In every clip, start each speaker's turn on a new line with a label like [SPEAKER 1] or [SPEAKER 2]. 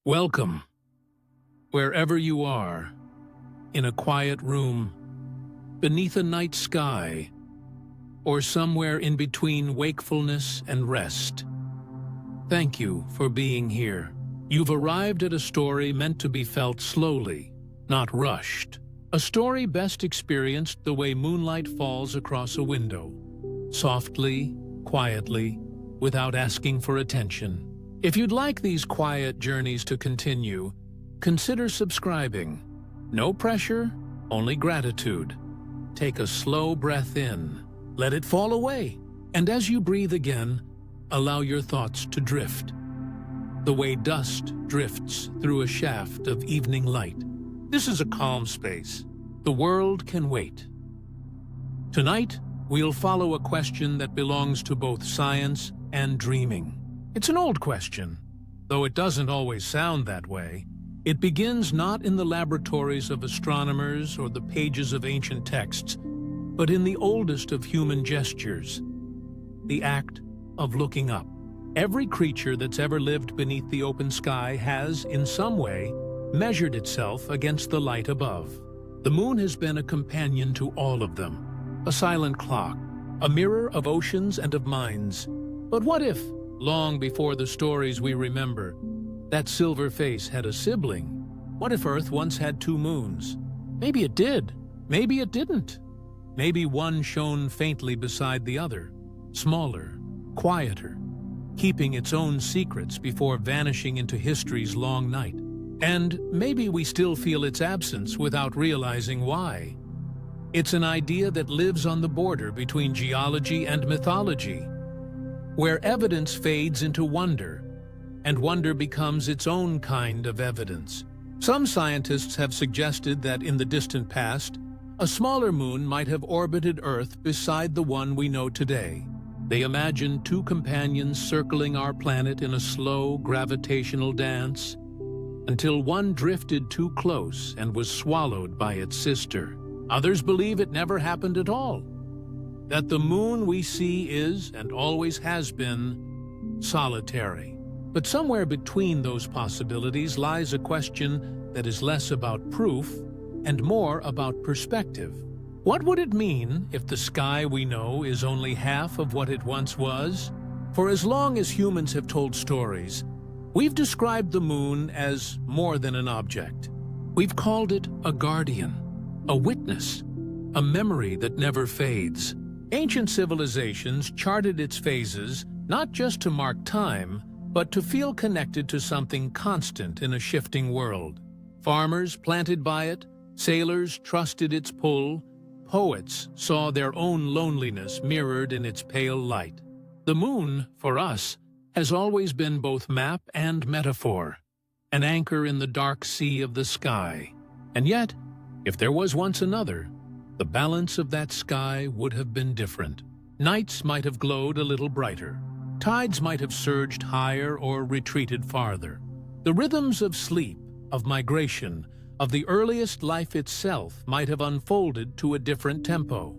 [SPEAKER 1] Welcome, wherever you are, in a quiet room, beneath a night sky, or somewhere in between wakefulness and rest. Thank you for being here. You've arrived at a story meant to be felt slowly, not rushed. A story best experienced the way moonlight falls across a window, softly, quietly, without asking for attention. If you'd like these quiet journeys to continue, consider subscribing. No pressure, only gratitude. Take a slow breath in, let it fall away, and as you breathe again, allow your thoughts to drift. The way dust drifts through a shaft of evening light. This is a calm space. The world can wait. Tonight, we'll follow a question that belongs to both science and dreaming. It's an old question, though it doesn't always sound that way. It begins not in the laboratories of astronomers or the pages of ancient texts, but in the oldest of human gestures, the act of looking up. Every creature that's ever lived beneath the open sky has, in some way, measured itself against the light above. The moon has been a companion to all of them, a silent clock, a mirror of oceans and of minds. But what if, long before the stories we remember, that silver face had a sibling? What if Earth once had two moons? Maybe it did. Maybe it didn't. Maybe one shone faintly beside the other, smaller, quieter, keeping its own secrets before vanishing into history's long night. And maybe we still feel its absence without realizing why. It's an idea that lives on the border between geology and mythology, where evidence fades into wonder, and wonder becomes its own kind of evidence. Some scientists have suggested that in the distant past, a smaller moon might have orbited Earth beside the one we know today. They imagine two companions circling our planet in a slow gravitational dance, until one drifted too close and was swallowed by its sister. Others believe it never happened at all, that the moon we see is, and always has been, solitary. But somewhere between those possibilities lies a question that is less about proof and more about perspective. What would it mean if the sky we know is only half of what it once was? For as long as humans have told stories, we've described the moon as more than an object. We've called it a guardian, a witness, a memory that never fades. Ancient civilizations charted its phases not just to mark time, but to feel connected to something constant in a shifting world. Farmers planted by it, sailors trusted its pull, poets saw their own loneliness mirrored in its pale light. The moon, for us, has always been both map and metaphor, an anchor in the dark sea of the sky. And yet, if there was once another, the balance of that sky would have been different. Nights might have glowed a little brighter. Tides might have surged higher or retreated farther. The rhythms of sleep, of migration, of the earliest life itself might have unfolded to a different tempo.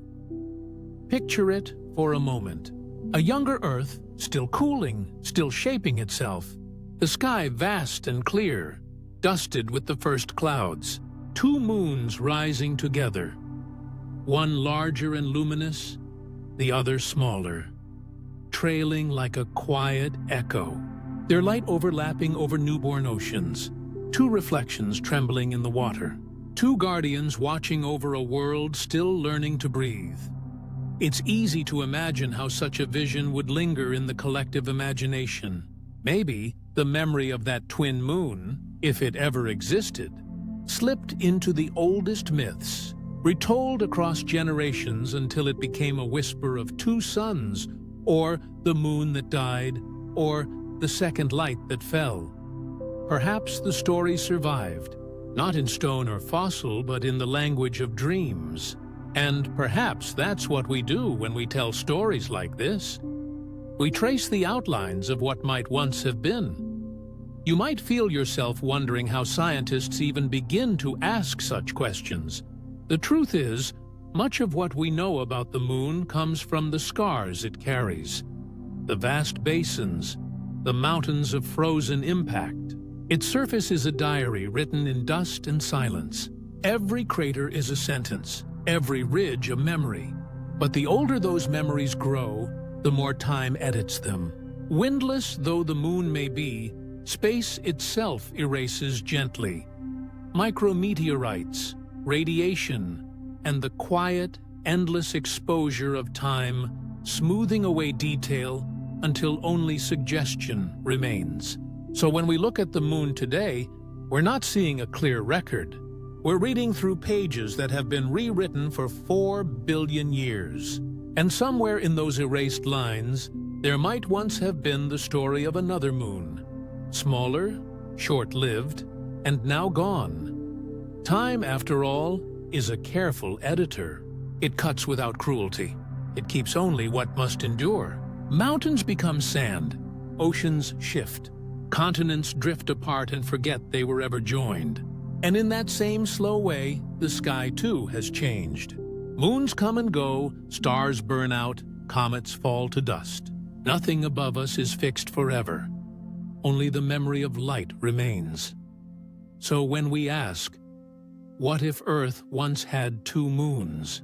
[SPEAKER 1] Picture it for a moment. A younger Earth, still cooling, still shaping itself. The sky vast and clear, dusted with the first clouds. Two moons rising together. One larger and luminous, the other smaller, trailing like a quiet echo, their light overlapping over newborn oceans, two reflections trembling in the water, two guardians watching over a world still learning to breathe. It's easy to imagine how such a vision would linger in the collective imagination. Maybe the memory of that twin moon, if it ever existed, slipped into the oldest myths, retold across generations until it became a whisper of two suns, or the moon that died, or the second light that fell. Perhaps the story survived, not in stone or fossil, but in the language of dreams. And perhaps that's what we do when we tell stories like this. We trace the outlines of what might once have been. You might feel yourself wondering how scientists even begin to ask such questions. The truth is, much of what we know about the moon comes from the scars it carries. The vast basins, the mountains of frozen impact, Its surface is a diary written in dust and silence. Every crater is a sentence, every ridge a memory. But the older those memories grow, the more time edits them. Windless though the moon may be, space itself erases gently. Micrometeorites, radiation, and the quiet, endless exposure of time, smoothing away detail until only suggestion remains. So when we look at the moon today, we're not seeing a clear record. We're reading through pages that have been rewritten for 4 billion years. And somewhere in those erased lines, there might once have been the story of another moon. Smaller, short-lived, and now gone. Time, after all, is a careful editor. It cuts without cruelty. It keeps only what must endure. Mountains become sand. Oceans shift. Continents drift apart and forget they were ever joined. And in that same slow way, the sky too has changed. Moons come and go, stars burn out, comets fall to dust. Nothing above us is fixed forever. Only the memory of light remains. So when we ask, what if Earth once had 2 moons?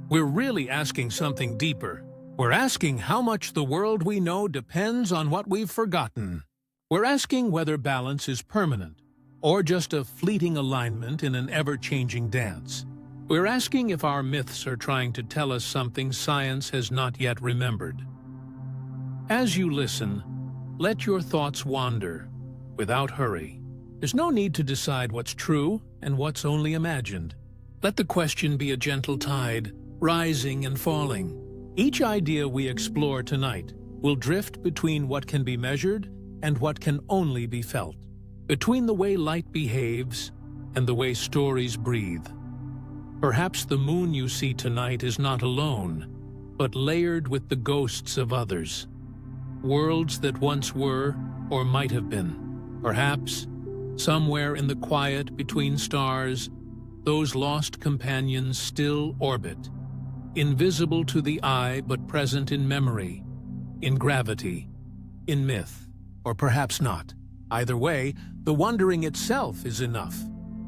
[SPEAKER 1] We're really asking something deeper. We're asking how much the world we know depends on what we've forgotten. We're asking whether balance is permanent, or just a fleeting alignment in an ever-changing dance. We're asking if our myths are trying to tell us something science has not yet remembered. As you listen, let your thoughts wander, without hurry. There's no need to decide what's true and what's only imagined. Let the question be a gentle tide, rising and falling. Each idea we explore tonight will drift between what can be measured and what can only be felt, between the way light behaves and the way stories breathe. Perhaps the moon you see tonight is not alone, but layered with the ghosts of others. Worlds that once were or might have been. Perhaps, somewhere in the quiet between stars, those lost companions still orbit, invisible to the eye but present in memory, in gravity, in myth, or perhaps not. Either way, the wondering itself is enough.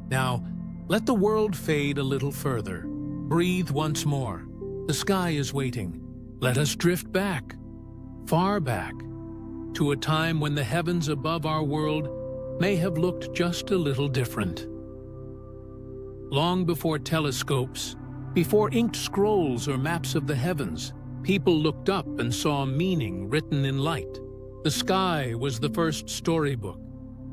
[SPEAKER 1] Now, let the world fade a little further. Breathe once more. The sky is waiting. Let us drift back, far back, to a time when the heavens above our world may have looked just a little different. Long before telescopes, before inked scrolls or maps of the heavens, people looked up and saw meaning written in light. The sky was the first storybook,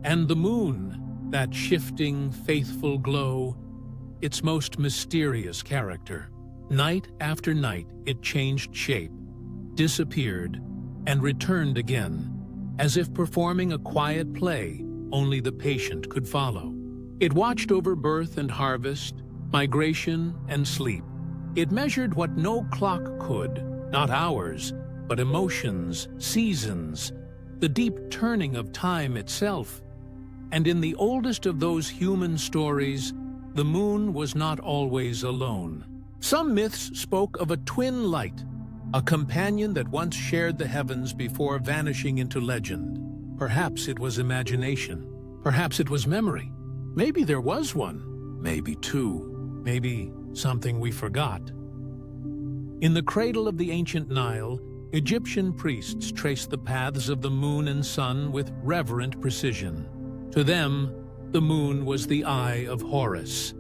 [SPEAKER 1] and the moon, that shifting, faithful glow, its most mysterious character. Night after night, it changed shape, disappeared, and returned again, as if performing a quiet play only the patient could follow. It watched over birth and harvest, migration and sleep. It measured what no clock could, not hours, but emotions, seasons, the deep turning of time itself. And in the oldest of those human stories, the moon was not always alone. Some myths spoke of a twin light, a companion that once shared the heavens before vanishing into legend. Perhaps it was imagination. Perhaps it was memory. Maybe there was one. Maybe 2. Maybe something we forgot. In the cradle of the ancient Nile, Egyptian priests traced the paths of the moon and sun with reverent precision. To them, the moon was the eye of Horus,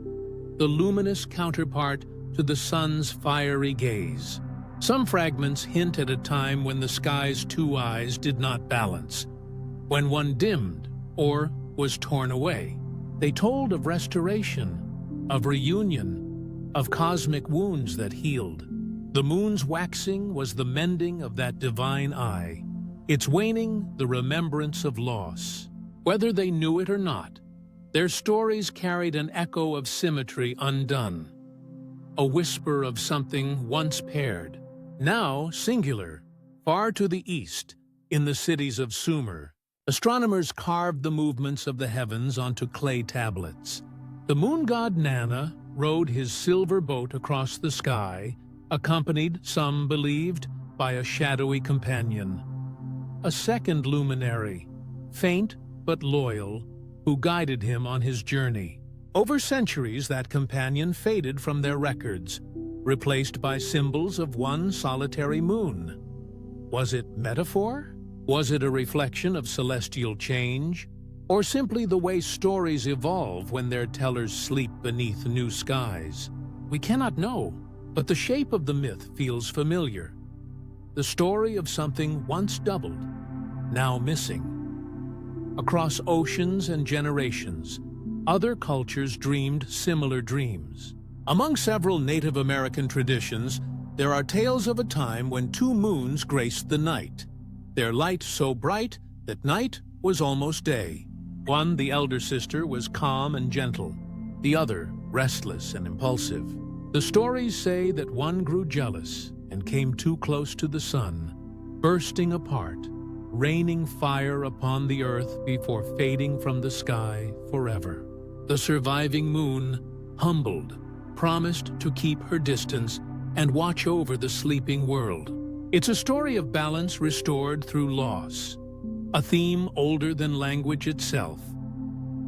[SPEAKER 1] the luminous counterpart to the sun's fiery gaze. Some fragments hint at a time when the sky's 2 eyes did not balance, when one dimmed or was torn away. They told of restoration, of reunion, of cosmic wounds that healed. The moon's waxing was the mending of that divine eye, its waning the remembrance of loss. Whether they knew it or not, their stories carried an echo of symmetry undone, a whisper of something once paired, now singular. Far to the east, in the cities of Sumer, astronomers carved the movements of the heavens onto clay tablets. The moon god Nana rode his silver boat across the sky, accompanied, some believed, by a shadowy companion. A second luminary, faint but loyal, who guided him on his journey. Over centuries, that companion faded from their records, replaced by symbols of one solitary moon. Was it metaphor? Was it a reflection of celestial change? Or simply the way stories evolve when their tellers sleep beneath new skies? We cannot know, but the shape of the myth feels familiar. The story of something once doubled, now missing. Across oceans and generations, other cultures dreamed similar dreams. Among several Native American traditions, there are tales of a time when two moons graced the night, their light so bright that night was almost day. One, the elder sister, was calm and gentle, the other restless and impulsive. The stories say that one grew jealous and came too close to the sun, bursting apart, raining fire upon the earth before fading from the sky forever. The surviving moon, humbled, promised to keep her distance and watch over the sleeping world. It's a story of balance restored through loss, a theme older than language itself.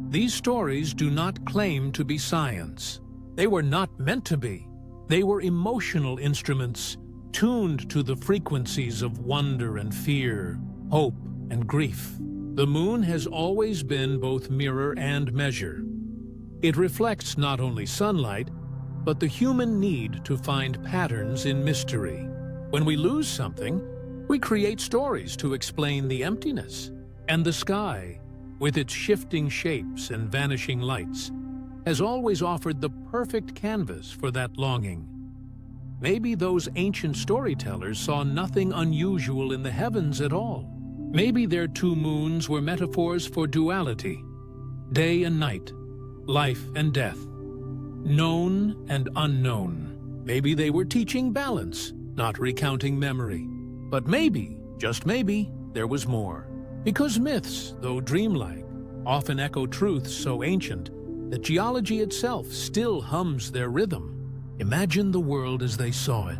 [SPEAKER 1] These stories do not claim to be science. They were not meant to be. They were emotional instruments, tuned to the frequencies of wonder and fear, hope and grief. The moon has always been both mirror and measure. It reflects not only sunlight, but the human need to find patterns in mystery. When we lose something, we create stories to explain the emptiness. And the sky, with its shifting shapes and vanishing lights, has always offered the perfect canvas for that longing. Maybe those ancient storytellers saw nothing unusual in the heavens at all. Maybe their two moons were metaphors for duality, day and night, life and death, known and unknown. Maybe they were teaching balance, not recounting memory. But maybe, just maybe, there was more. Because myths, though dreamlike, often echo truths so ancient that geology itself still hums their rhythm. Imagine the world as they saw it.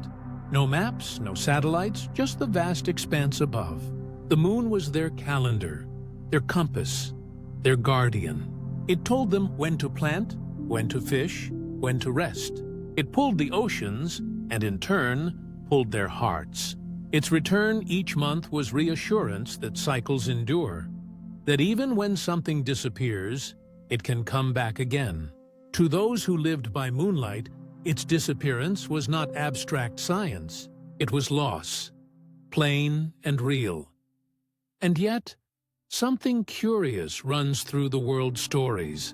[SPEAKER 1] No maps, no satellites, just the vast expanse above. The moon was their calendar, their compass, their guardian. It told them when to plant, when to fish, when to rest. It pulled the oceans, and in turn, pulled their hearts. Its return each month was reassurance that cycles endure, that even when something disappears, it can come back again. To those who lived by moonlight, its disappearance was not abstract science. It was loss, plain and real. And yet, something curious runs through the world's stories,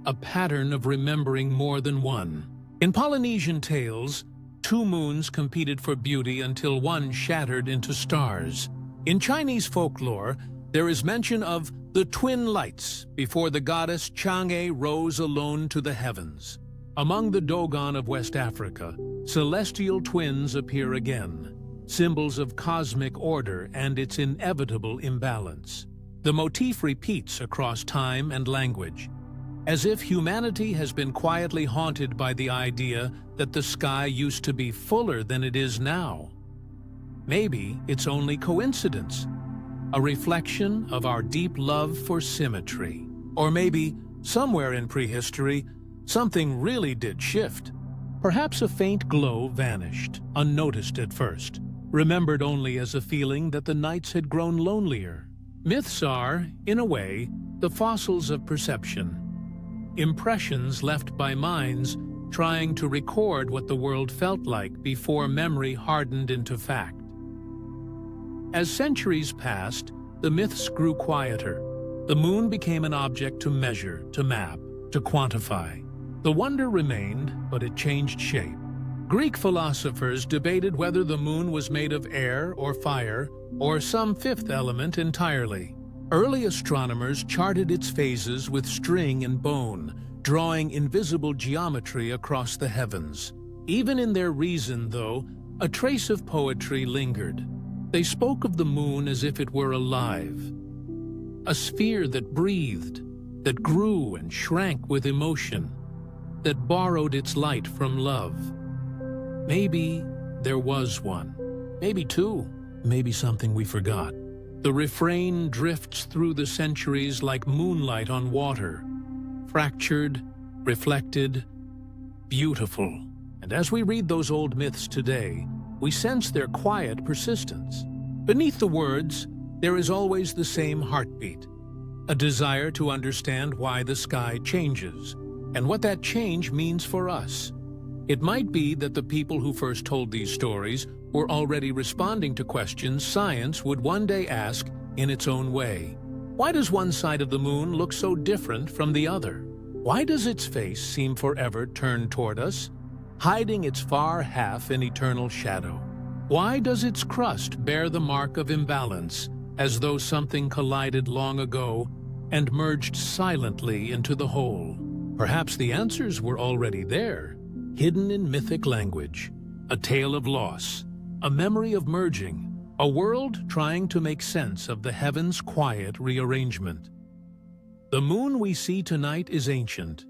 [SPEAKER 1] a pattern of remembering more than one. In Polynesian tales, two moons competed for beauty until one shattered into stars. In Chinese folklore, there is mention of the twin lights before the goddess Chang'e rose alone to the heavens. Among the Dogon of West Africa, celestial twins appear again, symbols of cosmic order and its inevitable imbalance. The motif repeats across time and language, as if humanity has been quietly haunted by the idea that the sky used to be fuller than it is now. Maybe it's only coincidence, a reflection of our deep love for symmetry. Or maybe, somewhere in prehistory, something really did shift. Perhaps a faint glow vanished, unnoticed at first, remembered only as a feeling that the nights had grown lonelier. Myths are, in a way, the fossils of perception, impressions left by minds trying to record what the world felt like before memory hardened into fact. As centuries passed, the myths grew quieter. The moon became an object to measure, to map, to quantify. The wonder remained, but it changed shape. Greek philosophers debated whether the moon was made of air or fire, or some fifth element entirely. Early astronomers charted its phases with string and bone, drawing invisible geometry across the heavens. Even in their reason, though, a trace of poetry lingered. They spoke of the moon as if it were alive, a sphere that breathed, that grew and shrank with emotion, that borrowed its light from love. Maybe there was one, maybe two, maybe something we forgot. The refrain drifts through the centuries like moonlight on water, fractured, reflected, beautiful. And as we read those old myths today, we sense their quiet persistence. Beneath the words, there is always the same heartbeat, a desire to understand why the sky changes, and what that change means for us. It might be that the people who first told these stories were already responding to questions science would one day ask in its own way. Why does one side of the moon look so different from the other? Why does its face seem forever turned toward us, hiding its far half in eternal shadow? Why does its crust bear the mark of imbalance, as though something collided long ago and merged silently into the whole? Perhaps the answers were already there, hidden in mythic language, a tale of loss, a memory of merging, a world trying to make sense of the heavens' quiet rearrangement. The moon we see tonight is ancient,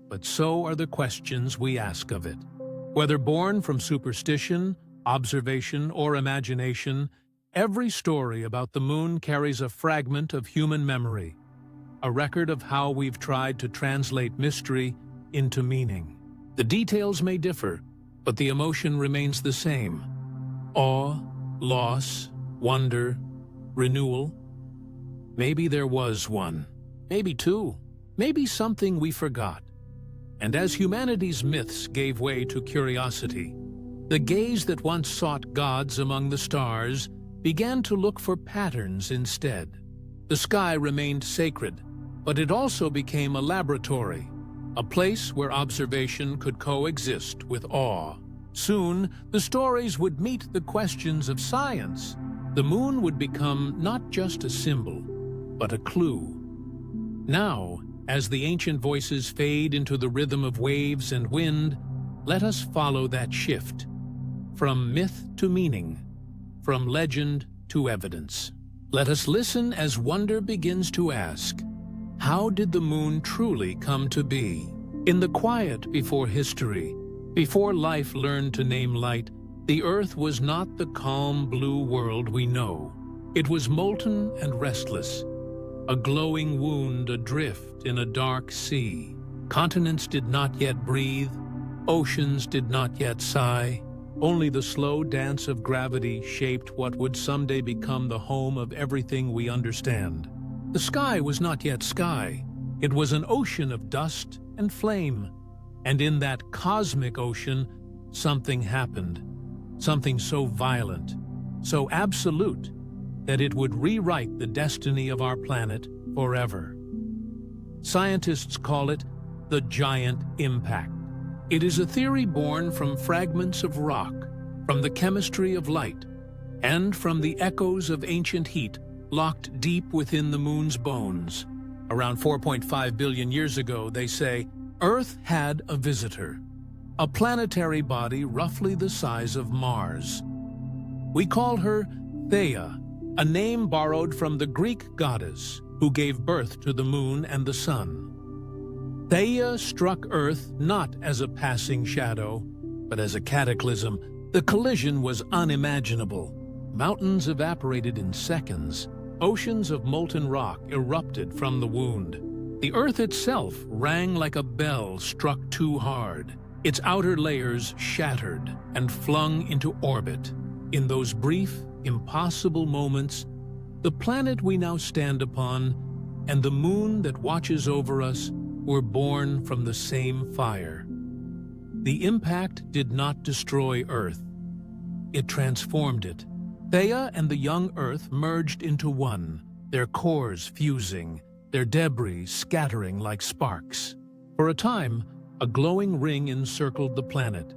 [SPEAKER 1] but so are the questions we ask of it. Whether born from superstition, observation, or imagination, every story about the moon carries a fragment of human memory, a record of how we've tried to translate mystery into meaning. The details may differ, but the emotion remains the same. Awe, loss, wonder, renewal. Maybe there was one, maybe two, maybe something we forgot. And as humanity's myths gave way to curiosity, the gaze that once sought gods among the stars began to look for patterns instead. The sky remained sacred, but it also became a laboratory, a place where observation could coexist with awe. Soon, the stories would meet the questions of science. The moon would become not just a symbol, but a clue. Now, as the ancient voices fade into the rhythm of waves and wind, let us follow that shift. From myth to meaning, from legend to evidence. Let us listen as wonder begins to ask, how did the moon truly come to be? In the quiet before history, before life learned to name light, the Earth was not the calm blue world we know. It was molten and restless, a glowing wound adrift in a dark sea. Continents did not yet breathe, oceans did not yet sigh. Only the slow dance of gravity shaped what would someday become the home of everything we understand. The sky was not yet sky. It was an ocean of dust and flame. And in that cosmic ocean, something happened. Something so violent, so absolute, that it would rewrite the destiny of our planet forever. Scientists call it the giant impact. It is a theory born from fragments of rock, from the chemistry of light, and from the echoes of ancient heat locked deep within the moon's bones. Around 4.5 billion years ago, they say, Earth had a visitor, a planetary body roughly the size of Mars. We call her Theia, a name borrowed from the Greek goddess who gave birth to the moon and the sun. Theia struck Earth not as a passing shadow, but as a cataclysm. The collision was unimaginable. Mountains evaporated in seconds. Oceans of molten rock erupted from the wound. The Earth itself rang like a bell struck too hard. Its outer layers shattered and flung into orbit. In those brief, impossible moments, the planet we now stand upon and the moon that watches over us were born from the same fire. The impact did not destroy Earth. It transformed it. Theia and the young Earth merged into one, their cores fusing, their debris scattering like sparks. For a time, a glowing ring encircled the planet,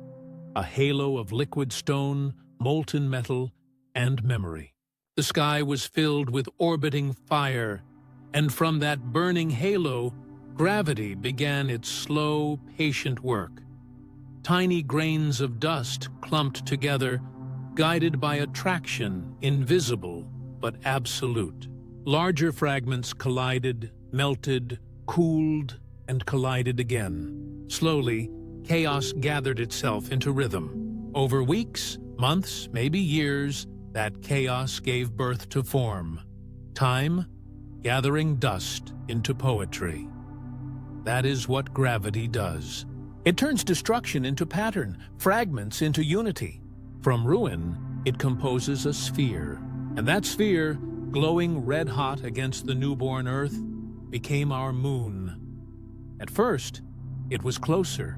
[SPEAKER 1] a halo of liquid stone, molten metal, and memory. The sky was filled with orbiting fire, and from that burning halo, gravity began its slow, patient work. Tiny grains of dust clumped together, guided by attraction, invisible but absolute. Larger fragments collided, melted, cooled, and collided again. Slowly, chaos gathered itself into rhythm. Over weeks, months, maybe years, That chaos gave birth to form. Time gathering dust into poetry. That is what gravity does. It turns destruction into pattern, fragments into unity. From ruin, it composes a sphere. And that sphere, glowing red-hot against the newborn Earth, became our moon. At first, it was closer,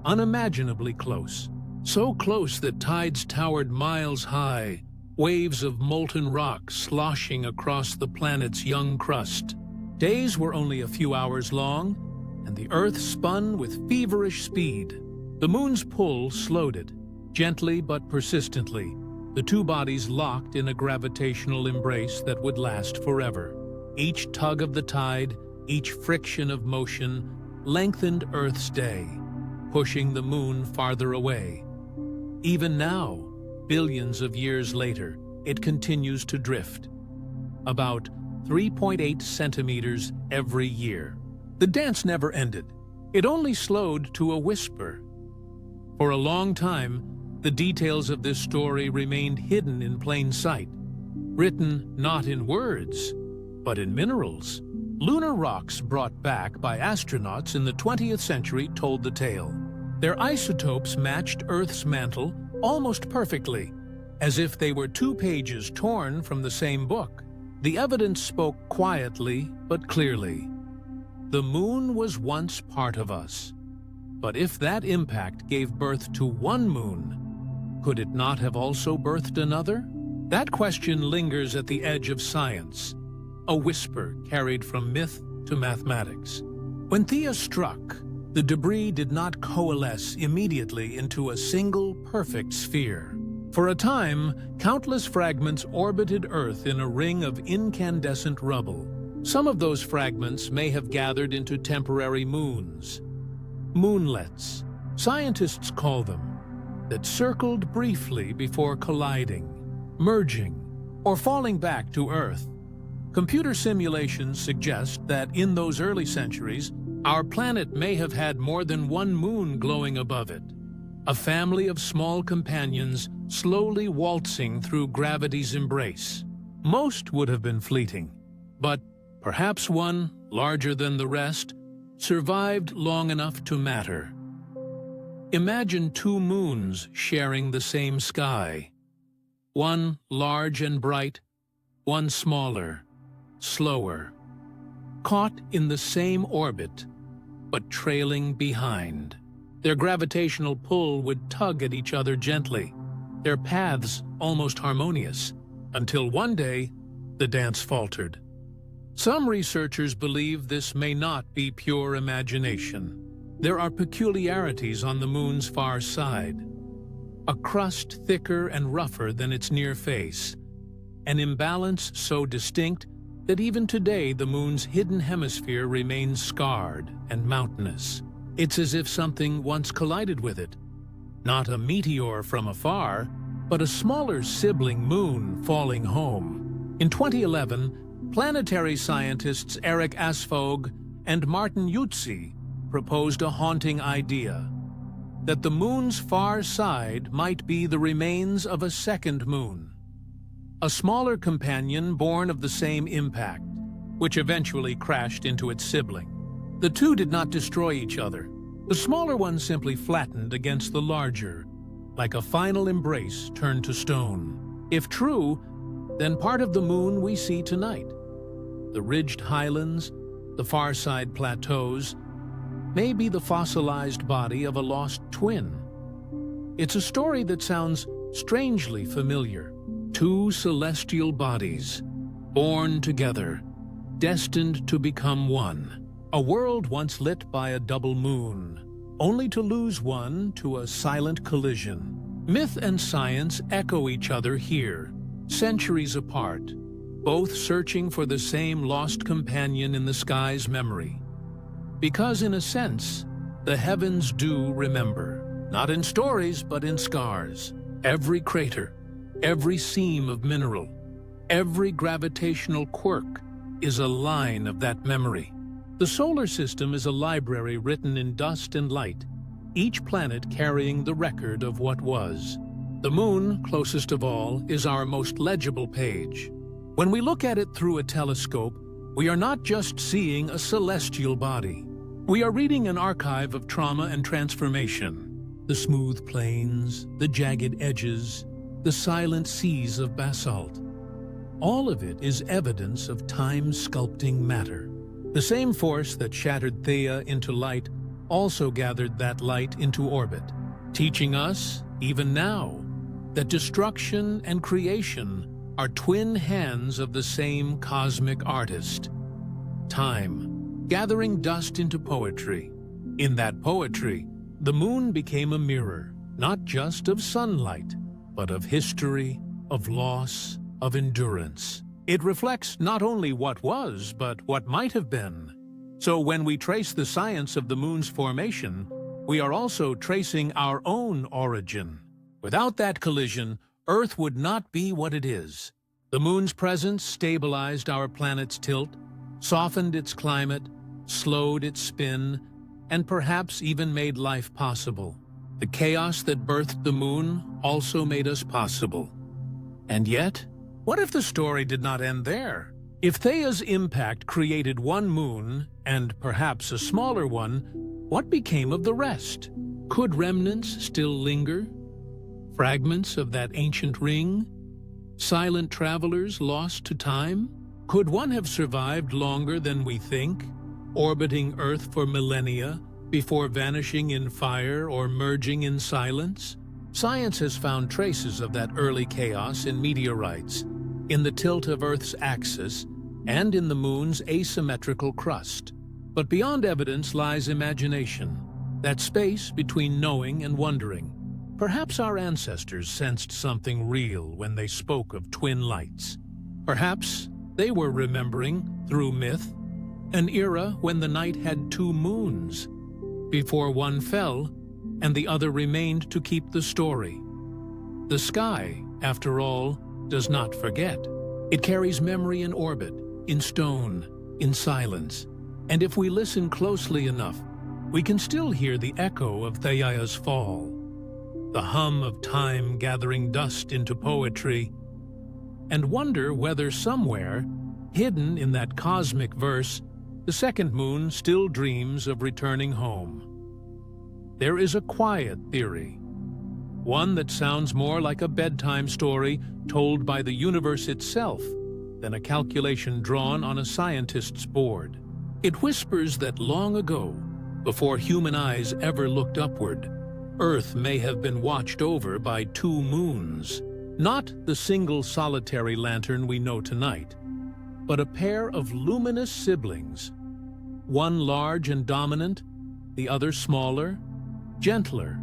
[SPEAKER 1] unimaginably close. So close that tides towered miles high, waves of molten rock sloshing across the planet's young crust. Days were only a few hours long, and the Earth spun with feverish speed. The moon's pull slowed it, gently but persistently, the two bodies locked in a gravitational embrace that would last forever. Each tug of the tide, each friction of motion, lengthened Earth's day, pushing the moon farther away. Even now, billions of years later, it continues to drift. About 3.8 centimeters every year. The dance never ended. It only slowed to a whisper. For a long time, the details of this story remained hidden in plain sight, written not in words, but in minerals. Lunar rocks brought back by astronauts in the 20th century told the tale. Their isotopes matched Earth's mantle almost perfectly, as if they were two pages torn from the same book. The evidence spoke quietly but clearly. The moon was once part of us. But if that impact gave birth to one moon, could it not have also birthed another? That question lingers at the edge of science, a whisper carried from myth to mathematics. When Theia struck, the debris did not coalesce immediately into a single perfect sphere. For a time, countless fragments orbited Earth in a ring of incandescent rubble. Some of those fragments may have gathered into temporary moons. Moonlets, scientists call them, that circled briefly before colliding, merging, or falling back to Earth. Computer simulations suggest that in those early centuries, our planet may have had more than one moon glowing above it, a family of small companions slowly waltzing through gravity's embrace. Most would have been fleeting, but perhaps one, larger than the rest, survived long enough to matter. Imagine two moons sharing the same sky. One large and bright, one smaller, slower, caught in the same orbit, but trailing behind. Their gravitational pull would tug at each other gently, their paths almost harmonious, until one day the dance faltered. Some researchers believe this may not be pure imagination. There are peculiarities on the moon's far side. A crust thicker and rougher than its near face. An imbalance so distinct that even today the moon's hidden hemisphere remains scarred and mountainous. It's as if something once collided with it. Not a meteor from afar, but a smaller sibling moon falling home. In 2011, planetary scientists Eric Asfog and Martin Utzi proposed a haunting idea, that the moon's far side might be the remains of a second moon, a smaller companion born of the same impact, which eventually crashed into its sibling. The two did not destroy each other. The smaller one simply flattened against the larger, like a final embrace turned to stone. If true, then part of the moon we see tonight, the ridged highlands, the far side plateaus, may be the fossilized body of a lost twin. It's a story that sounds strangely familiar. Two celestial bodies, born together, destined to become one. A world once lit by a double moon, only to lose one to a silent collision. Myth and science echo each other here, centuries apart, both searching for the same lost companion in the sky's memory. Because in a sense, the heavens do remember, not in stories but in scars. Every crater, every seam of mineral, every gravitational quirk is a line of that memory. The solar system is a library written in dust and light, each planet carrying the record of what was. The moon, closest of all, is our most legible page. When we look at it through a telescope, we are not just seeing a celestial body. We are reading an archive of trauma and transformation. The smooth plains, the jagged edges, the silent seas of basalt. All of it is evidence of time sculpting matter. The same force that shattered Theia into light also gathered that light into orbit, teaching us, even now, that destruction and creation are twin hands of the same cosmic artist. Time, gathering dust into poetry. In that poetry, the moon became a mirror, not just of sunlight, but of history, of loss, of endurance. It reflects not only what was, but what might have been. So when we trace the science of the moon's formation, we are also tracing our own origin. Without that collision, Earth would not be what it is. The moon's presence stabilized our planet's tilt, softened its climate, slowed its spin, and perhaps even made life possible. The chaos that birthed the moon also made us possible. And yet, what if the story did not end there? If Theia's impact created one moon, and perhaps a smaller one, what became of the rest? Could remnants still linger? Fragments of that ancient ring? Silent travelers lost to time? Could one have survived longer than we think, orbiting Earth for millennia before vanishing in fire or merging in silence? Science has found traces of that early chaos in meteorites, in the tilt of Earth's axis, and in the moon's asymmetrical crust. But beyond evidence lies imagination, that space between knowing and wondering. Perhaps our ancestors sensed something real when they spoke of twin lights. Perhaps they were remembering, through myth, an era when the night had two moons, before one fell and the other remained to keep the story. The sky, after all, does not forget. It carries memory in orbit, in stone, in silence. And if we listen closely enough, we can still hear the echo of Theia's fall, the hum of time gathering dust into poetry, and wonder whether somewhere, hidden in that cosmic verse, the second moon still dreams of returning home. There is a quiet theory, one that sounds more like a bedtime story told by the universe itself than a calculation drawn on a scientist's board. It whispers that long ago, before human eyes ever looked upward, Earth may have been watched over by two moons, not the single solitary lantern we know tonight, but a pair of luminous siblings, one large and dominant, the other smaller, gentler,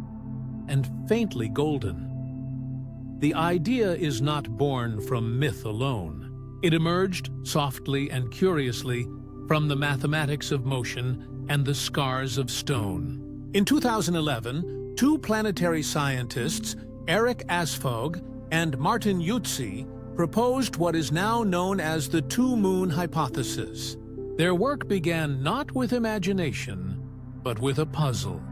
[SPEAKER 1] and faintly golden. The idea is not born from myth alone. It emerged softly and curiously from the mathematics of motion and the scars of stone. In 2011, two planetary scientists, Eric Asfog and Martin Jutzi, proposed what is now known as the two-moon hypothesis. Their work began not with imagination, but with a puzzle.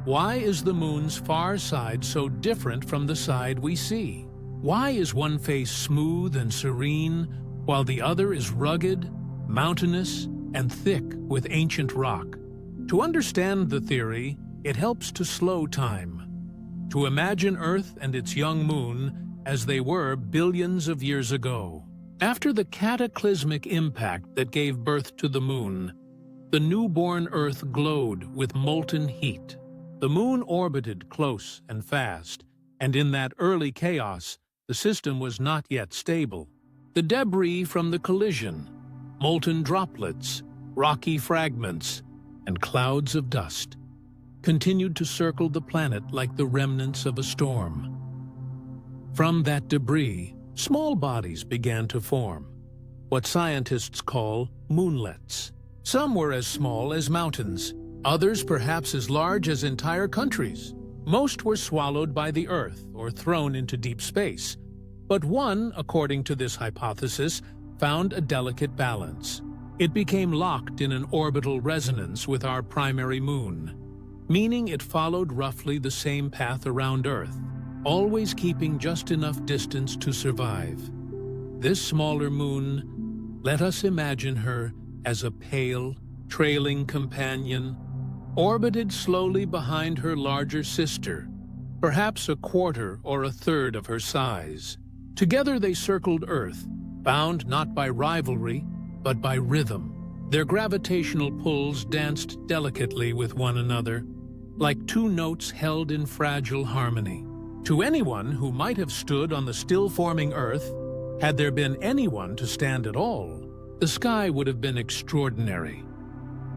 [SPEAKER 1] Why is the moon's far side so different from the side we see? Why is one face smooth and serene, while the other is rugged, mountainous, and thick with ancient rock? To understand the theory, it helps to slow time, to imagine Earth and its young moon as they were billions of years ago. After the cataclysmic impact that gave birth to the moon, the newborn Earth glowed with molten heat. The moon orbited close and fast, and in that early chaos, the system was not yet stable. The debris from the collision, molten droplets, rocky fragments, and clouds of dust, continued to circle the planet like the remnants of a storm. From that debris, small bodies began to form, what scientists call moonlets. Some were as small as mountains, others perhaps as large as entire countries. Most were swallowed by the Earth or thrown into deep space, but one, according to this hypothesis, found a delicate balance. It became locked in an orbital resonance with our primary moon, meaning it followed roughly the same path around Earth. always keeping just enough distance to survive. This smaller moon, let us imagine her as a pale, trailing companion, orbited slowly behind her larger sister, perhaps a quarter or a third of her size. Together they circled Earth, bound not by rivalry, but by rhythm. Their gravitational pulls danced delicately with one another, like two notes held in fragile harmony. To anyone who might have stood on the still-forming Earth, had there been anyone to stand at all, the sky would have been extraordinary.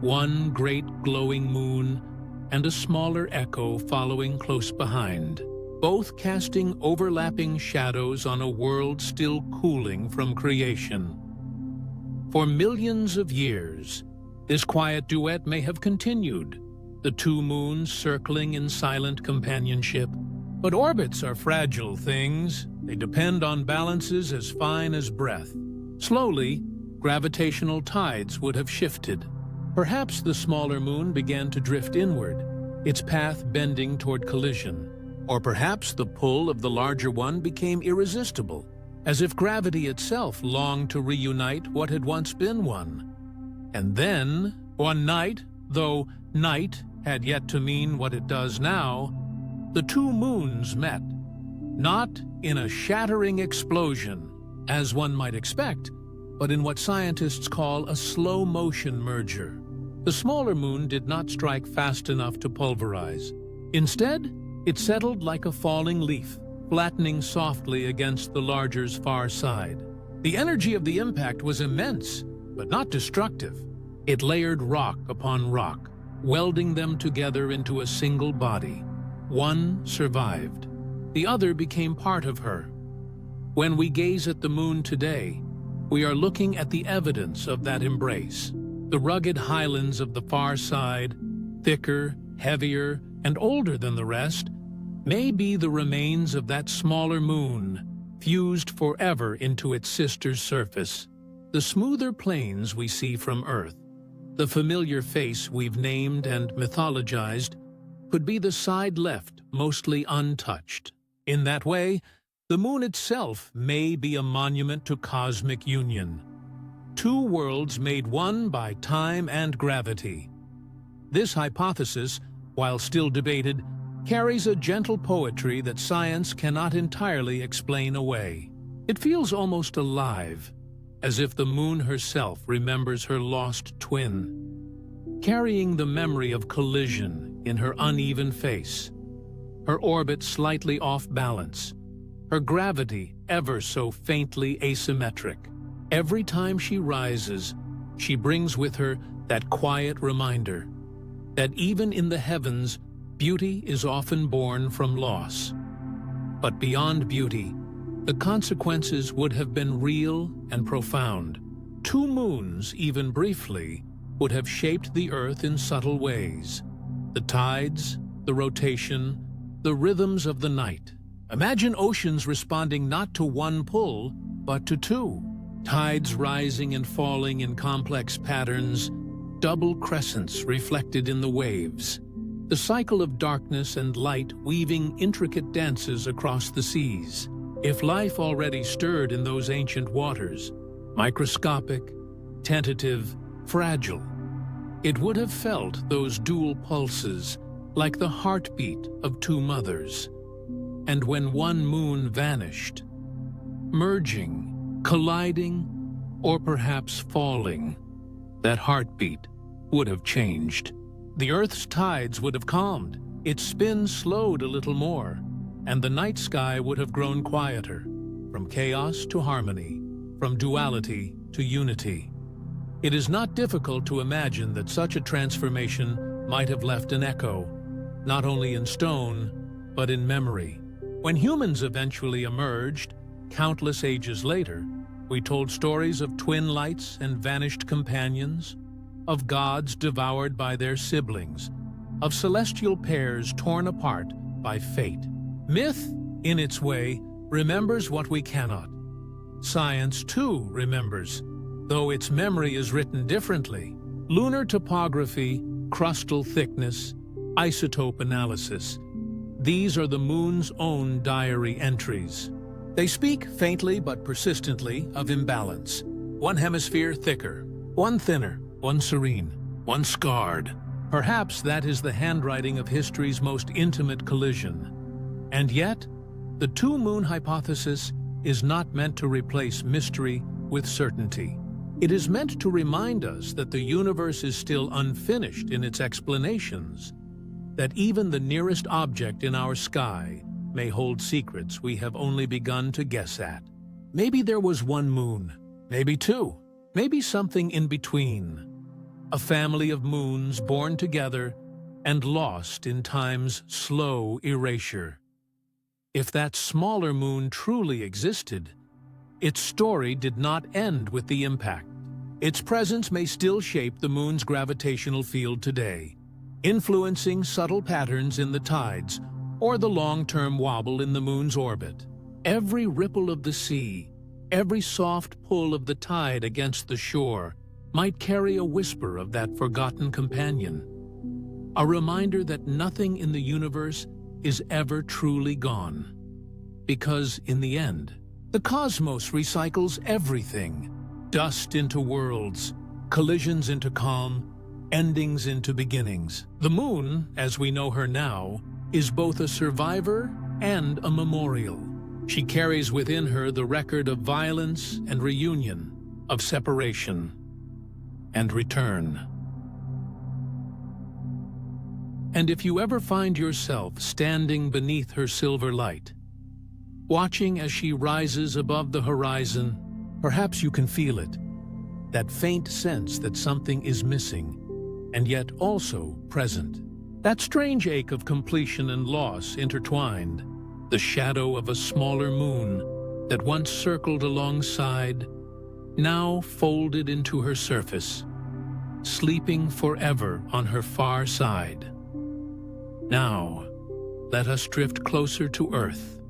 [SPEAKER 1] One great glowing moon and a smaller echo following close behind, both casting overlapping shadows on a world still cooling from creation. For millions of years, this quiet duet may have continued, the two moons circling in silent companionship. But orbits are fragile things. They depend on balances as fine as breath. Slowly, gravitational tides would have shifted. Perhaps the smaller moon began to drift inward, its path bending toward collision. Or perhaps the pull of the larger one became irresistible, as if gravity itself longed to reunite what had once been one. And then, one night, though night had yet to mean what it does now, the two moons met, not in a shattering explosion, as one might expect, but in what scientists call a slow-motion merger. The smaller moon did not strike fast enough to pulverize. Instead, it settled like a falling leaf, flattening softly against the larger's far side. The energy of the impact was immense, but not destructive. It layered rock upon rock, welding them together into a single body. One survived. The other became part of her. When we gaze at the moon today, we are looking at the evidence of that embrace. The rugged highlands of the far side, thicker, heavier, and older than the rest, may be the remains of that smaller moon, fused forever into its sister's surface. The smoother plains we see from Earth, the familiar face we've named and mythologized, could be the side left mostly untouched. In that way, the moon itself may be a monument to cosmic union. Two worlds made one by time and gravity. This hypothesis, while still debated, carries a gentle poetry that science cannot entirely explain away. It feels almost alive, as if the moon herself remembers her lost twin, carrying the memory of collision in her uneven face, her orbit slightly off balance, her gravity ever so faintly asymmetric. Every time she rises, she brings with her that quiet reminder that even in the heavens, beauty is often born from loss. But beyond beauty, the consequences would have been real and profound. Two moons, even briefly, would have shaped the Earth in subtle ways. The tides, the rotation, the rhythms of the night. Imagine oceans responding not to one pull, but to two. Tides rising and falling in complex patterns, double crescents reflected in the waves. The cycle of darkness and light weaving intricate dances across the seas. If life already stirred in those ancient waters, microscopic, tentative, fragile, it would have felt those dual pulses like the heartbeat of two mothers. And when one moon vanished, merging, colliding, or perhaps falling, that heartbeat would have changed. The Earth's tides would have calmed, its spin slowed a little more, and the night sky would have grown quieter, from chaos to harmony, from duality to unity. It is not difficult to imagine that such a transformation might have left an echo, not only in stone, but in memory. When humans eventually emerged, countless ages later, we told stories of twin lights and vanished companions, of gods devoured by their siblings, of celestial pairs torn apart by fate. Myth, in its way, remembers what we cannot. Science, too, remembers, though its memory is written differently. Lunar topography, crustal thickness, isotope analysis. These are the moon's own diary entries. They speak faintly but persistently of imbalance. One hemisphere thicker, one thinner, one serene, one scarred. Perhaps that is the handwriting of history's most intimate collision. And yet, the two-moon hypothesis is not meant to replace mystery with certainty. It is meant to remind us that the universe is still unfinished in its explanations, that even the nearest object in our sky may hold secrets we have only begun to guess at. Maybe there was one moon, maybe two, maybe something in between. A family of moons born together and lost in time's slow erasure. If that smaller moon truly existed, its story did not end with the impact. Its presence may still shape the moon's gravitational field today, influencing subtle patterns in the tides or the long-term wobble in the moon's orbit. Every ripple of the sea, every soft pull of the tide against the shore might carry a whisper of that forgotten companion, a reminder that nothing in the universe is ever truly gone. Because in the end, the cosmos recycles everything: dust into worlds, collisions into calm, endings into beginnings. The moon, as we know her now, is both a survivor and a memorial. She carries within her the record of violence and reunion, of separation and return. And if you ever find yourself standing beneath her silver light, watching as she rises above the horizon, perhaps you can feel it, that faint sense that something is missing, and yet also present. That strange ache of completion and loss intertwined, the shadow of a smaller moon that once circled alongside, now folded into her surface, sleeping forever on her far side. Now, let us drift closer to Earth,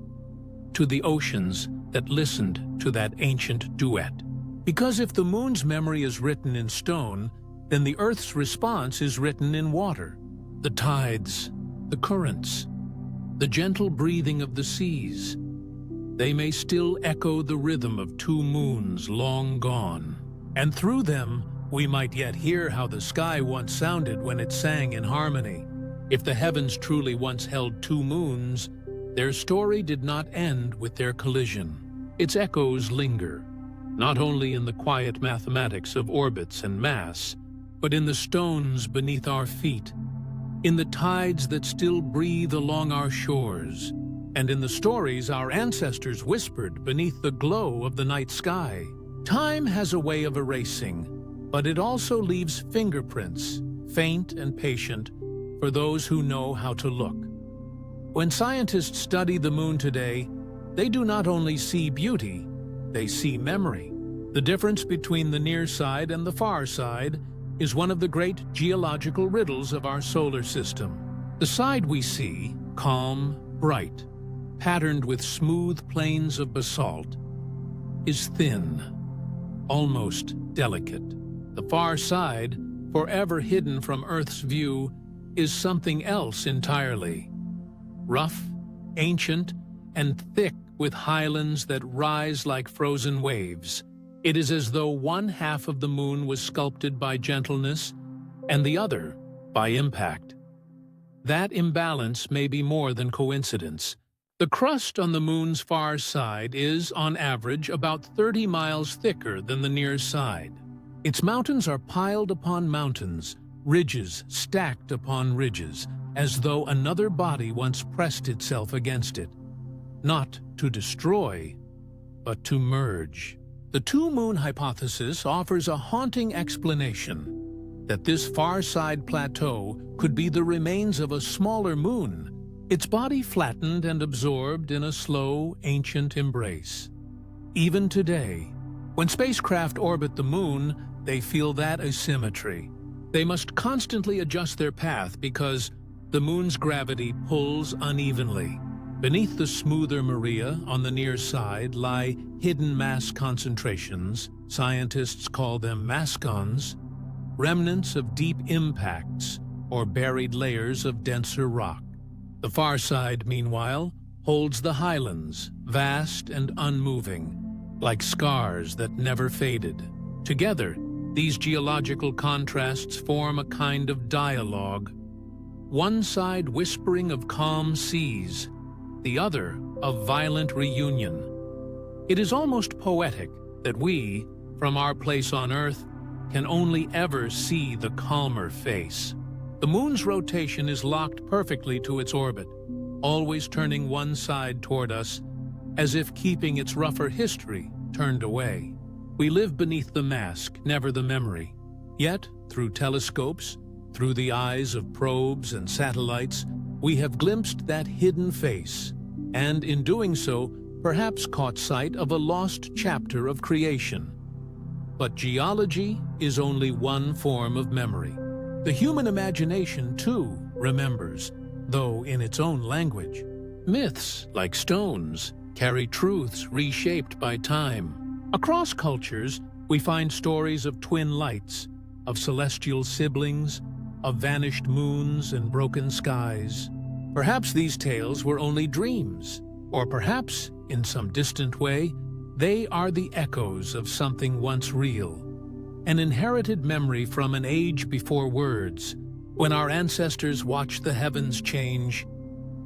[SPEAKER 1] to the oceans that listened to that ancient duet. Because if the moon's memory is written in stone, then the Earth's response is written in water. The tides, the currents, the gentle breathing of the seas, they may still echo the rhythm of two moons long gone. And through them, we might yet hear how the sky once sounded when it sang in harmony. If the heavens truly once held two moons, their story did not end with their collision. Its echoes linger, not only in the quiet mathematics of orbits and mass, but in the stones beneath our feet, in the tides that still breathe along our shores, and in the stories our ancestors whispered beneath the glow of the night sky. Time has a way of erasing, but it also leaves fingerprints, faint and patient, for those who know how to look. When scientists study the moon today, they do not only see beauty, they see memory. The difference between the near side and the far side is one of the great geological riddles of our solar system. The side we see, calm, bright, patterned with smooth plains of basalt, is thin, almost delicate. The far side, forever hidden from Earth's view, is something else entirely. Rough, ancient, and thick with highlands that rise like frozen waves. It is as though one half of the moon was sculpted by gentleness and the other by impact. That imbalance may be more than coincidence. The crust on the moon's far side is, on average, about 30 miles thicker than the near side. Its mountains are piled upon mountains, ridges stacked upon ridges, as though another body once pressed itself against it, not to destroy, but to merge. The two-moon hypothesis offers a haunting explanation that this far-side plateau could be the remains of a smaller moon, its body flattened and absorbed in a slow, ancient embrace. Even today, when spacecraft orbit the moon, they feel that asymmetry. They must constantly adjust their path because the moon's gravity pulls unevenly. Beneath the smoother Maria on the near side lie hidden mass concentrations, scientists call them mascons, remnants of deep impacts or buried layers of denser rock. The far side, meanwhile, holds the highlands, vast and unmoving, like scars that never faded. Together, these geological contrasts form a kind of dialogue, one side whispering of calm seas, the other of violent reunion. It is almost poetic that we, from our place on Earth, can only ever see the calmer face. The moon's rotation is locked perfectly to its orbit, always turning one side toward us, as if keeping its rougher history turned away. We live beneath the mask, never the memory. Yet, through telescopes, through the eyes of probes and satellites, we have glimpsed that hidden face, and in doing so, perhaps caught sight of a lost chapter of creation. But geology is only one form of memory. The human imagination, too, remembers, though in its own language. Myths, like stones, carry truths reshaped by time. Across cultures, we find stories of twin lights, of celestial siblings, of vanished moons and broken skies. Perhaps these tales were only dreams, or perhaps, in some distant way, they are the echoes of something once real, an inherited memory from an age before words, when our ancestors watched the heavens change.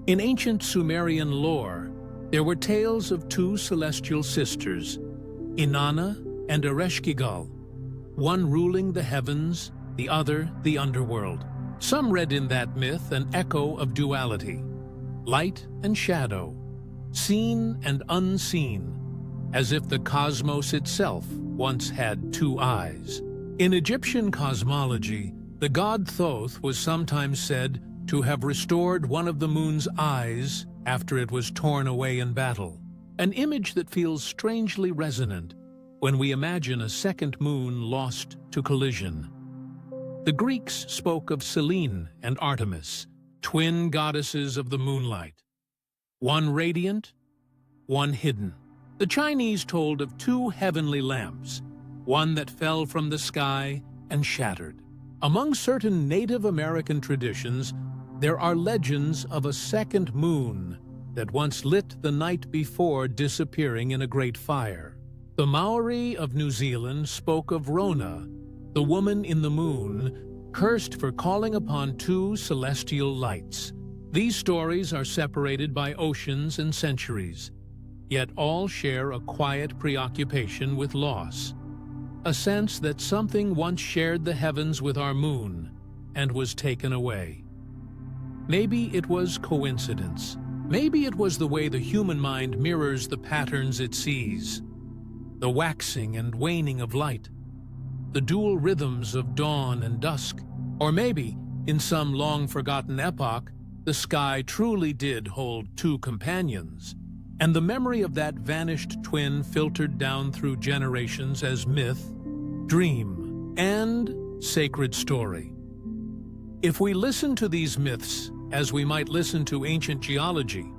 [SPEAKER 1] In ancient Sumerian lore, there were tales of two celestial sisters, Inanna and Ereshkigal, one ruling the heavens, the other the underworld. Some read in that myth an echo of duality, light and shadow, seen and unseen, as if the cosmos itself once had two eyes. In Egyptian cosmology, the god Thoth was sometimes said to have restored one of the moon's eyes after it was torn away in battle, an image that feels strangely resonant when we imagine a second moon lost to collision. The Greeks spoke of Selene and Artemis, twin goddesses of the moonlight, one radiant, one hidden. The Chinese told of two heavenly lamps, one that fell from the sky and shattered. Among certain Native American traditions, there are legends of a second moon that once lit the night before disappearing in a great fire. The Maori of New Zealand spoke of Rona, the woman in the moon, cursed for calling upon two celestial lights. These stories are separated by oceans and centuries, yet all share a quiet preoccupation with loss, a sense that something once shared the heavens with our moon and was taken away. Maybe it was coincidence. Maybe it was the way the human mind mirrors the patterns it sees, the waxing and waning of light, the dual rhythms of dawn and dusk. Or maybe, in some long-forgotten epoch, the sky truly did hold two companions, and the memory of that vanished twin filtered down through generations as myth, dream, and sacred story. If we listen to these myths as we might listen to ancient geology,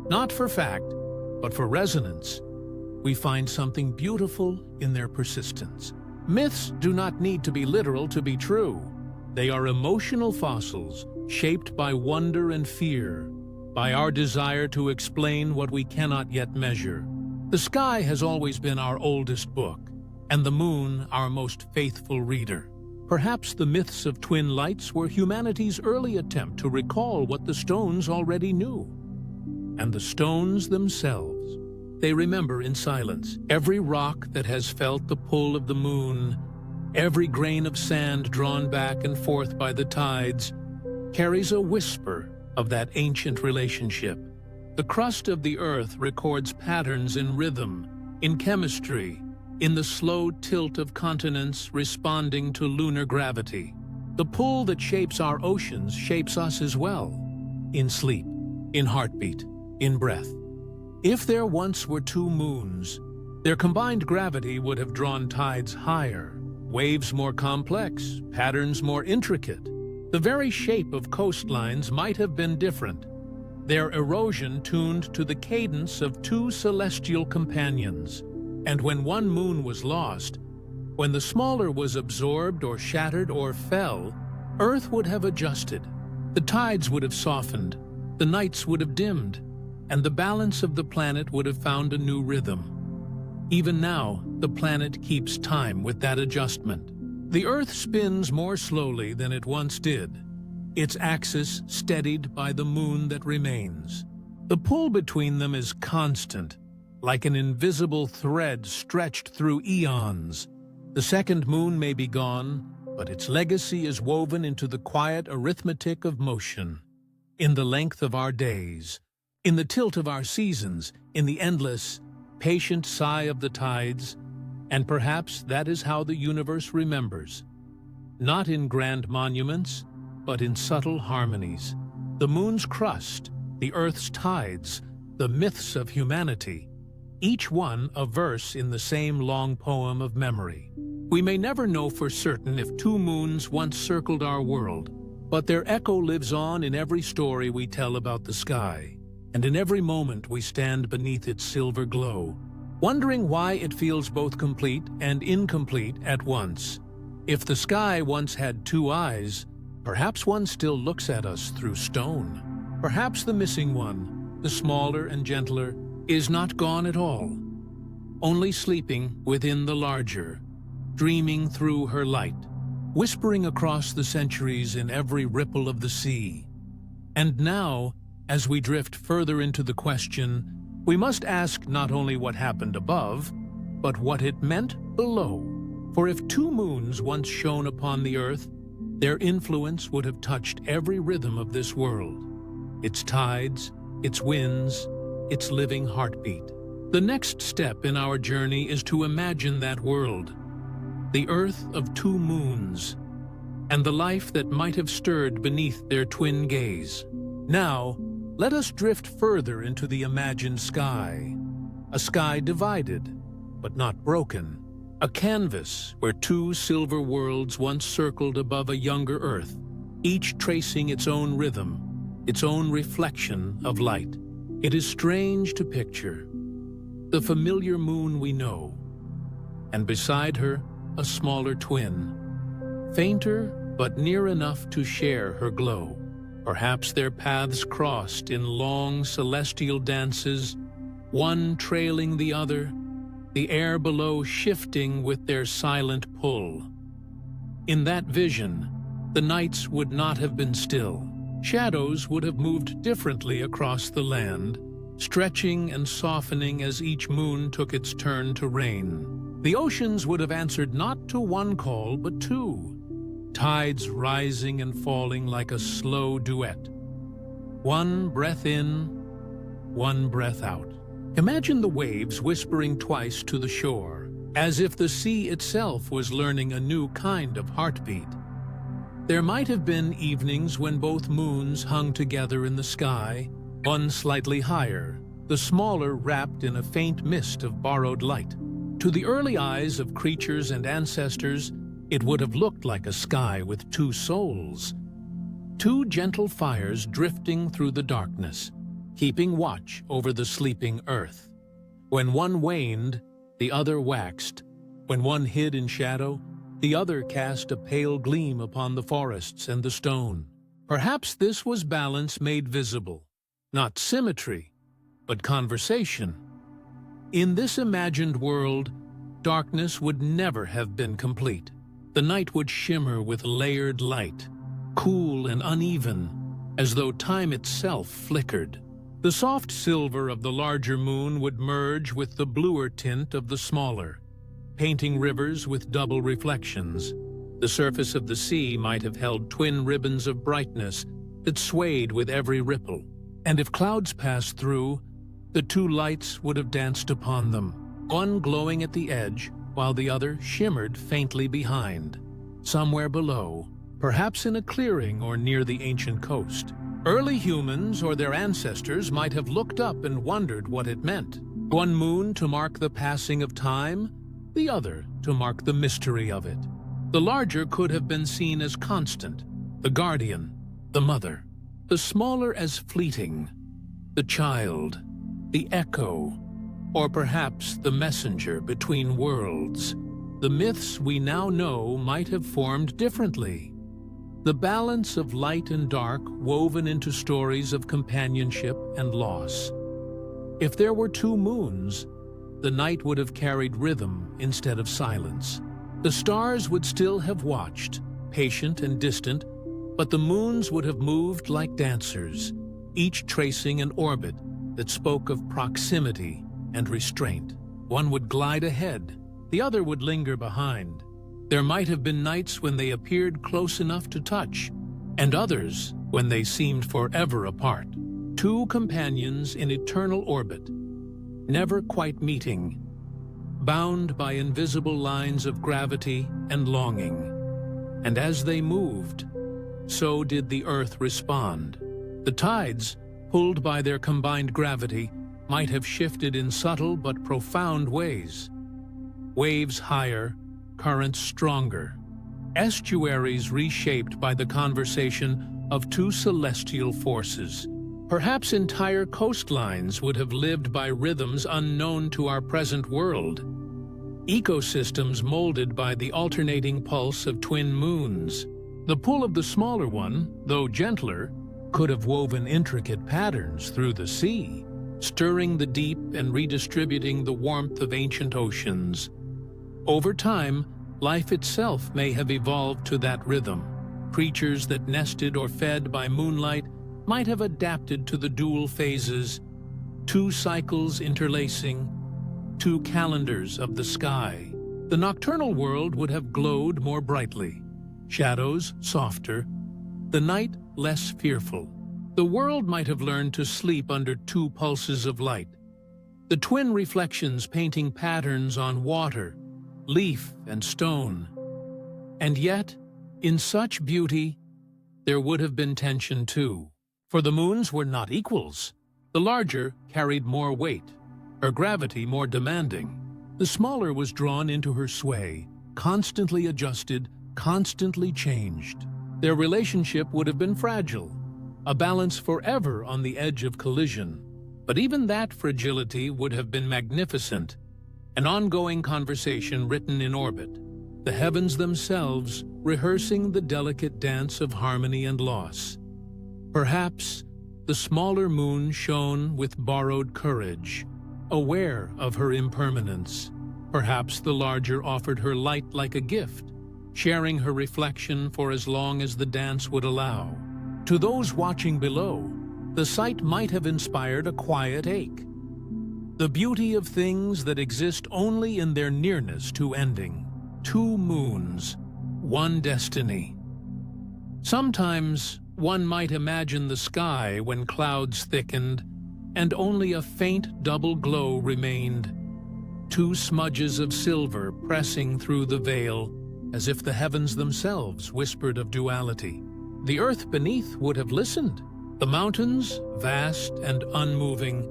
[SPEAKER 1] not for fact, but for resonance, we find something beautiful in their persistence. Myths do not need to be literal to be true. They are emotional fossils shaped by wonder and fear, by our desire to explain what we cannot yet measure. The sky has always been our oldest book, and the moon our most faithful reader. Perhaps the myths of twin lights were humanity's early attempt to recall what the stones already knew. And the stones themselves, they remember in silence. Every rock that has felt the pull of the moon, every grain of sand drawn back and forth by the tides, carries a whisper of that ancient relationship. The crust of the earth records patterns in rhythm, in chemistry, in the slow tilt of continents responding to lunar gravity. The pull that shapes our oceans shapes us as well, in sleep, in heartbeat, in breath. If there once were two moons, their combined gravity would have drawn tides higher, waves more complex, patterns more intricate. The very shape of coastlines might have been different, their erosion tuned to the cadence of two celestial companions. And when one moon was lost, when the smaller was absorbed or shattered or fell, Earth would have adjusted. The tides would have softened, the nights would have dimmed, and the balance of the planet would have found a new rhythm. Even now, the planet keeps time with that adjustment. The Earth spins more slowly than it once did, its axis steadied by the moon that remains. The pull between them is constant, like an invisible thread stretched through eons. The second moon may be gone, but its legacy is woven into the quiet arithmetic of motion, in the length of our days, in the tilt of our seasons, in the endless, patient sigh of the tides, and perhaps that is how the universe remembers. Not in grand monuments, but in subtle harmonies. The moon's crust, the Earth's tides, the myths of humanity, each one a verse in the same long poem of memory. We may never know for certain if two moons once circled our world, but their echo lives on in every story we tell about the sky, and in every moment we stand beneath its silver glow, wondering why it feels both complete and incomplete at once. If the sky once had two eyes, perhaps one still looks at us through stone. Perhaps the missing one, the smaller and gentler, is not gone at all, only sleeping within the larger, dreaming through her light, whispering across the centuries in every ripple of the sea. And now, as we drift further into the question, we must ask not only what happened above, but what it meant below. For if two moons once shone upon the Earth, their influence would have touched every rhythm of this world, its tides, its winds, its living heartbeat. The next step in our journey is to imagine that world, the Earth of two moons, and the life that might have stirred beneath their twin gaze. Now, let us drift further into the imagined sky, a sky divided, but not broken, a canvas where two silver worlds once circled above a younger Earth, each tracing its own rhythm, its own reflection of light. It is strange to picture the familiar moon we know, and beside her, a smaller twin, fainter but near enough to share her glow. Perhaps their paths crossed in long celestial dances, one trailing the other, the air below shifting with their silent pull. In that vision, the nights would not have been still. Shadows would have moved differently across the land, stretching and softening as each moon took its turn to reign. The oceans would have answered not to one call, but two, tides rising and falling like a slow duet. One breath in, one breath out. Imagine the waves whispering twice to the shore, as if the sea itself was learning a new kind of heartbeat. There might have been evenings when both moons hung together in the sky, one slightly higher, the smaller wrapped in a faint mist of borrowed light. To the early eyes of creatures and ancestors, it would have looked like a sky with two souls, two gentle fires drifting through the darkness, keeping watch over the sleeping Earth. When one waned, the other waxed. When one hid in shadow, the other cast a pale gleam upon the forests and the stone. Perhaps this was balance made visible, not symmetry, but conversation. In this imagined world, darkness would never have been complete. The night would shimmer with layered light, cool and uneven, as though time itself flickered. The soft silver of the larger moon would merge with the bluer tint of the smaller, painting rivers with double reflections. The surface of the sea might have held twin ribbons of brightness that swayed with every ripple. And if clouds passed through, the two lights would have danced upon them, one glowing at the edge, while the other shimmered faintly behind, somewhere below, perhaps in a clearing or near the ancient coast. Early humans or their ancestors might have looked up and wondered what it meant. One moon to mark the passing of time, the other to mark the mystery of it. The larger could have been seen as constant, the guardian, the mother. The smaller as fleeting, the child, the echo, or perhaps the messenger between worlds. The myths we now know might have formed differently. The balance of light and dark woven into stories of companionship and loss. If there were two moons, the night would have carried rhythm instead of silence. The stars would still have watched, patient and distant, but the moons would have moved like dancers, each tracing an orbit that spoke of proximity and restraint. One would glide ahead, the other would linger behind. There might have been nights when they appeared close enough to touch, and others when they seemed forever apart. Two companions in eternal orbit, never quite meeting, bound by invisible lines of gravity and longing. And as they moved, so did the Earth respond. The tides, pulled by their combined gravity, might have shifted in subtle but profound ways. Waves higher, currents stronger. Estuaries reshaped by the conversation of two celestial forces. Perhaps entire coastlines would have lived by rhythms unknown to our present world. Ecosystems molded by the alternating pulse of twin moons. The pull of the smaller one, though gentler, could have woven intricate patterns through the sea, stirring the deep and redistributing the warmth of ancient oceans. Over time, life itself may have evolved to that rhythm. Creatures that nested or fed by moonlight might have adapted to the dual phases, two cycles interlacing, two calendars of the sky. The nocturnal world would have glowed more brightly, shadows softer, the night less fearful. The world might have learned to sleep under two pulses of light, the twin reflections painting patterns on water, leaf and stone. And yet, in such beauty, there would have been tension too. For the moons were not equals. The larger carried more weight, her gravity more demanding. The smaller was drawn into her sway, constantly adjusted, constantly changed. Their relationship would have been fragile, a balance forever on the edge of collision. But even that fragility would have been magnificent, an ongoing conversation written in orbit, the heavens themselves rehearsing the delicate dance of harmony and loss. Perhaps the smaller moon shone with borrowed courage, aware of her impermanence. Perhaps the larger offered her light like a gift, sharing her reflection for as long as the dance would allow. To those watching below, the sight might have inspired a quiet ache. The beauty of things that exist only in their nearness to ending. Two moons, one destiny. Sometimes one might imagine the sky when clouds thickened and only a faint double glow remained. Two smudges of silver pressing through the veil, as if the heavens themselves whispered of duality. The earth beneath would have listened. The mountains, vast and unmoving,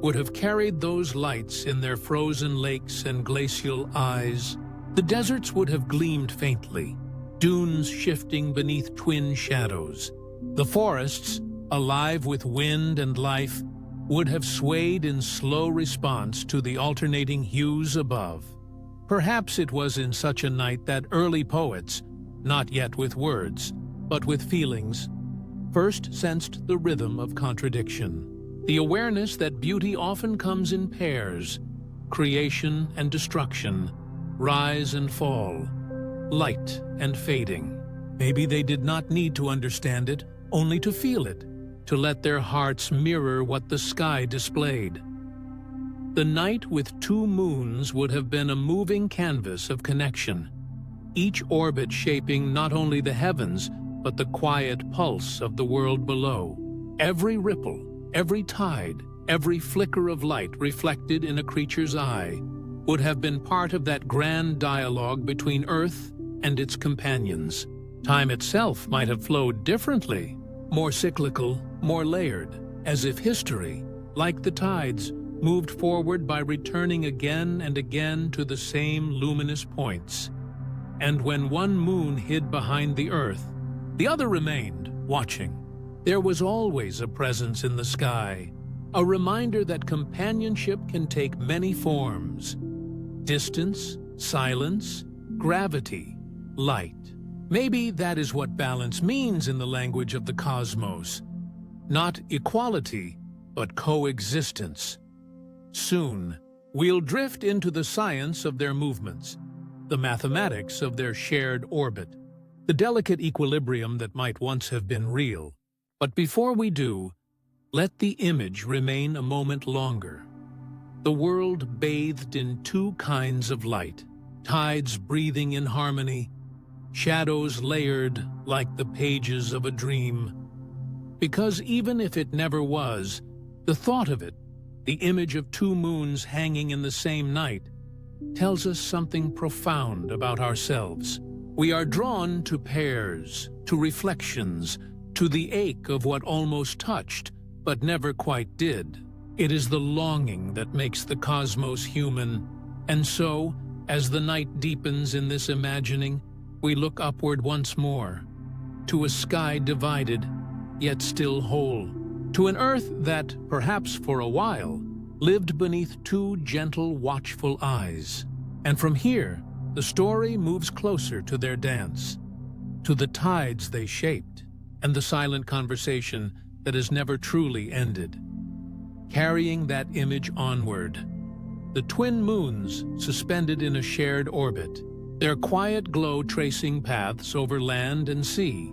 [SPEAKER 1] would have carried those lights in their frozen lakes and glacial eyes. The deserts would have gleamed faintly, dunes shifting beneath twin shadows. The forests, alive with wind and life, would have swayed in slow response to the alternating hues above. Perhaps it was in such a night that early poets, not yet with words, but with feelings, first sensed the rhythm of contradiction, the awareness that beauty often comes in pairs, creation and destruction, rise and fall, light and fading. Maybe they did not need to understand it, only to feel it, to let their hearts mirror what the sky displayed. The night with two moons would have been a moving canvas of connection, each orbit shaping not only the heavens, but the quiet pulse of the world below. Every ripple, every tide, every flicker of light reflected in a creature's eye would have been part of that grand dialogue between Earth and its companions. Time itself might have flowed differently, more cyclical, more layered, as if history, like the tides, moved forward by returning again and again to the same luminous points. And when one moon hid behind the Earth, the other remained, watching. There was always a presence in the sky, a reminder that companionship can take many forms: distance, silence, gravity, light. Maybe that is what balance means in the language of the cosmos. Not equality, but coexistence. Soon, we'll drift into the science of their movements, the mathematics of their shared orbit, the delicate equilibrium that might once have been real. But before we do, let the image remain a moment longer. The world bathed in two kinds of light, tides breathing in harmony, shadows layered like the pages of a dream. Because even if it never was, the thought of it, the image of two moons hanging in the same night, tells us something profound about ourselves. We are drawn to pairs, to reflections, to the ache of what almost touched, but never quite did. It is the longing that makes the cosmos human. And so, as the night deepens in this imagining, we look upward once more, to a sky divided, yet still whole, to an earth that, perhaps for a while, lived beneath two gentle, watchful eyes. And from here, the story moves closer to their dance, to the tides they shaped, and the silent conversation that has never truly ended. Carrying that image onward, the twin moons suspended in a shared orbit, their quiet glow tracing paths over land and sea.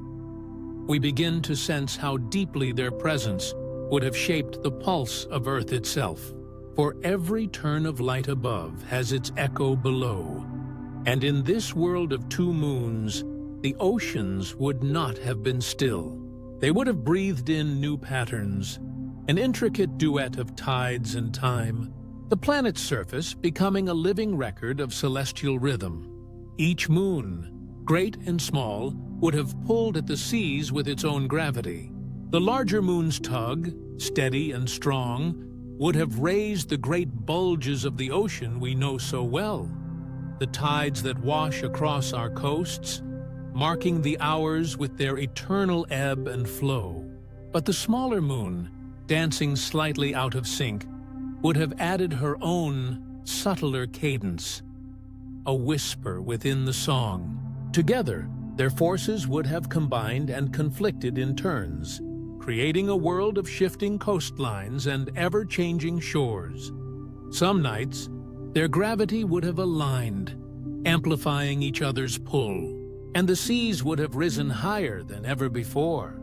[SPEAKER 1] We begin to sense how deeply their presence would have shaped the pulse of Earth itself. For every turn of light above has its echo below. And in this world of two moons, the oceans would not have been still. They would have breathed in new patterns, an intricate duet of tides and time, the planet's surface becoming a living record of celestial rhythm. Each moon, great and small, would have pulled at the seas with its own gravity. The larger moon's tug, steady and strong, would have raised the great bulges of the ocean we know so well. The tides that wash across our coasts, marking the hours with their eternal ebb and flow. But the smaller moon, dancing slightly out of sync, would have added her own subtler cadence, a whisper within the song. Together, their forces would have combined and conflicted in turns, creating a world of shifting coastlines and ever-changing shores. Some nights, their gravity would have aligned, amplifying each other's pull, and the seas would have risen higher than ever before.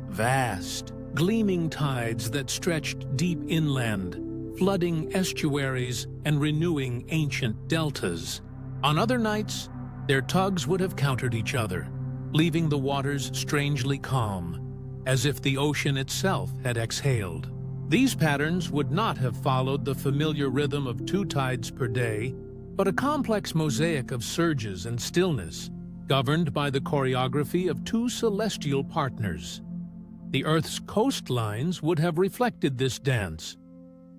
[SPEAKER 1] Vast, gleaming tides that stretched deep inland, flooding estuaries and renewing ancient deltas. On other nights, their tugs would have countered each other, leaving the waters strangely calm, as if the ocean itself had exhaled. These patterns would not have followed the familiar rhythm of two tides per day, but a complex mosaic of surges and stillness, governed by the choreography of two celestial partners. The Earth's coastlines would have reflected this dance,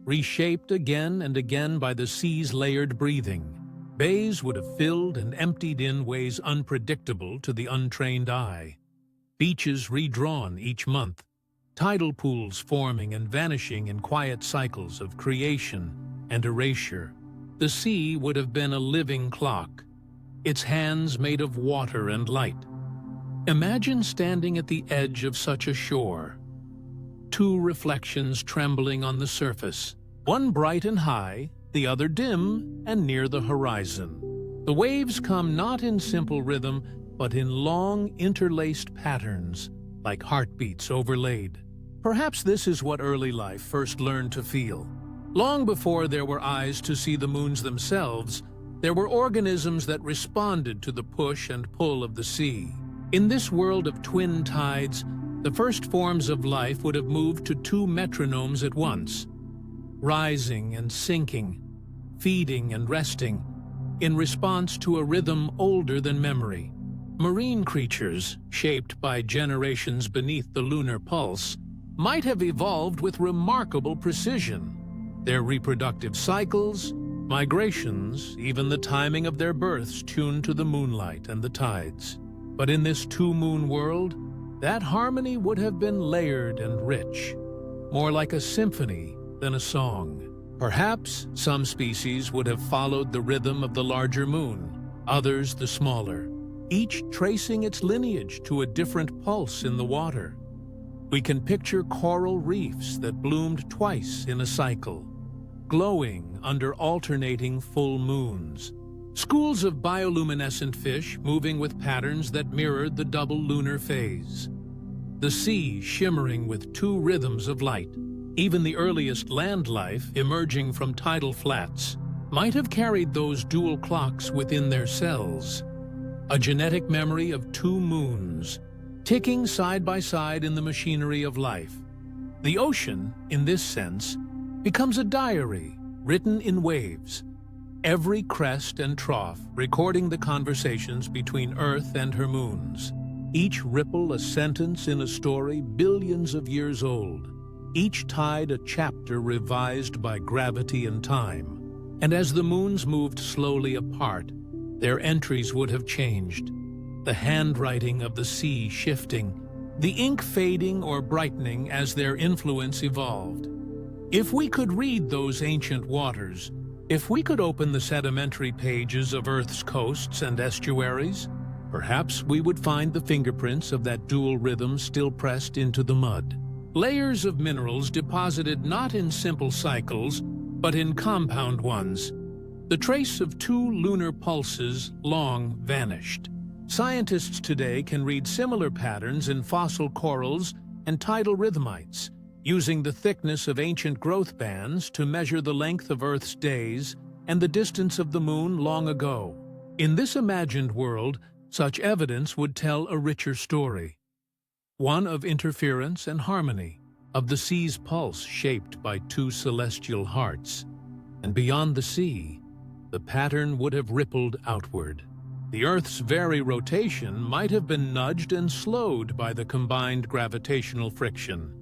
[SPEAKER 1] reshaped again and again by the sea's layered breathing. Bays would have filled and emptied in ways unpredictable to the untrained eye. Beaches redrawn each month, tidal pools forming and vanishing in quiet cycles of creation and erasure. The sea would have been a living clock, its hands made of water and light. Imagine standing at the edge of such a shore, two reflections trembling on the surface, one bright and high, the other dim and near the horizon. The waves come not in simple rhythm, but in long, interlaced patterns, like heartbeats overlaid. Perhaps this is what early life first learned to feel. Long before there were eyes to see the moons themselves, there were organisms that responded to the push and pull of the sea. In this world of twin tides, the first forms of life would have moved to two metronomes at once, rising and sinking, feeding and resting, in response to a rhythm older than memory. Marine creatures, shaped by generations beneath the lunar pulse, might have evolved with remarkable precision. Their reproductive cycles, migrations, even the timing of their births tuned to the moonlight and the tides. But in this two-moon world, that harmony would have been layered and rich, more like a symphony than a song. Perhaps some species would have followed the rhythm of the larger moon, others the smaller. each tracing its lineage to a different pulse in the water. We can picture coral reefs that bloomed twice in a cycle, glowing under alternating full moons. Schools of bioluminescent fish moving with patterns that mirrored the double lunar phase. The sea shimmering with two rhythms of light. Even the earliest land life, emerging from tidal flats, might have carried those dual clocks within their cells. A genetic memory of two moons, ticking side by side in the machinery of life. The ocean, in this sense, becomes a diary written in waves, every crest and trough recording the conversations between Earth and her moons. Each ripple a sentence in a story billions of years old. Each tide a chapter revised by gravity and time. And as the moons moved slowly apart, their entries would have changed. The handwriting of the sea shifting, the ink fading or brightening as their influence evolved. If we could read those ancient waters, if we could open the sedimentary pages of Earth's coasts and estuaries, perhaps we would find the fingerprints of that dual rhythm still pressed into the mud. Layers of minerals deposited not in simple cycles, but in compound ones. The trace of two lunar pulses long vanished. Scientists today can read similar patterns in fossil corals and tidal rhythmites, using the thickness of ancient growth bands to measure the length of Earth's days and the distance of the moon long ago. In this imagined world, such evidence would tell a richer story. One of interference and harmony, of the sea's pulse shaped by two celestial hearts. And beyond the sea, the pattern would have rippled outward. The Earth's very rotation might have been nudged and slowed by the combined gravitational friction,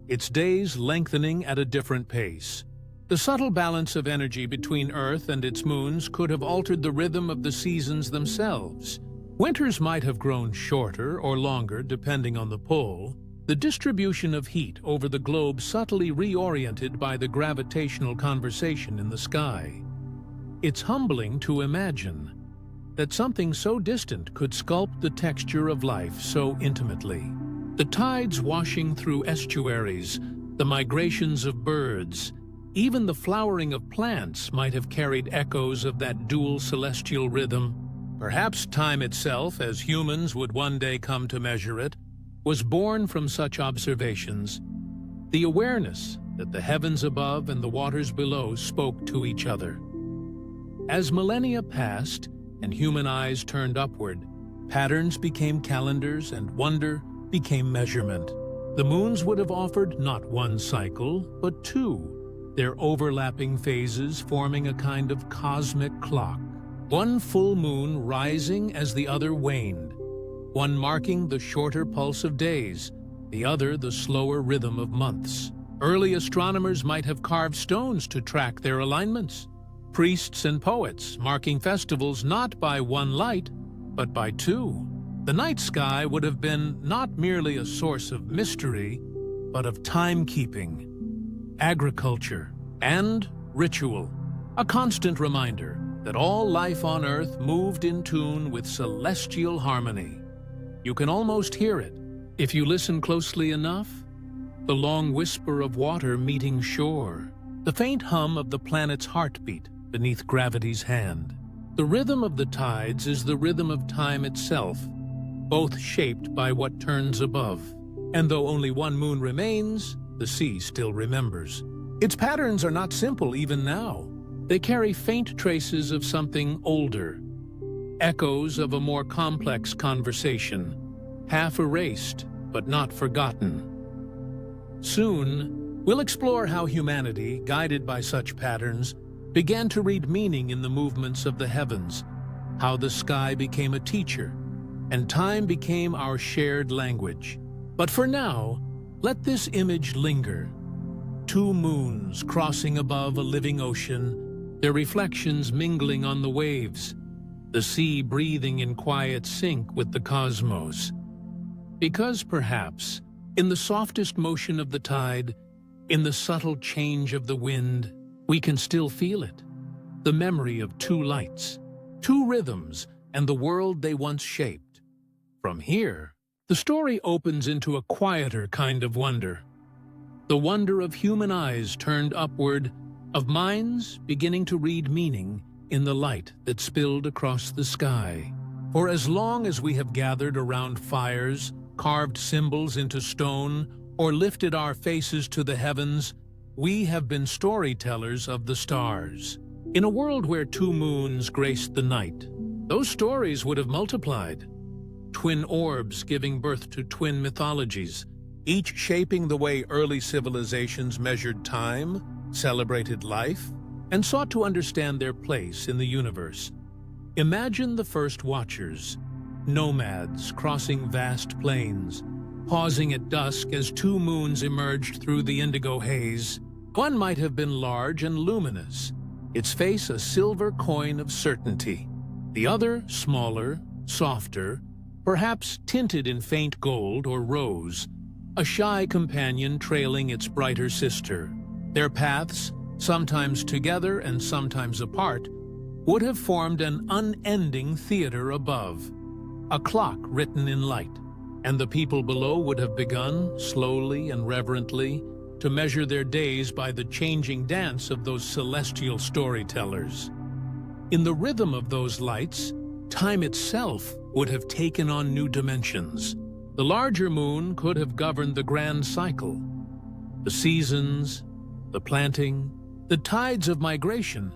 [SPEAKER 1] its days lengthening at a different pace. The subtle balance of energy between Earth and its moons could have altered the rhythm of the seasons themselves. Winters might have grown shorter or longer depending on the pole, the distribution of heat over the globe subtly reoriented by the gravitational conversation in the sky. It's humbling to imagine that something so distant could sculpt the texture of life so intimately. The tides washing through estuaries, the migrations of birds, even the flowering of plants might have carried echoes of that dual celestial rhythm. Perhaps time itself, as humans would one day come to measure it, was born from such observations. The awareness that the heavens above and the waters below spoke to each other. As millennia passed and human eyes turned upward, patterns became calendars and wonder became measurement. The moons would have offered not one cycle, but two, their overlapping phases forming a kind of cosmic clock. One full moon rising as the other waned, one marking the shorter pulse of days, the other the slower rhythm of months. Early astronomers might have carved stones to track their alignments. Priests and poets marking festivals not by one light, but by two. The night sky would have been not merely a source of mystery, but of timekeeping, agriculture, and ritual. A constant reminder that all life on Earth moved in tune with celestial harmony. You can almost hear it if you listen closely enough. The long whisper of water meeting shore, the faint hum of the planet's heartbeat beneath gravity's hand. The rhythm of the tides is the rhythm of time itself, both shaped by what turns above. And though only one moon remains, the sea still remembers. Its patterns are not simple even now. They carry faint traces of something older, echoes of a more complex conversation, half erased but not forgotten. Soon, we'll explore how humanity, guided by such patterns, began to read meaning in the movements of the heavens, how the sky became a teacher, and time became our shared language. But for now, let this image linger. Two moons crossing above a living ocean, their reflections mingling on the waves, the sea breathing in quiet sync with the cosmos. Because perhaps, in the softest motion of the tide, in the subtle change of the wind, we can still feel it. The memory of two lights, two rhythms and the world they once shaped. From here, the story opens into a quieter kind of wonder. The wonder of human eyes turned upward, of minds beginning to read meaning in the light that spilled across the sky. For as long as we have gathered around fires, carved symbols into stone, or lifted our faces to the heavens, we have been storytellers of the stars. In a world where two moons graced the night, those stories would have multiplied. Twin orbs giving birth to twin mythologies, each shaping the way early civilizations measured time, celebrated life, and sought to understand their place in the universe. Imagine the first watchers, nomads crossing vast plains, pausing at dusk as two moons emerged through the indigo haze. One might have been large and luminous, its face a silver coin of certainty. The other smaller, softer, perhaps tinted in faint gold or rose, a shy companion trailing its brighter sister. Their paths, sometimes together and sometimes apart, would have formed an unending theater above, a clock written in light, and the people below would have begun, slowly and reverently, to measure their days by the changing dance of those celestial storytellers. In the rhythm of those lights, time itself would have taken on new dimensions. The larger moon could have governed the grand cycle, the seasons, the planting, the tides of migration,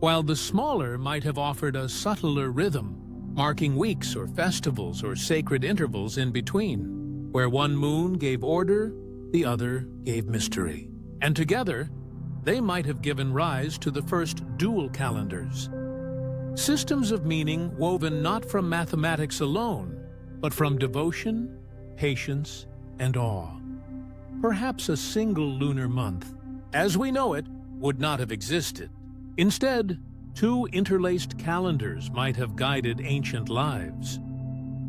[SPEAKER 1] while the smaller might have offered a subtler rhythm, marking weeks or festivals or sacred intervals in between, where one moon gave order, the other gave mystery. And together, they might have given rise to the first dual calendars. Systems of meaning woven not from mathematics alone, but from devotion, patience, and awe. Perhaps a single lunar month, as we know it, would not have existed. Instead, two interlaced calendars might have guided ancient lives.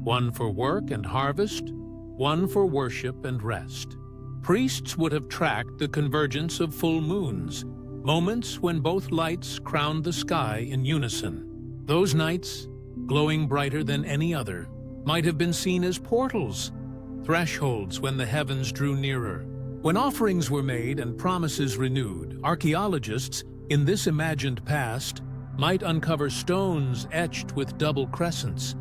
[SPEAKER 1] One for work and harvest, one for worship and rest. Priests would have tracked the convergence of full moons, moments when both lights crowned the sky in unison. Those nights, glowing brighter than any other, might have been seen as portals, thresholds when the heavens drew nearer. When offerings were made and promises renewed, archaeologists, in this imagined past, might uncover stones etched with double crescents,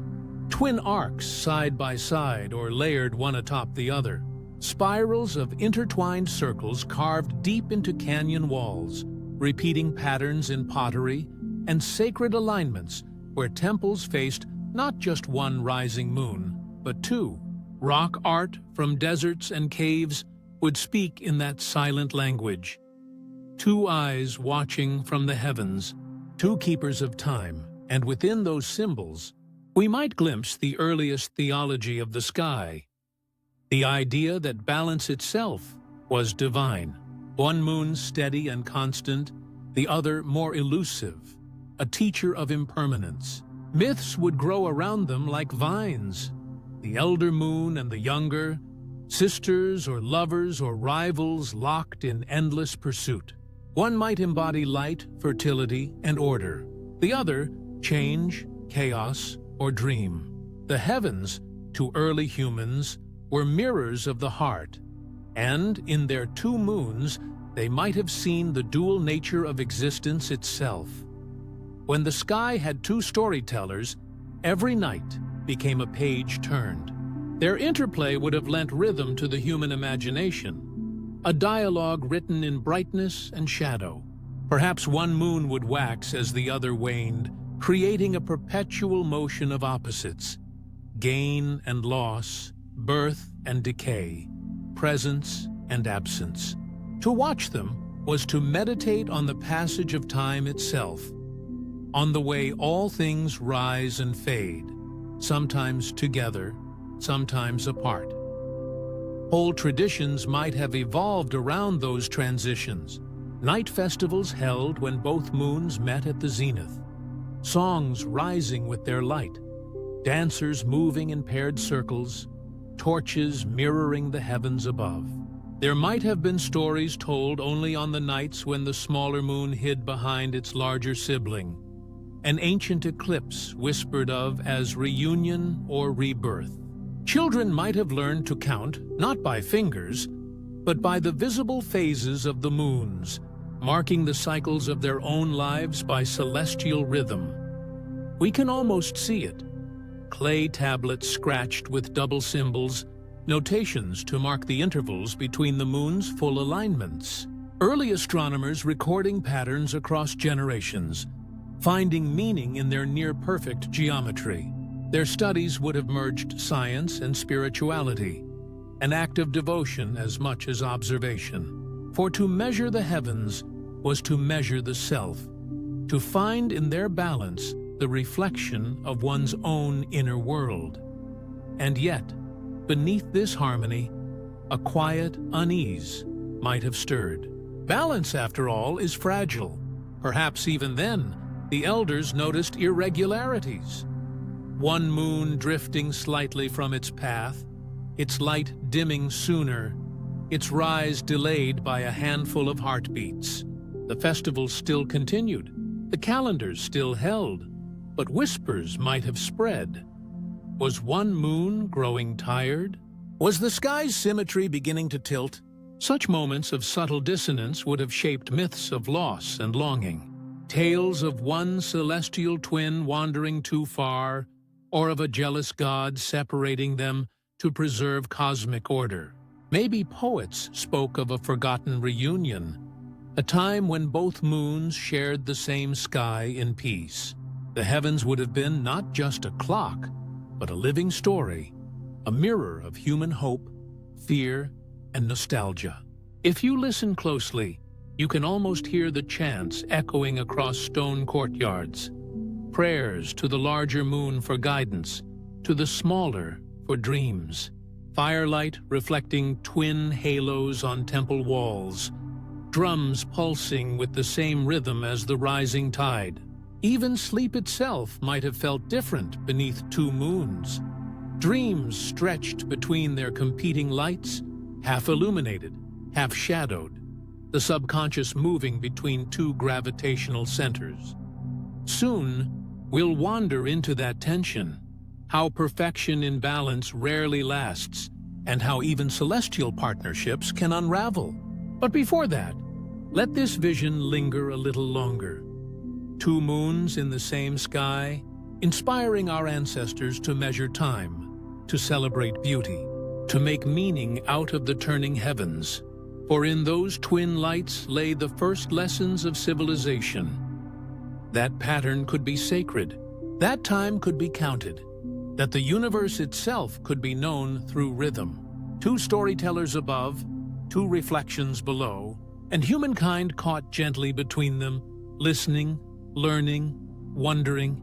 [SPEAKER 1] twin arcs side by side or layered one atop the other, spirals of intertwined circles carved deep into canyon walls, repeating patterns in pottery, and sacred alignments where temples faced not just one rising moon, but two. Rock art from deserts and caves would speak in that silent language. Two eyes watching from the heavens, two keepers of time, and within those symbols, we might glimpse the earliest theology of the sky. The idea that balance itself was divine, one moon steady and constant, the other more elusive, a teacher of impermanence. Myths would grow around them like vines, the elder moon and the younger, sisters or lovers or rivals locked in endless pursuit. One might embody light, fertility, and order. The other, change, chaos, or dream. The heavens, to early humans, were mirrors of the heart, and in their two moons, they might have seen the dual nature of existence itself. When the sky had two storytellers, every night became a page turned. Their interplay would have lent rhythm to the human imagination, a dialogue written in brightness and shadow. Perhaps one moon would wax as the other waned, creating a perpetual motion of opposites, gain and loss, birth and decay, presence and absence. To watch them was to meditate on the passage of time itself, on the way all things rise and fade, sometimes together, sometimes apart. Whole traditions might have evolved around those transitions. Night festivals held when both moons met at the zenith, songs rising with their light, dancers moving in paired circles, torches mirroring the heavens above. There might have been stories told only on the nights when the smaller moon hid behind its larger sibling, an ancient eclipse whispered of as reunion or rebirth. Children might have learned to count, not by fingers, but by the visible phases of the moons, marking the cycles of their own lives by celestial rhythm. We can almost see it. Clay tablets scratched with double symbols, notations to mark the intervals between the moon's full alignments. Early astronomers recording patterns across generations, finding meaning in their near-perfect geometry. Their studies would have merged science and spirituality, an act of devotion as much as observation. For to measure the heavens was to measure the self, to find in their balance the reflection of one's own inner world. And yet, beneath this harmony, a quiet unease might have stirred. Balance, after all, is fragile. Perhaps even then, the elders noticed irregularities. One moon drifting slightly from its path, its light dimming sooner, its rise delayed by a handful of heartbeats. The festival still continued, the calendars still held, but whispers might have spread. Was one moon growing tired? Was the sky's symmetry beginning to tilt? Such moments of subtle dissonance would have shaped myths of loss and longing. Tales of one celestial twin wandering too far, or of a jealous god separating them to preserve cosmic order. Maybe poets spoke of a forgotten reunion, a time when both moons shared the same sky in peace. The heavens would have been not just a clock, but a living story, a mirror of human hope, fear, and nostalgia. If you listen closely, you can almost hear the chants echoing across stone courtyards. Prayers to the larger moon for guidance, to the smaller for dreams. Firelight reflecting twin halos on temple walls. Drums pulsing with the same rhythm as the rising tide. Even sleep itself might have felt different beneath two moons. Dreams stretched between their competing lights, half illuminated, half shadowed, the subconscious moving between two gravitational centers. Soon, we'll wander into that tension, how perfection in balance rarely lasts, and how even celestial partnerships can unravel. But before that, let this vision linger a little longer. Two moons in the same sky, inspiring our ancestors to measure time, to celebrate beauty, to make meaning out of the turning heavens. For in those twin lights lay the first lessons of civilization. That pattern could be sacred, that time could be counted, that the universe itself could be known through rhythm. Two storytellers above, two reflections below, and humankind caught gently between them, listening, learning, wondering.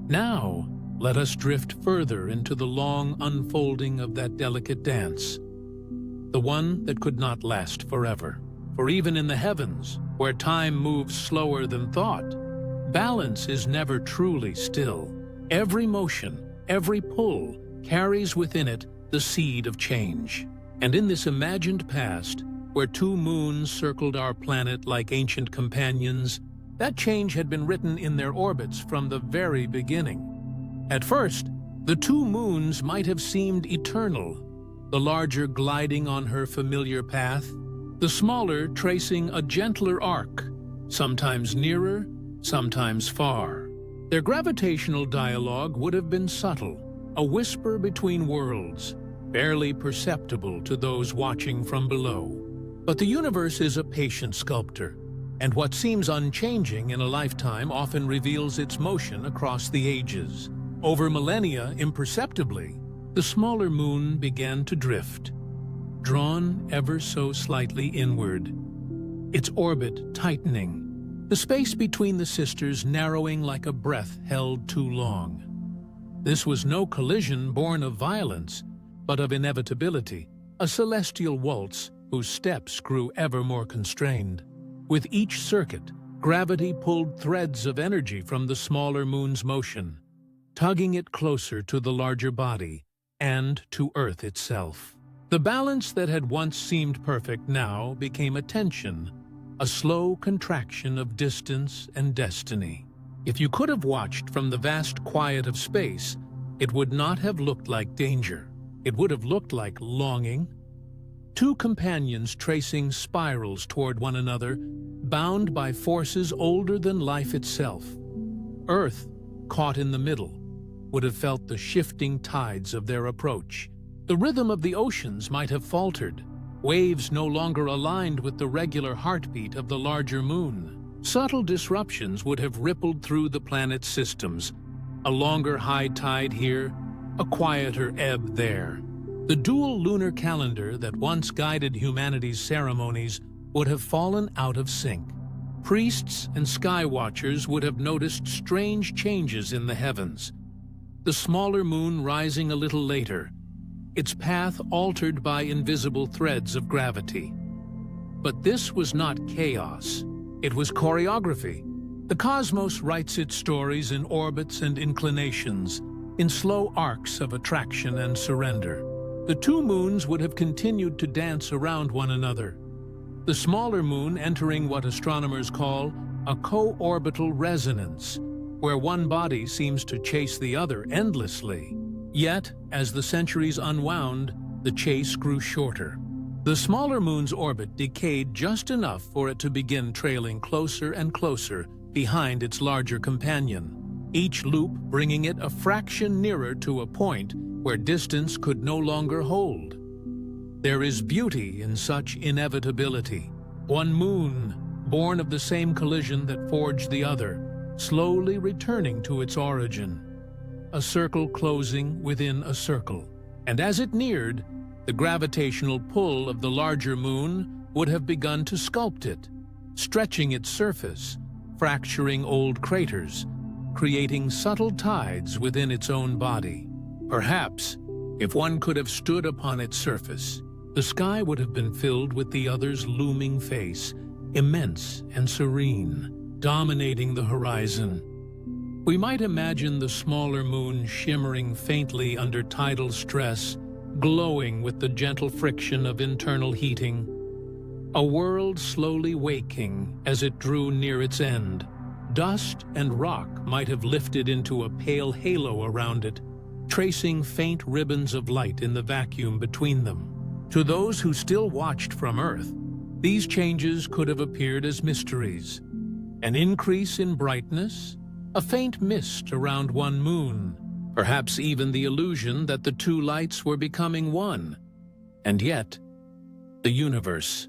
[SPEAKER 1] Now, let us drift further into the long unfolding of that delicate dance, the one that could not last forever. For even in the heavens, where time moves slower than thought, balance is never truly still. Every motion, every pull, carries within it the seed of change. And in this imagined past, where two moons circled our planet like ancient companions, that change had been written in their orbits from the very beginning. At first, the two moons might have seemed eternal, the larger gliding on her familiar path, the smaller tracing a gentler arc, sometimes nearer, sometimes far. Their gravitational dialogue would have been subtle, a whisper between worlds, barely perceptible to those watching from below. But the universe is a patient sculptor, and what seems unchanging in a lifetime often reveals its motion across the ages. Over millennia, imperceptibly, the smaller moon began to drift, drawn ever so slightly inward, its orbit tightening, the space between the sisters narrowing like a breath held too long. This was no collision born of violence, but of inevitability, a celestial waltz whose steps grew ever more constrained. With each circuit, gravity pulled threads of energy from the smaller moon's motion, tugging it closer to the larger body and to Earth itself. The balance that had once seemed perfect now became a tension, a slow contraction of distance and destiny. If you could have watched from the vast quiet of space, it would not have looked like danger. It would have looked like longing. Two companions tracing spirals toward one another, bound by forces older than life itself. Earth, caught in the middle, would have felt the shifting tides of their approach. The rhythm of the oceans might have faltered, waves no longer aligned with the regular heartbeat of the larger moon. Subtle disruptions would have rippled through the planet's systems, a longer high tide here, a quieter ebb there. The dual-lunar calendar that once guided humanity's ceremonies would have fallen out of sync. Priests and sky watchers would have noticed strange changes in the heavens. The smaller moon rising a little later, its path altered by invisible threads of gravity. But this was not chaos. It was choreography. The cosmos writes its stories in orbits and inclinations, in slow arcs of attraction and surrender. The two moons would have continued to dance around one another, the smaller moon entering what astronomers call a co-orbital resonance, where one body seems to chase the other endlessly. Yet, as the centuries unwound, the chase grew shorter. The smaller moon's orbit decayed just enough for it to begin trailing closer and closer behind its larger companion, each loop bringing it a fraction nearer to a point where distance could no longer hold. There is beauty in such inevitability. One moon, born of the same collision that forged the other, slowly returning to its origin. A circle closing within a circle. And as it neared, the gravitational pull of the larger moon would have begun to sculpt it, stretching its surface, fracturing old craters, creating subtle tides within its own body. Perhaps, if one could have stood upon its surface, the sky would have been filled with the other's looming face, immense and serene, dominating the horizon. We might imagine the smaller moon shimmering faintly under tidal stress, glowing with the gentle friction of internal heating. A world slowly waking as it drew near its end. Dust and rock might have lifted into a pale halo around it, tracing faint ribbons of light in the vacuum between them. To those who still watched from Earth, these changes could have appeared as mysteries. An increase in brightness, a faint mist around one moon, perhaps even the illusion that the two lights were becoming one. And yet, the universe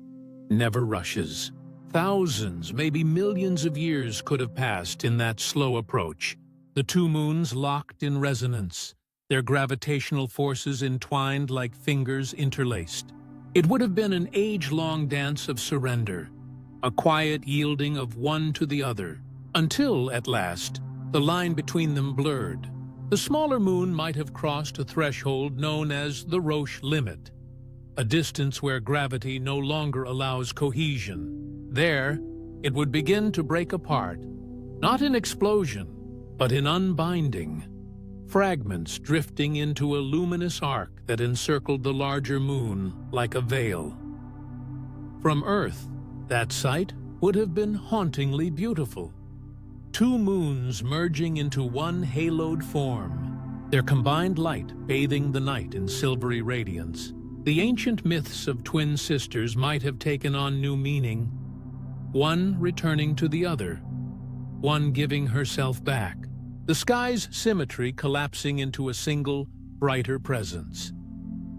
[SPEAKER 1] never rushes. Thousands, maybe millions of years could have passed in that slow approach. The two moons locked in resonance, their gravitational forces entwined like fingers interlaced. It would have been an age-long dance of surrender, a quiet yielding of one to the other, until, at last, the line between them blurred. The smaller moon might have crossed a threshold known as the Roche limit, a distance where gravity no longer allows cohesion. There, it would begin to break apart, not in explosion, but in unbinding, fragments drifting into a luminous arc that encircled the larger moon like a veil. From Earth, that sight would have been hauntingly beautiful. Two moons merging into one haloed form, their combined light bathing the night in silvery radiance. The ancient myths of twin sisters might have taken on new meaning, one returning to the other, one giving herself back, the sky's symmetry collapsing into a single, brighter presence.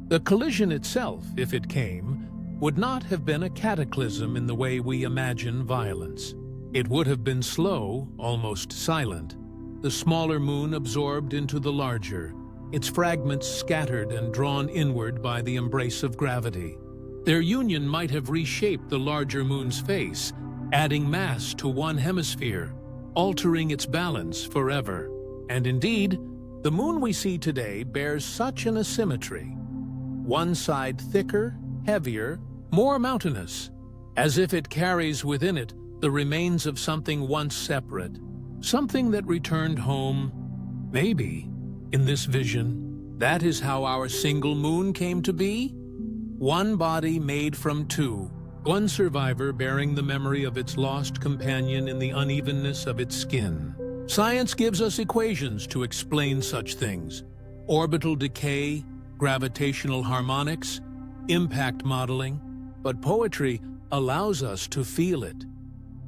[SPEAKER 1] The collision itself, if it came, would not have been a cataclysm in the way we imagine violence. It would have been slow, almost silent, the smaller moon absorbed into the larger, its fragments scattered and drawn inward by the embrace of gravity. Their union might have reshaped the larger moon's face, adding mass to one hemisphere, altering its balance forever. And indeed, the moon we see today bears such an asymmetry. One side thicker, heavier, more mountainous, as if it carries within it the remains of something once separate, something that returned home, maybe, in this vision. That is how our single moon came to be? One body made from two, one survivor bearing the memory of its lost companion in the unevenness of its skin. Science gives us equations to explain such things: orbital decay, gravitational harmonics, impact modeling, but poetry allows us to feel it.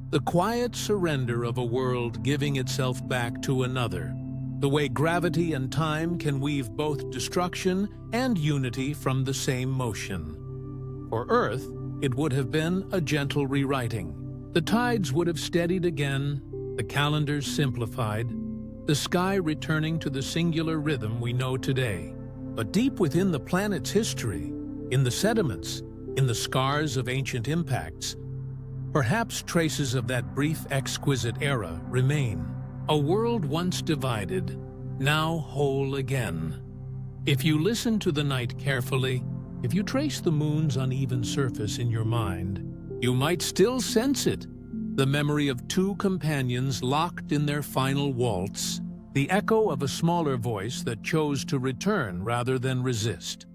[SPEAKER 1] The quiet surrender of a world giving itself back to another. The way gravity and time can weave both destruction and unity from the same motion. For Earth, it would have been a gentle rewriting. The tides would have steadied again, the calendars simplified, the sky returning to the singular rhythm we know today. But deep within the planet's history, in the sediments, in the scars of ancient impacts, perhaps traces of that brief, exquisite era remain. A world once divided, now whole again. If you listen to the night carefully, if you trace the moon's uneven surface in your mind, you might still sense it, the memory of two companions locked in their final waltz, the echo of a smaller voice that chose to return rather than resist.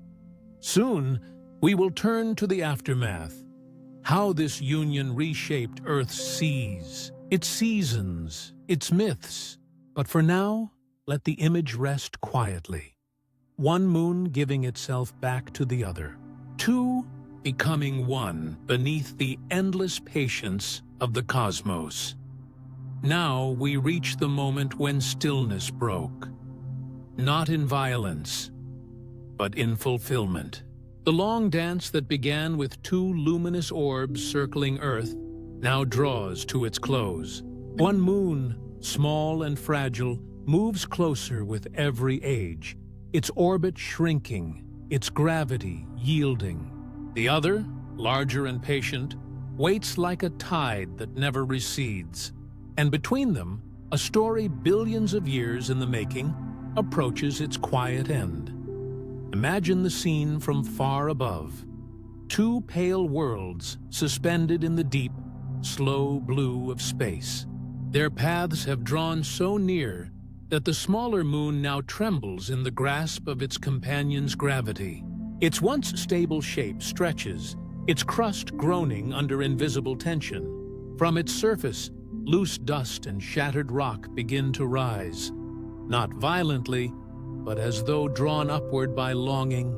[SPEAKER 1] Soon, we will turn to the aftermath, how this union reshaped Earth's seas, its seasons, its myths. But for now, let the image rest quietly. One moon giving itself back to the other, two becoming one beneath the endless patience of the cosmos. Now we reach the moment when stillness broke, not in violence, but in fulfillment. The long dance that began with two luminous orbs circling Earth now draws to its close. One moon, small and fragile, moves closer with every age, its orbit shrinking, its gravity yielding. The other, larger and patient, waits like a tide that never recedes. And between them, a story billions of years in the making approaches its quiet end. Imagine the scene from far above. Two pale worlds suspended in the deep, slow blue of space. Their paths have drawn so near that the smaller moon now trembles in the grasp of its companion's gravity. Its once stable shape stretches, its crust groaning under invisible tension. From its surface, loose dust and shattered rock begin to rise, not violently, but as though drawn upward by longing.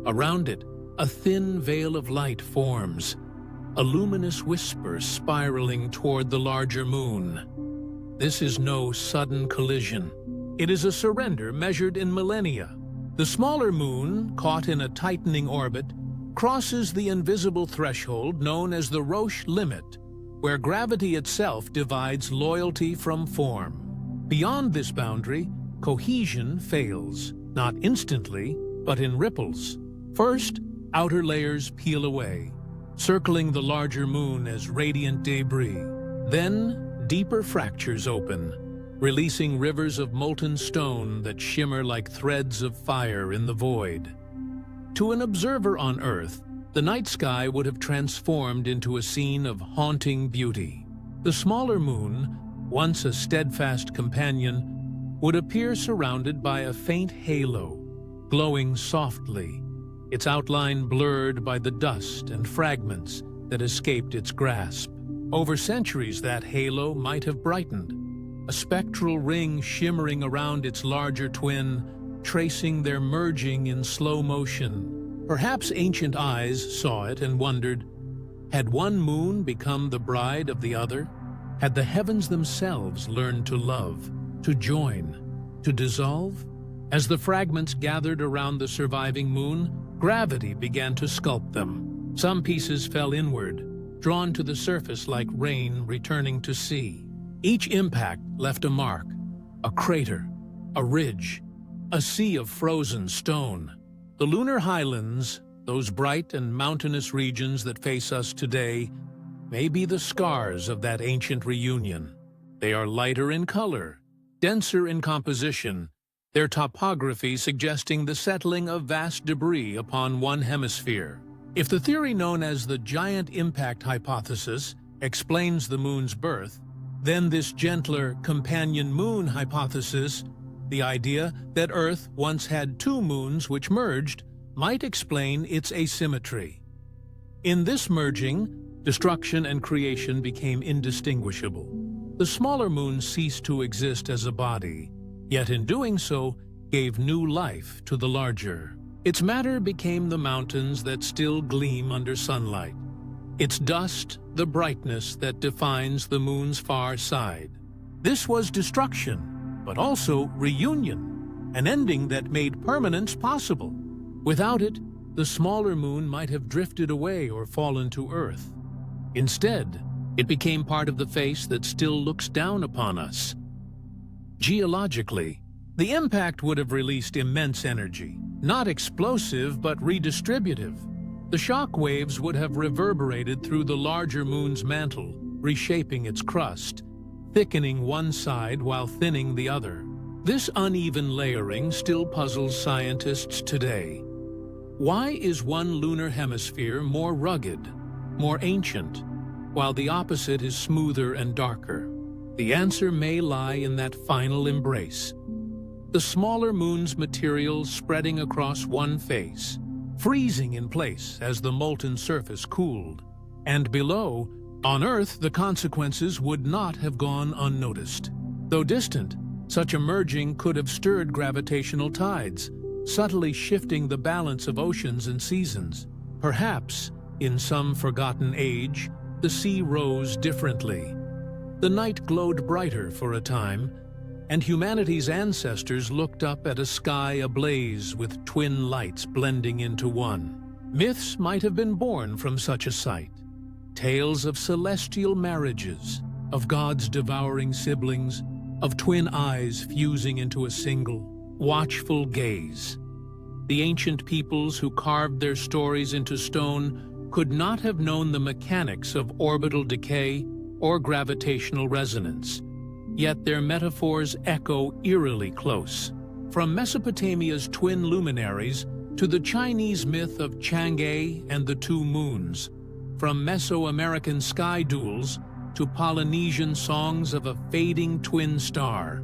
[SPEAKER 1] Around it, a thin veil of light forms, a luminous whisper spiraling toward the larger moon. This is no sudden collision. It is a surrender measured in millennia. The smaller moon, caught in a tightening orbit, crosses the invisible threshold known as the Roche limit, where gravity itself divides loyalty from form. Beyond this boundary, cohesion fails, not instantly, but in ripples. First, outer layers peel away, circling the larger moon as radiant debris. Then, deeper fractures open, releasing rivers of molten stone that shimmer like threads of fire in the void. To an observer on Earth, the night sky would have transformed into a scene of haunting beauty. The smaller moon, once a steadfast companion, would appear surrounded by a faint halo, glowing softly, its outline blurred by the dust and fragments that escaped its grasp. Over centuries, that halo might have brightened, a spectral ring shimmering around its larger twin, tracing their merging in slow motion. Perhaps ancient eyes saw it and wondered, had one moon become the bride of the other? Had the heavens themselves learned to love, to join, to dissolve? As the fragments gathered around the surviving moon, gravity began to sculpt them. Some pieces fell inward, drawn to the surface like rain returning to sea. Each impact left a mark, a crater, a ridge, a sea of frozen stone. The lunar highlands, those bright and mountainous regions that face us today, may be the scars of that ancient reunion. They are lighter in color, denser in composition, their topography suggesting the settling of vast debris upon one hemisphere. If the theory known as the giant impact hypothesis explains the moon's birth, then this gentler companion moon hypothesis, the idea that Earth once had two moons which merged, might explain its asymmetry. In this merging, destruction and creation became indistinguishable. The smaller moon ceased to exist as a body, yet in doing so gave new life to the larger. Its matter became the mountains that still gleam under sunlight. Its dust, the brightness that defines the moon's far side. This was destruction, but also reunion, an ending that made permanence possible. Without it, the smaller moon might have drifted away or fallen to Earth. Instead, it became part of the face that still looks down upon us. Geologically, the impact would have released immense energy, not explosive but redistributive. The shock waves would have reverberated through the larger moon's mantle, reshaping its crust, thickening one side while thinning the other. This uneven layering still puzzles scientists today. Why is one lunar hemisphere more rugged, more ancient, while the opposite is smoother and darker? The answer may lie in that final embrace. The smaller moon's material spreading across one face, freezing in place as the molten surface cooled. And below, on Earth, the consequences would not have gone unnoticed. Though distant, such a merging could have stirred gravitational tides, subtly shifting the balance of oceans and seasons. Perhaps, in some forgotten age, the sea rose differently. The night glowed brighter for a time, and humanity's ancestors looked up at a sky ablaze with twin lights blending into one. Myths might have been born from such a sight. Tales of celestial marriages, of gods devouring siblings, of twin eyes fusing into a single, watchful gaze. The ancient peoples who carved their stories into stone could not have known the mechanics of orbital decay or gravitational resonance. Yet their metaphors echo eerily close. From Mesopotamia's twin luminaries to the Chinese myth of Chang'e and the two moons, from Mesoamerican sky duels to Polynesian songs of a fading twin star,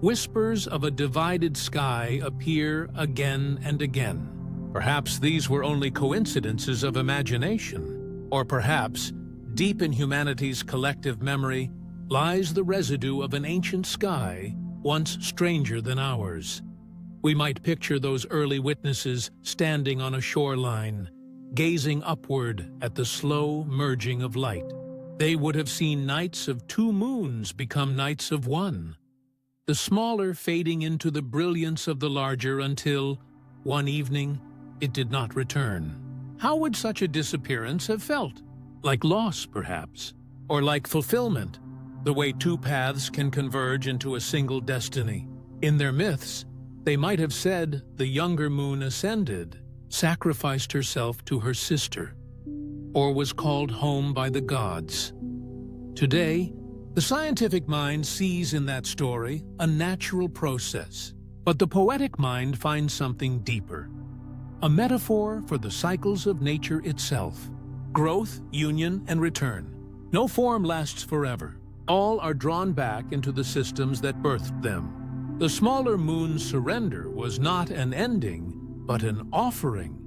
[SPEAKER 1] whispers of a divided sky appear again and again. Perhaps these were only coincidences of imagination, or perhaps, deep in humanity's collective memory, lies the residue of an ancient sky once stranger than ours. We might picture those early witnesses standing on a shoreline, gazing upward at the slow merging of light. They would have seen nights of two moons become nights of one, the smaller fading into the brilliance of the larger until, one evening, it did not return. How would such a disappearance have felt? Like loss, perhaps, or like fulfillment, the way two paths can converge into a single destiny. In their myths, they might have said the younger moon ascended, sacrificed herself to her sister, or was called home by the gods. Today, the scientific mind sees in that story a natural process, but the poetic mind finds something deeper, a metaphor for the cycles of nature itself. Growth, union, and return. No form lasts forever. All are drawn back into the systems that birthed them. The smaller moon's surrender was not an ending, but an offering.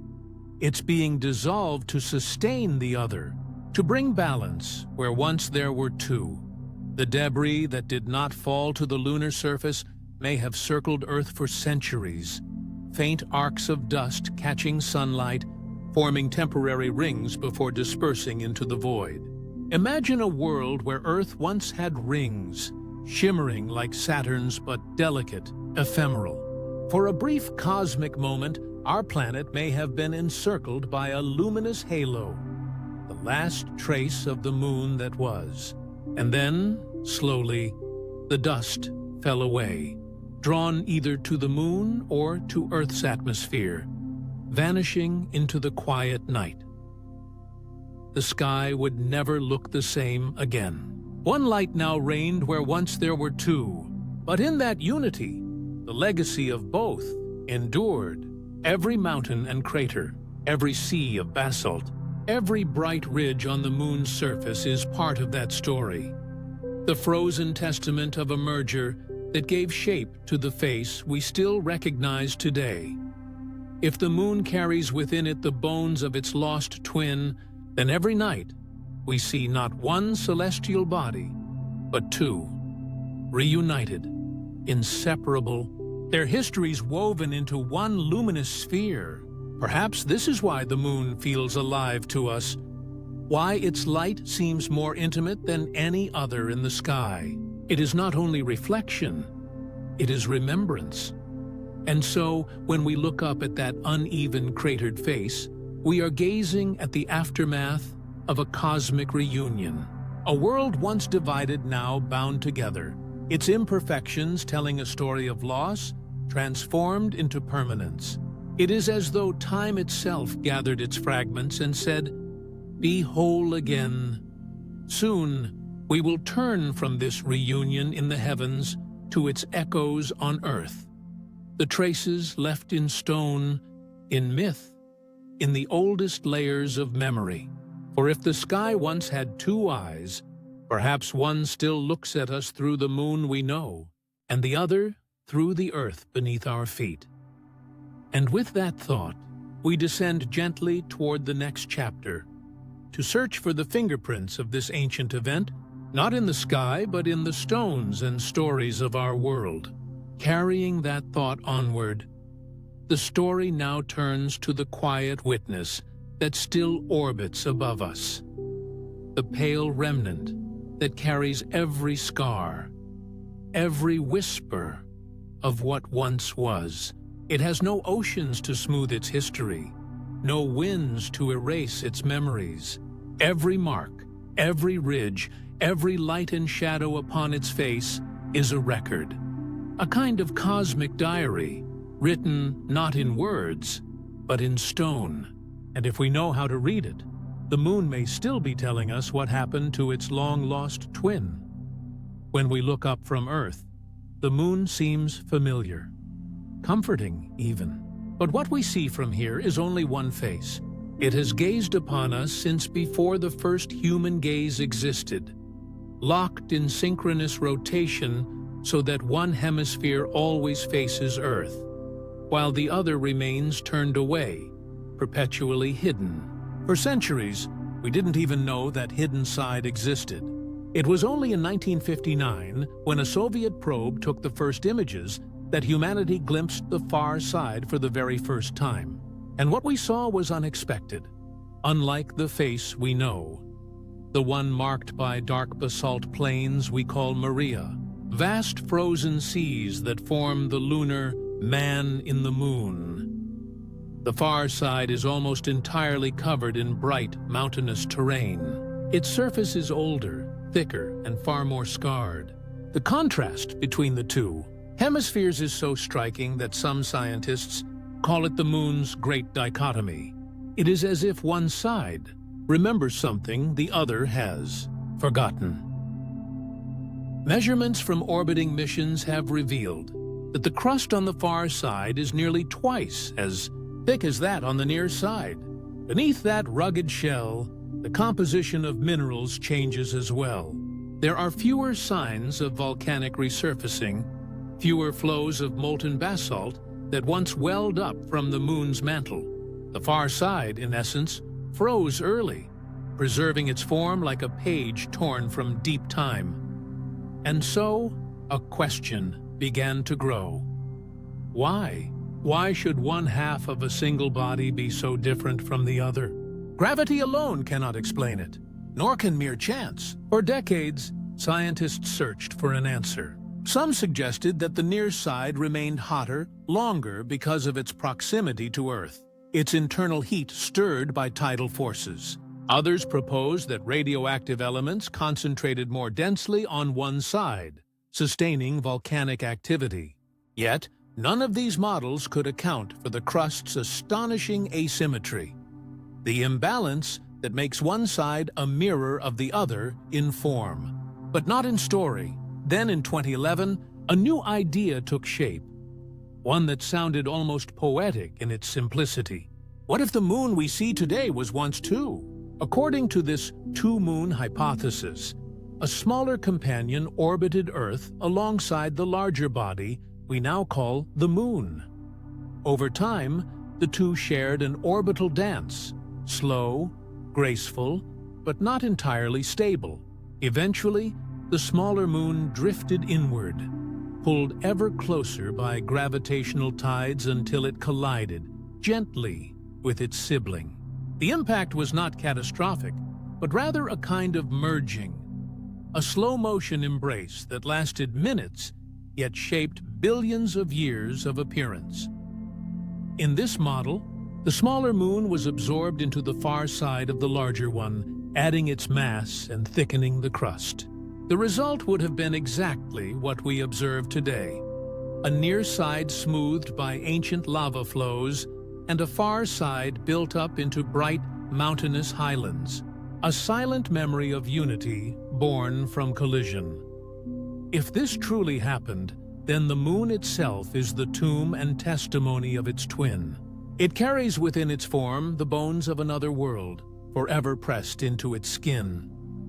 [SPEAKER 1] It's being dissolved to sustain the other, to bring balance where once there were two. The debris that did not fall to the lunar surface may have circled Earth for centuries, faint arcs of dust catching sunlight, forming temporary rings before dispersing into the void. Imagine a world where Earth once had rings, shimmering like Saturn's but delicate, ephemeral. For a brief cosmic moment, our planet may have been encircled by a luminous halo, the last trace of the moon that was. And then, slowly, the dust fell away, drawn either to the moon or to Earth's atmosphere, vanishing into the quiet night. The sky would never look the same again. One light now reigned where once there were two, but in that unity, the legacy of both endured. Every mountain and crater, every sea of basalt, every bright ridge on the moon's surface is part of that story. The frozen testament of a merger that gave shape to the face we still recognize today. If the moon carries within it the bones of its lost twin, then every night we see not one celestial body, but two, reunited, inseparable, their histories woven into one luminous sphere. Perhaps this is why the moon feels alive to us, why its light seems more intimate than any other in the sky. It is not only reflection, it is remembrance. And so, when we look up at that uneven cratered face, we are gazing at the aftermath of a cosmic reunion. A world once divided, now bound together, its imperfections telling a story of loss, transformed into permanence. It is as though time itself gathered its fragments and said, "Be whole again." Soon, we will turn from this reunion in the heavens to its echoes on earth. The traces left in stone, in myth, in the oldest layers of memory. For if the sky once had two eyes, perhaps one still looks at us through the moon we know, and the other through the earth beneath our feet. And with that thought, we descend gently toward the next chapter, to search for the fingerprints of this ancient event, not in the sky, but in the stones and stories of our world. Carrying that thought onward, the story now turns to the quiet witness that still orbits above us, the pale remnant that carries every scar, every whisper of what once was. It has no oceans to smooth its history, no winds to erase its memories. Every mark, every ridge, every light and shadow upon its face is a record, a kind of cosmic diary, written not in words, but in stone. And if we know how to read it, the moon may still be telling us what happened to its long-lost twin. When we look up from Earth, the moon seems familiar, comforting even. But what we see from here is only one face. It has gazed upon us since before the first human gaze existed, locked in synchronous rotation so that one hemisphere always faces Earth, while the other remains turned away, perpetually hidden. For centuries, we didn't even know that hidden side existed. It was only in 1959, when a Soviet probe took the first images, that humanity glimpsed the far side for the very first time. And what we saw was unexpected, unlike the face we know, the one marked by dark basalt plains we call Maria, vast frozen seas that form the lunar man in the moon. The far side is almost entirely covered in bright, mountainous terrain. Its surface is older, thicker, and far more scarred. The contrast between the two hemispheres is so striking that some scientists call it the moon's great dichotomy. It is as if one side remembers something the other has forgotten. Measurements from orbiting missions have revealed that the crust on the far side is nearly twice as thick as that on the near side. Beneath that rugged shell, the composition of minerals changes as well. There are fewer signs of volcanic resurfacing, fewer flows of molten basalt that once welled up from the moon's mantle. The far side, in essence, froze early, preserving its form like a page torn from deep time. And so, a question began to grow. Why? Why should one half of a single body be so different from the other? Gravity alone cannot explain it, nor can mere chance. For decades, scientists searched for an answer. Some suggested that the near side remained hotter longer because of its proximity to Earth, its internal heat stirred by tidal forces. Others proposed that radioactive elements concentrated more densely on one side, sustaining volcanic activity. Yet, none of these models could account for the crust's astonishing asymmetry, the imbalance that makes one side a mirror of the other in form, but not in story. Then in 2011, a new idea took shape, one that sounded almost poetic in its simplicity. What if the moon we see today was once two? According to this two-moon hypothesis, a smaller companion orbited Earth alongside the larger body we now call the moon. Over time, the two shared an orbital dance, slow, graceful, but not entirely stable. Eventually, the smaller moon drifted inward, pulled ever closer by gravitational tides until it collided, gently, with its sibling. The impact was not catastrophic, but rather a kind of merging, a slow-motion embrace that lasted minutes, yet shaped billions of years of appearance. In this model, the smaller moon was absorbed into the far side of the larger one, adding its mass and thickening the crust. The result would have been exactly what we observe today: a near side smoothed by ancient lava flows and a far side built up into bright, mountainous highlands, a silent memory of unity born from collision. If this truly happened, then the moon itself is the tomb and testimony of its twin. It carries within its form the bones of another world, forever pressed into its skin.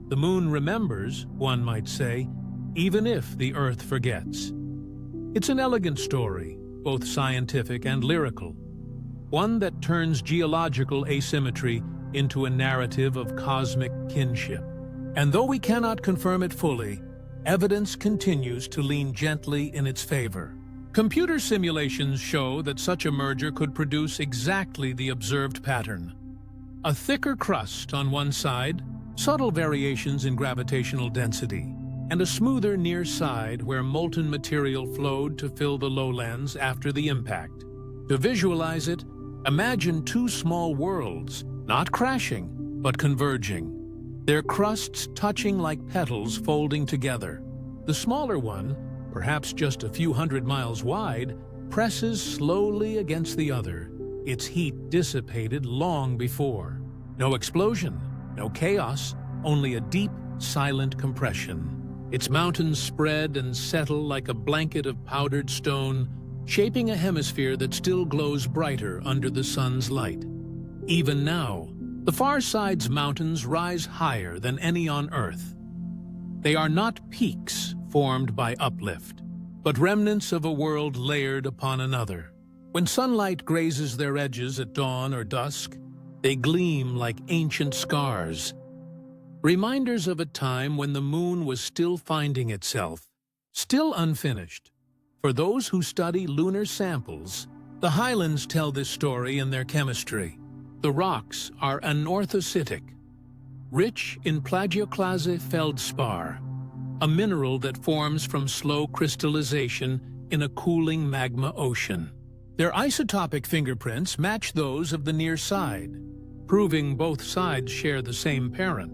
[SPEAKER 1] The moon remembers, one might say, even if the earth forgets. It's an elegant story, both scientific and lyrical, one that turns geological asymmetry into a narrative of cosmic kinship. And though we cannot confirm it fully, evidence continues to lean gently in its favor. Computer simulations show that such a merger could produce exactly the observed pattern: a thicker crust on one side, subtle variations in gravitational density, and a smoother near side where molten material flowed to fill the lowlands after the impact. To visualize it, imagine two small worlds, not crashing, but converging, their crusts touching like petals folding together. The smaller one, perhaps just a few hundred miles wide, presses slowly against the other, its heat dissipated long before. No explosion, no chaos, only a deep, silent compression. Its mountains spread and settle like a blanket of powdered stone, shaping a hemisphere that still glows brighter under the sun's light. Even now, the far side's mountains rise higher than any on Earth. They are not peaks formed by uplift, but remnants of a world layered upon another. When sunlight grazes their edges at dawn or dusk, they gleam like ancient scars, reminders of a time when the moon was still finding itself, still unfinished. For those who study lunar samples, the highlands tell this story in their chemistry. The rocks are anorthositic, rich in plagioclase feldspar, a mineral that forms from slow crystallization in a cooling magma ocean. Their isotopic fingerprints match those of the near side, proving both sides share the same parent.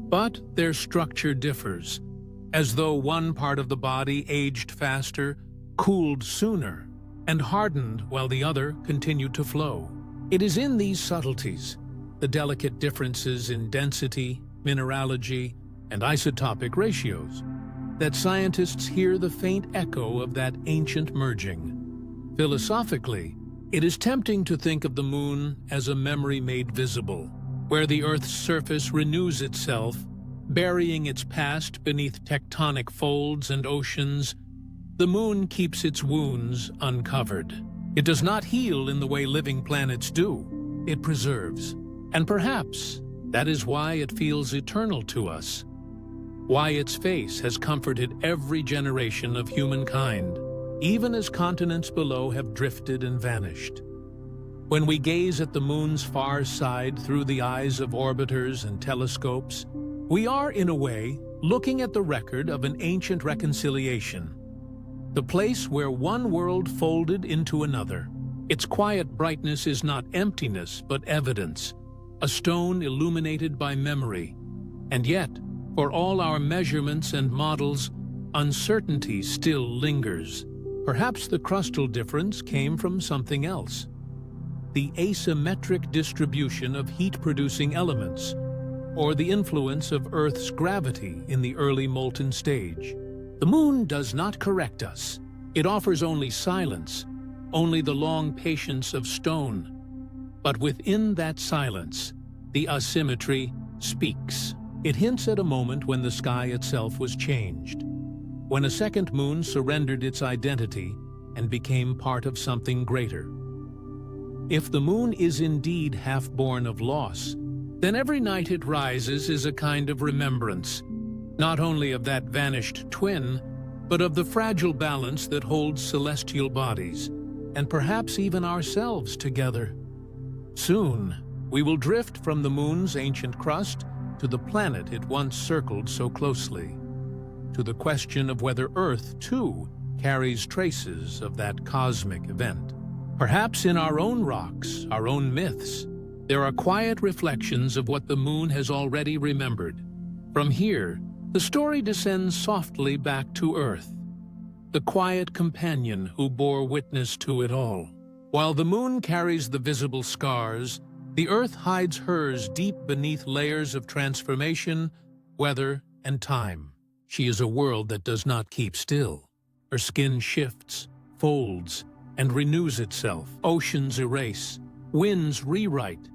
[SPEAKER 1] But their structure differs, as though one part of the body aged faster, cooled sooner, and hardened while the other continued to flow. It is in these subtleties, the delicate differences in density, mineralogy, and isotopic ratios, that scientists hear the faint echo of that ancient merging. Philosophically, it is tempting to think of the moon as a memory made visible, where the Earth's surface renews itself, burying its past beneath tectonic folds and oceans. The moon keeps its wounds uncovered. It does not heal in the way living planets do. It preserves. And perhaps that is why it feels eternal to us, why its face has comforted every generation of humankind, even as continents below have drifted and vanished. When we gaze at the moon's far side through the eyes of orbiters and telescopes, we are, in a way, looking at the record of an ancient reconciliation. The place where one world folded into another. Its quiet brightness is not emptiness, but evidence, a stone illuminated by memory. And yet, for all our measurements and models, uncertainty still lingers. Perhaps the crustal difference came from something else: the asymmetric distribution of heat-producing elements, or the influence of Earth's gravity in the early molten stage. The moon does not correct us. It offers only silence, only the long patience of stone. But within that silence, the asymmetry speaks. It hints at a moment when the sky itself was changed, when a second moon surrendered its identity and became part of something greater. If the moon is indeed half born of loss, then every night it rises is a kind of remembrance, not only of that vanished twin, but of the fragile balance that holds celestial bodies, and perhaps even ourselves together. Soon, we will drift from the moon's ancient crust to the planet it once circled so closely, to the question of whether Earth, too, carries traces of that cosmic event. Perhaps in our own rocks, our own myths, there are quiet reflections of what the moon has already remembered. From here, the story descends softly back to Earth, the quiet companion who bore witness to it all. While the moon carries the visible scars, the Earth hides hers deep beneath layers of transformation, weather, and time. She is a world that does not keep still. Her skin shifts, folds, and renews itself. Oceans erase, winds rewrite,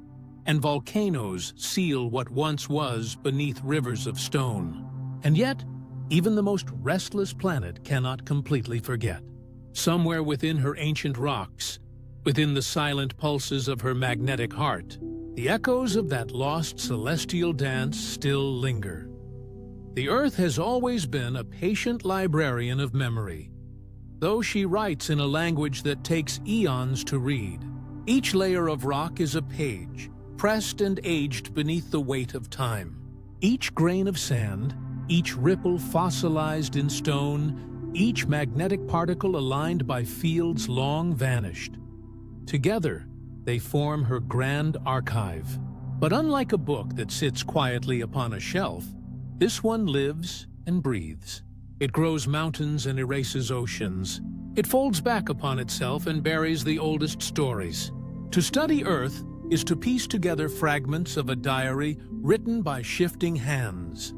[SPEAKER 1] and volcanoes seal what once was beneath rivers of stone. And yet, even the most restless planet cannot completely forget. Somewhere within her ancient rocks, within the silent pulses of her magnetic heart, the echoes of that lost celestial dance still linger. The Earth has always been a patient librarian of memory, though she writes in a language that takes eons to read. Each layer of rock is a page, pressed and aged beneath the weight of time. Each grain of sand, each ripple fossilized in stone, each magnetic particle aligned by fields long vanished. Together, they form her grand archive. But unlike a book that sits quietly upon a shelf, this one lives and breathes. It grows mountains and erases oceans. It folds back upon itself and buries the oldest stories. To study Earth is to piece together fragments of a diary written by shifting hands.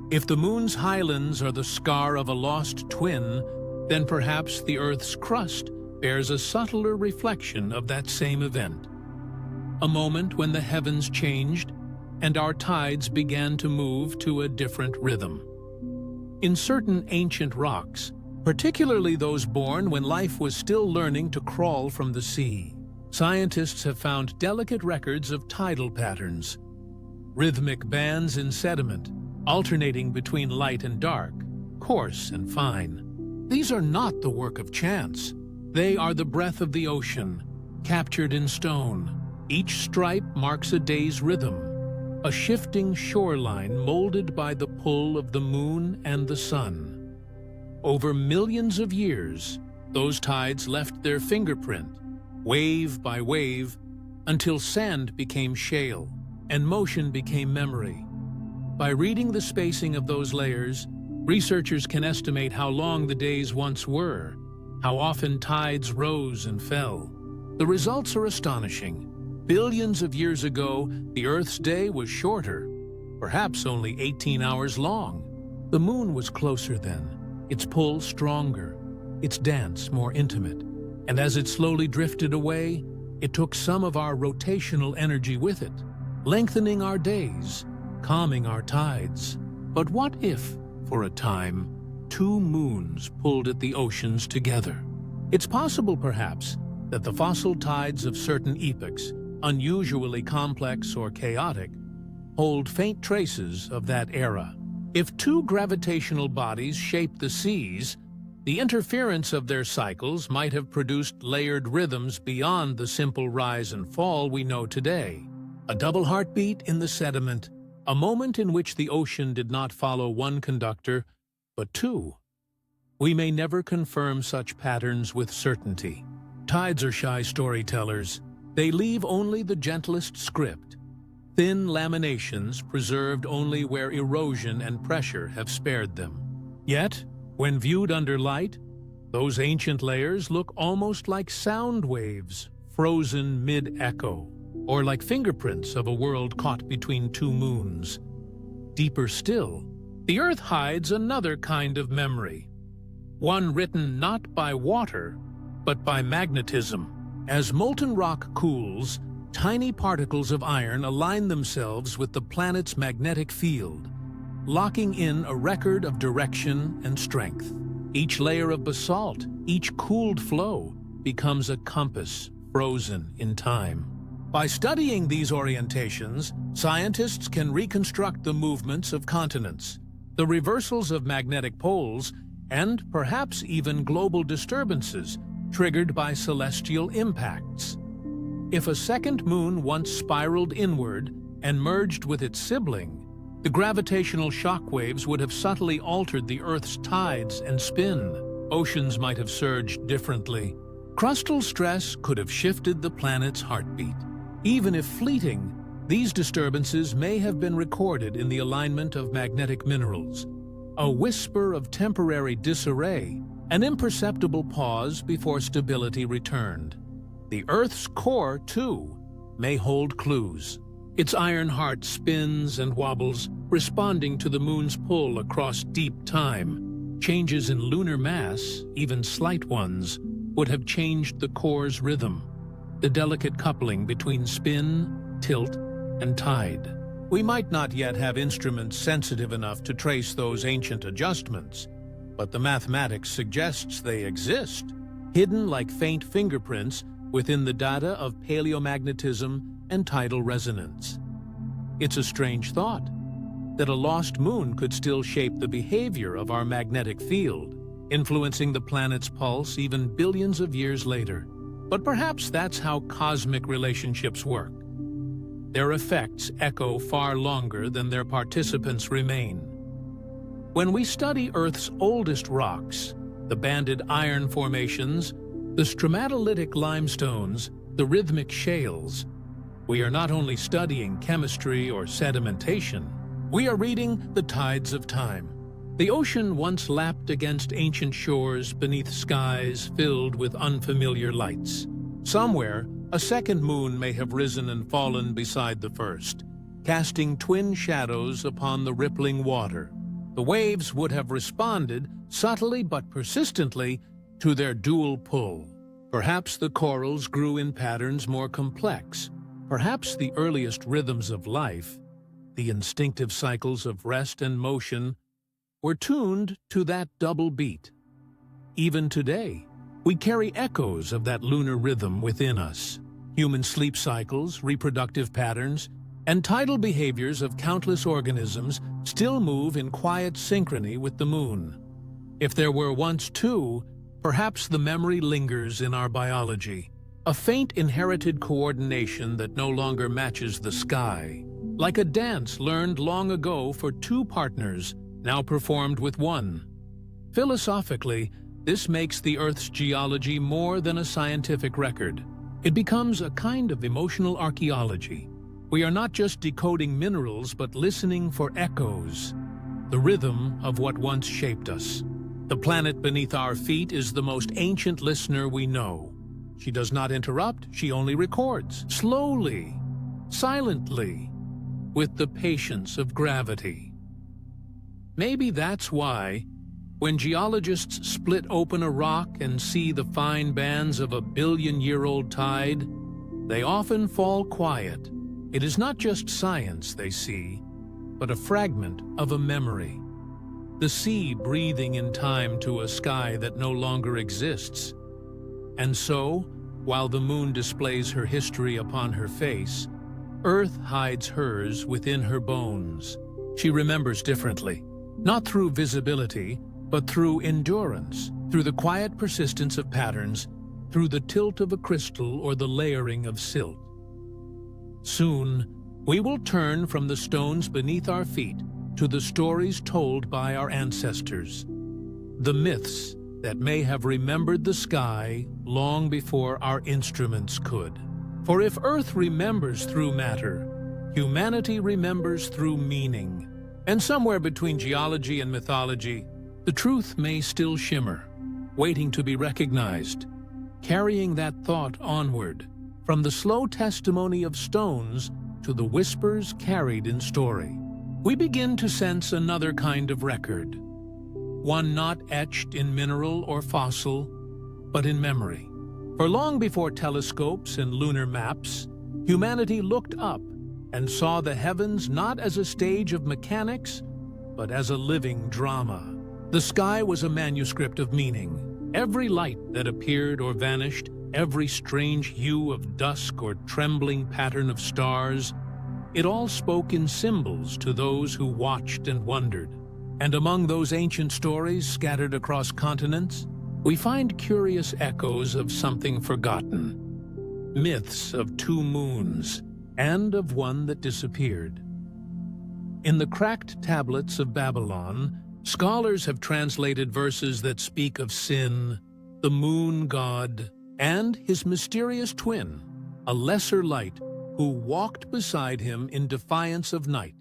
[SPEAKER 1] If the moon's highlands are the scar of a lost twin, then perhaps the Earth's crust bears a subtler reflection of that same event. A moment when the heavens changed and our tides began to move to a different rhythm. In certain ancient rocks, particularly those born when life was still learning to crawl from the sea, scientists have found delicate records of tidal patterns, rhythmic bands in sediment, alternating between light and dark, coarse and fine. These are not the work of chance. They are the breath of the ocean, captured in stone. Each stripe marks a day's rhythm, a shifting shoreline molded by the pull of the moon and the sun. Over millions of years, those tides left their fingerprint, wave by wave, until sand became shale and motion became memory. By reading the spacing of those layers, researchers can estimate how long the days once were, how often tides rose and fell. The results are astonishing. Billions of years ago, the Earth's day was shorter, perhaps only 18 hours long. The moon was closer then, its pull stronger, its dance more intimate. And as it slowly drifted away, it took some of our rotational energy with it, lengthening our days, calming our tides. But what if, for a time, two moons pulled at the oceans together? It's possible, perhaps, that the fossil tides of certain epochs, unusually complex or chaotic, hold faint traces of that era. If two gravitational bodies shape the seas, the interference of their cycles might have produced layered rhythms beyond the simple rise and fall we know today. A double heartbeat in the sediment, a moment in which the ocean did not follow one conductor, but two. We may never confirm such patterns with certainty. Tides are shy storytellers. They leave only the gentlest script, thin laminations preserved only where erosion and pressure have spared them. Yet, when viewed under light, those ancient layers look almost like sound waves, frozen mid-echo, or like fingerprints of a world caught between two moons. Deeper still, the Earth hides another kind of memory, one written not by water, but by magnetism. As molten rock cools, tiny particles of iron align themselves with the planet's magnetic field, locking in a record of direction and strength. Each layer of basalt, each cooled flow, becomes a compass frozen in time. By studying these orientations, scientists can reconstruct the movements of continents, the reversals of magnetic poles, and perhaps even global disturbances triggered by celestial impacts. If a second moon once spiraled inward and merged with its sibling, the gravitational shock waves would have subtly altered the Earth's tides and spin. Oceans might have surged differently. Crustal stress could have shifted the planet's heartbeat. Even if fleeting, these disturbances may have been recorded in the alignment of magnetic minerals. A whisper of temporary disarray, an imperceptible pause before stability returned. The Earth's core, too, may hold clues. Its iron heart spins and wobbles, responding to the moon's pull across deep time. Changes in lunar mass, even slight ones, would have changed the core's rhythm, the delicate coupling between spin, tilt, and tide. We might not yet have instruments sensitive enough to trace those ancient adjustments, but the mathematics suggests they exist, hidden like faint fingerprints within the data of paleomagnetism and tidal resonance. It's a strange thought that a lost moon could still shape the behavior of our magnetic field, influencing the planet's pulse even billions of years later. But perhaps that's how cosmic relationships work. Their effects echo far longer than their participants remain. When we study Earth's oldest rocks, the banded iron formations, the stromatolitic limestones, the rhythmic shales, we are not only studying chemistry or sedimentation, we are reading the tides of time. The ocean once lapped against ancient shores beneath skies filled with unfamiliar lights. Somewhere, a second moon may have risen and fallen beside the first, casting twin shadows upon the rippling water. The waves would have responded, subtly but persistently, to their dual pull. Perhaps the corals grew in patterns more complex. Perhaps the earliest rhythms of life, the instinctive cycles of rest and motion, were tuned to that double beat. Even today, we carry echoes of that lunar rhythm within us. Human sleep cycles, reproductive patterns, and tidal behaviors of countless organisms still move in quiet synchrony with the moon. If there were once two, perhaps the memory lingers in our biology, a faint inherited coordination that no longer matches the sky, like a dance learned long ago for two partners, now performed with one. Philosophically, this makes the Earth's geology more than a scientific record. It becomes a kind of emotional archaeology. We are not just decoding minerals, but listening for echoes, the rhythm of what once shaped us. The planet beneath our feet is the most ancient listener we know. She does not interrupt, she only records, slowly, silently, with the patience of gravity. Maybe that's why, when geologists split open a rock and see the fine bands of a billion-year-old tide, they often fall quiet. It is not just science they see, but a fragment of a memory. The sea breathing in time to a sky that no longer exists. And so, while the moon displays her history upon her face, Earth hides hers within her bones. She remembers differently, not through visibility, but through endurance, through the quiet persistence of patterns, through the tilt of a crystal or the layering of silt. Soon, we will turn from the stones beneath our feet to the stories told by our ancestors, the myths that may have remembered the sky long before our instruments could. For if Earth remembers through matter, humanity remembers through meaning. And somewhere between geology and mythology, the truth may still shimmer, waiting to be recognized, carrying that thought onward, from the slow testimony of stones to the whispers carried in story. We begin to sense another kind of record, one not etched in mineral or fossil, but in memory. For long before telescopes and lunar maps, humanity looked up and saw the heavens not as a stage of mechanics, but as a living drama. The sky was a manuscript of meaning. Every light that appeared or vanished, every strange hue of dusk or trembling pattern of stars, it all spoke in symbols to those who watched and wondered. And among those ancient stories scattered across continents, we find curious echoes of something forgotten. Myths of two moons, and of one that disappeared. In the cracked tablets of Babylon, scholars have translated verses that speak of Sin, the moon god, and his mysterious twin, a lesser light, who walked beside him in defiance of night.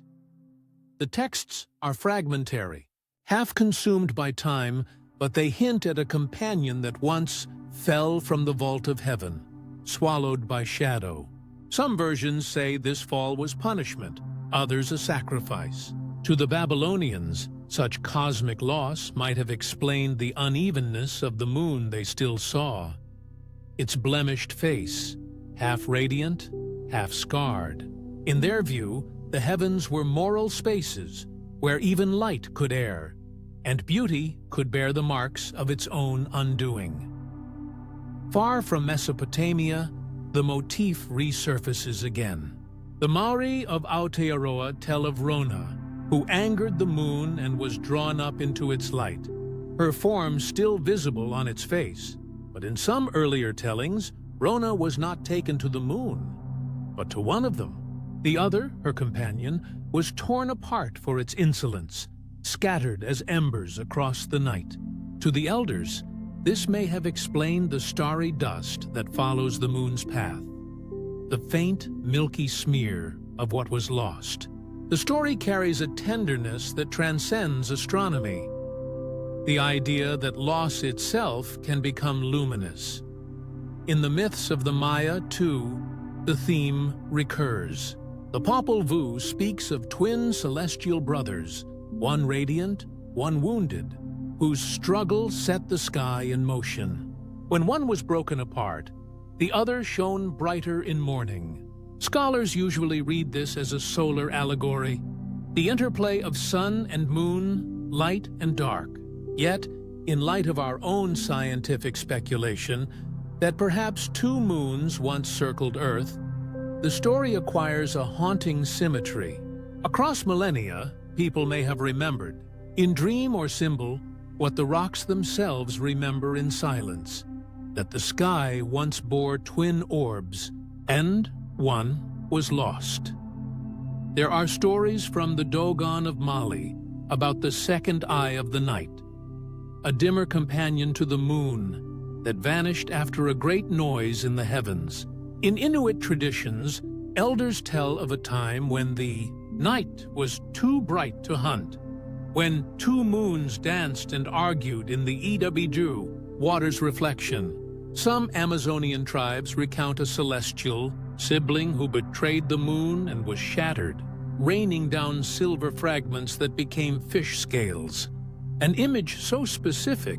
[SPEAKER 1] The texts are fragmentary, half consumed by time, but they hint at a companion that once fell from the vault of heaven, swallowed by shadow. Some versions say this fall was punishment, others a sacrifice. To the Babylonians, such cosmic loss might have explained the unevenness of the moon they still saw. Its blemished face, half radiant, half scarred. In their view, the heavens were moral spaces where even light could err, and beauty could bear the marks of its own undoing. Far from Mesopotamia, the motif resurfaces again. The Maori of Aotearoa tell of Rona, who angered the moon and was drawn up into its light, her form still visible on its face. But in some earlier tellings, Rona was not taken to the moon, but to one of them. The other, her companion, was torn apart for its insolence, scattered as embers across the night. To the elders, this may have explained the starry dust that follows the moon's path, the faint, milky smear of what was lost. The story carries a tenderness that transcends astronomy, the idea that loss itself can become luminous. In the myths of the Maya, too, the theme recurs. The Popol Vuh speaks of twin celestial brothers, one radiant, one wounded, whose struggle set the sky in motion. When one was broken apart, the other shone brighter in morning. Scholars usually read this as a solar allegory, the interplay of sun and moon, light and dark. Yet, in light of our own scientific speculation that perhaps two moons once circled Earth, the story acquires a haunting symmetry. Across millennia, people may have remembered, in dream or symbol, what the rocks themselves remember in silence, that the sky once bore twin orbs, and one was lost. There are stories from the Dogon of Mali about the second eye of the night, a dimmer companion to the moon that vanished after a great noise in the heavens. In Inuit traditions, elders tell of a time when the night was too bright to hunt, when two moons danced and argued in the Idabidu, water's reflection. Some Amazonian tribes recount a celestial sibling who betrayed the moon and was shattered, raining down silver fragments that became fish scales. An image so specific,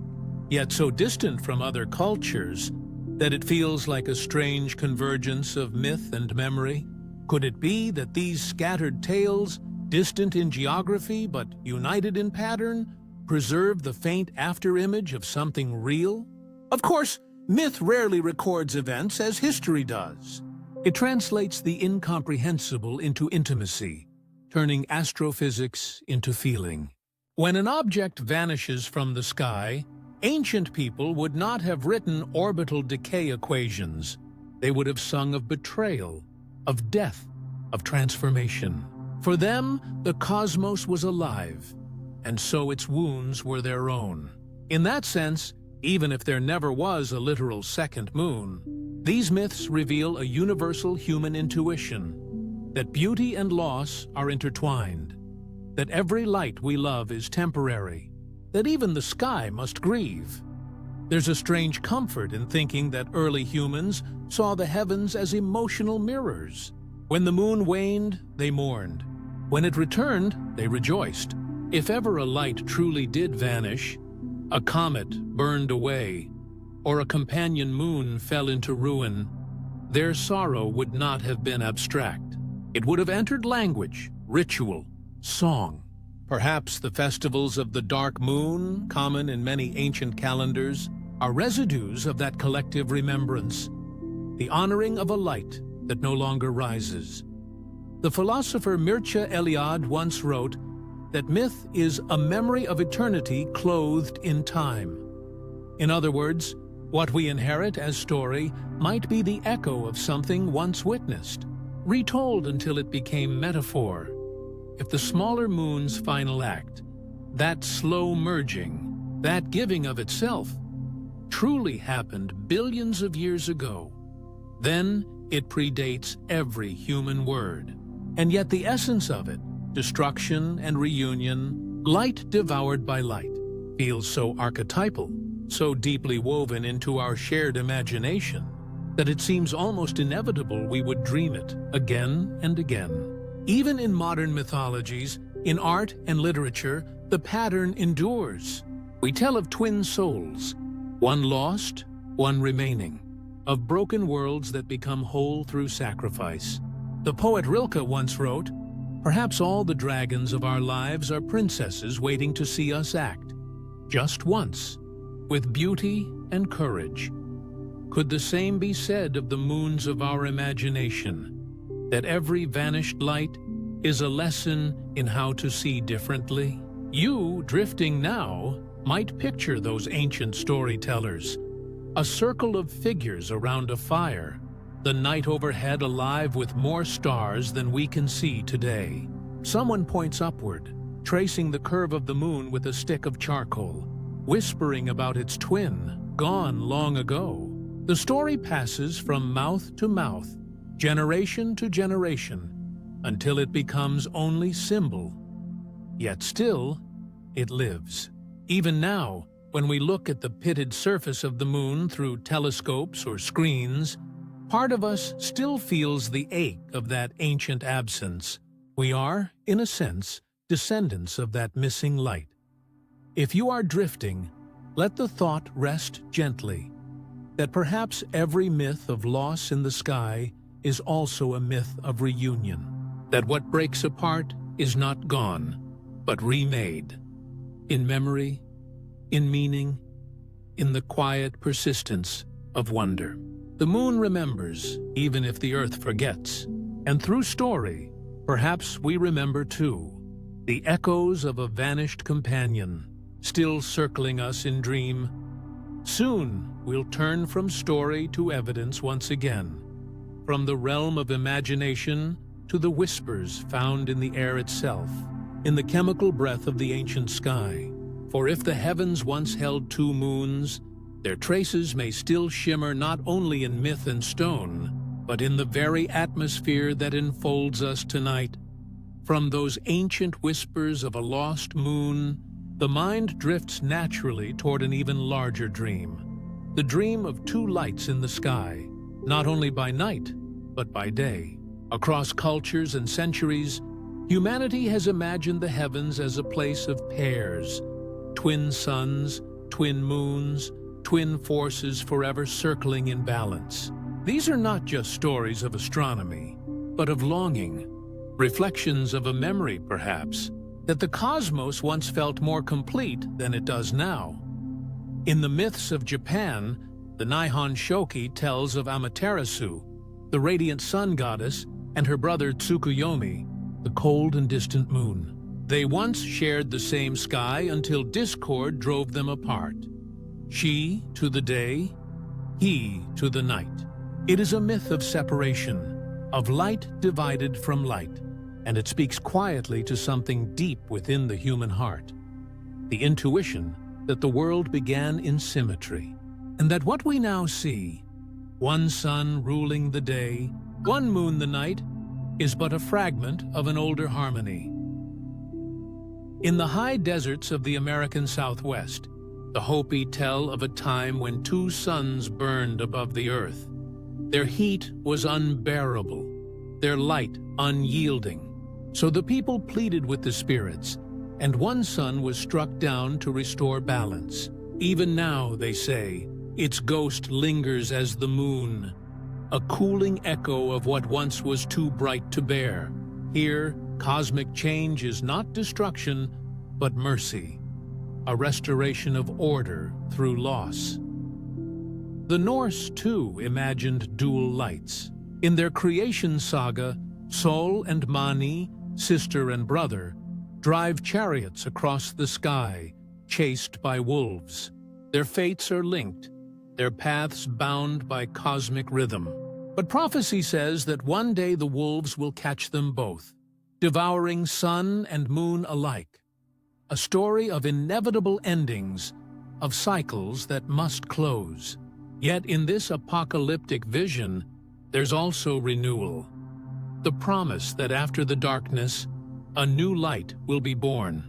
[SPEAKER 1] yet so distant from other cultures, that it feels like a strange convergence of myth and memory. Could it be that these scattered tales, distant in geography but united in pattern, preserve the faint afterimage of something real? Of course, myth rarely records events as history does. It translates the incomprehensible into intimacy, turning astrophysics into feeling. When an object vanishes from the sky, ancient people would not have written orbital decay equations. They would have sung of betrayal, of death, of transformation. For them, the cosmos was alive, and so its wounds were their own. In that sense, even if there never was a literal second moon, these myths reveal a universal human intuition that beauty and loss are intertwined, that every light we love is temporary, that even the sky must grieve. There's a strange comfort in thinking that early humans saw the heavens as emotional mirrors. When the moon waned, they mourned. When it returned, they rejoiced. If ever a light truly did vanish, a comet burned away, or a companion moon fell into ruin, their sorrow would not have been abstract. It would have entered language, ritual, song. Perhaps the festivals of the dark moon, common in many ancient calendars, are residues of that collective remembrance, the honoring of a light that no longer rises. The philosopher Mircea Eliade once wrote, that myth is a memory of eternity clothed in time. In other words, what we inherit as story might be the echo of something once witnessed, retold until it became metaphor. If the smaller moon's final act, that slow merging, that giving of itself, truly happened billions of years ago, then it predates every human word. And yet the essence of it, destruction and reunion, light devoured by light, feels so archetypal, so deeply woven into our shared imagination, that it seems almost inevitable we would dream it again and again. Even in modern mythologies, in art and literature, the pattern endures. We tell of twin souls, one lost, one remaining, of broken worlds that become whole through sacrifice. The poet Rilke once wrote, "Perhaps all the dragons of our lives are princesses waiting to see us act, just once, with beauty and courage." Could the same be said of the moons of our imagination, that every vanished light is a lesson in how to see differently? You, drifting now, might picture those ancient storytellers, a circle of figures around a fire, the night overhead alive with more stars than we can see today. Someone points upward, tracing the curve of the moon with a stick of charcoal, whispering about its twin, gone long ago. The story passes from mouth to mouth, generation to generation, until it becomes only symbol. Yet still, it lives. Even now, when we look at the pitted surface of the moon through telescopes or screens, part of us still feels the ache of that ancient absence. We are, in a sense, descendants of that missing light. If you are drifting, let the thought rest gently, that perhaps every myth of loss in the sky is also a myth of reunion, that what breaks apart is not gone, but remade, in memory, in meaning, in the quiet persistence of wonder. The moon remembers, even if the earth forgets, and through story, perhaps we remember too, the echoes of a vanished companion, still circling us in dream. Soon we'll turn from story to evidence once again, from the realm of imagination to the whispers found in the air itself, in the chemical breath of the ancient sky. For if the heavens once held two moons, their traces may still shimmer not only in myth and stone, but in the very atmosphere that enfolds us tonight. From those ancient whispers of a lost moon, the mind drifts naturally toward an even larger dream. The dream of two lights in the sky, not only by night, but by day. Across cultures and centuries, humanity has imagined the heavens as a place of pairs, twin suns, twin moons, twin forces forever circling in balance. These are not just stories of astronomy, but of longing, reflections of a memory, perhaps, that the cosmos once felt more complete than it does now. In the myths of Japan, the Nihon Shoki tells of Amaterasu, the radiant sun goddess, and her brother Tsukuyomi, the cold and distant moon. They once shared the same sky until discord drove them apart. She to the day, he to the night. It is a myth of separation, of light divided from light, and it speaks quietly to something deep within the human heart. The intuition that the world began in symmetry, and that what we now see, one sun ruling the day, one moon the night, is but a fragment of an older harmony. In the high deserts of the American Southwest, the Hopi tell of a time when two suns burned above the earth. Their heat was unbearable, their light unyielding. So the people pleaded with the spirits, and one sun was struck down to restore balance. Even now, they say, its ghost lingers as the moon, a cooling echo of what once was too bright to bear. Here, cosmic change is not destruction, but mercy, a restoration of order through loss. The Norse, too, imagined dual lights. In their creation saga, Sol and Mani, sister and brother, drive chariots across the sky, chased by wolves. Their fates are linked, their paths bound by cosmic rhythm. But prophecy says that one day the wolves will catch them both, devouring sun and moon alike. A story of inevitable endings, of cycles that must close. Yet in this apocalyptic vision, there's also renewal. The promise that after the darkness, a new light will be born.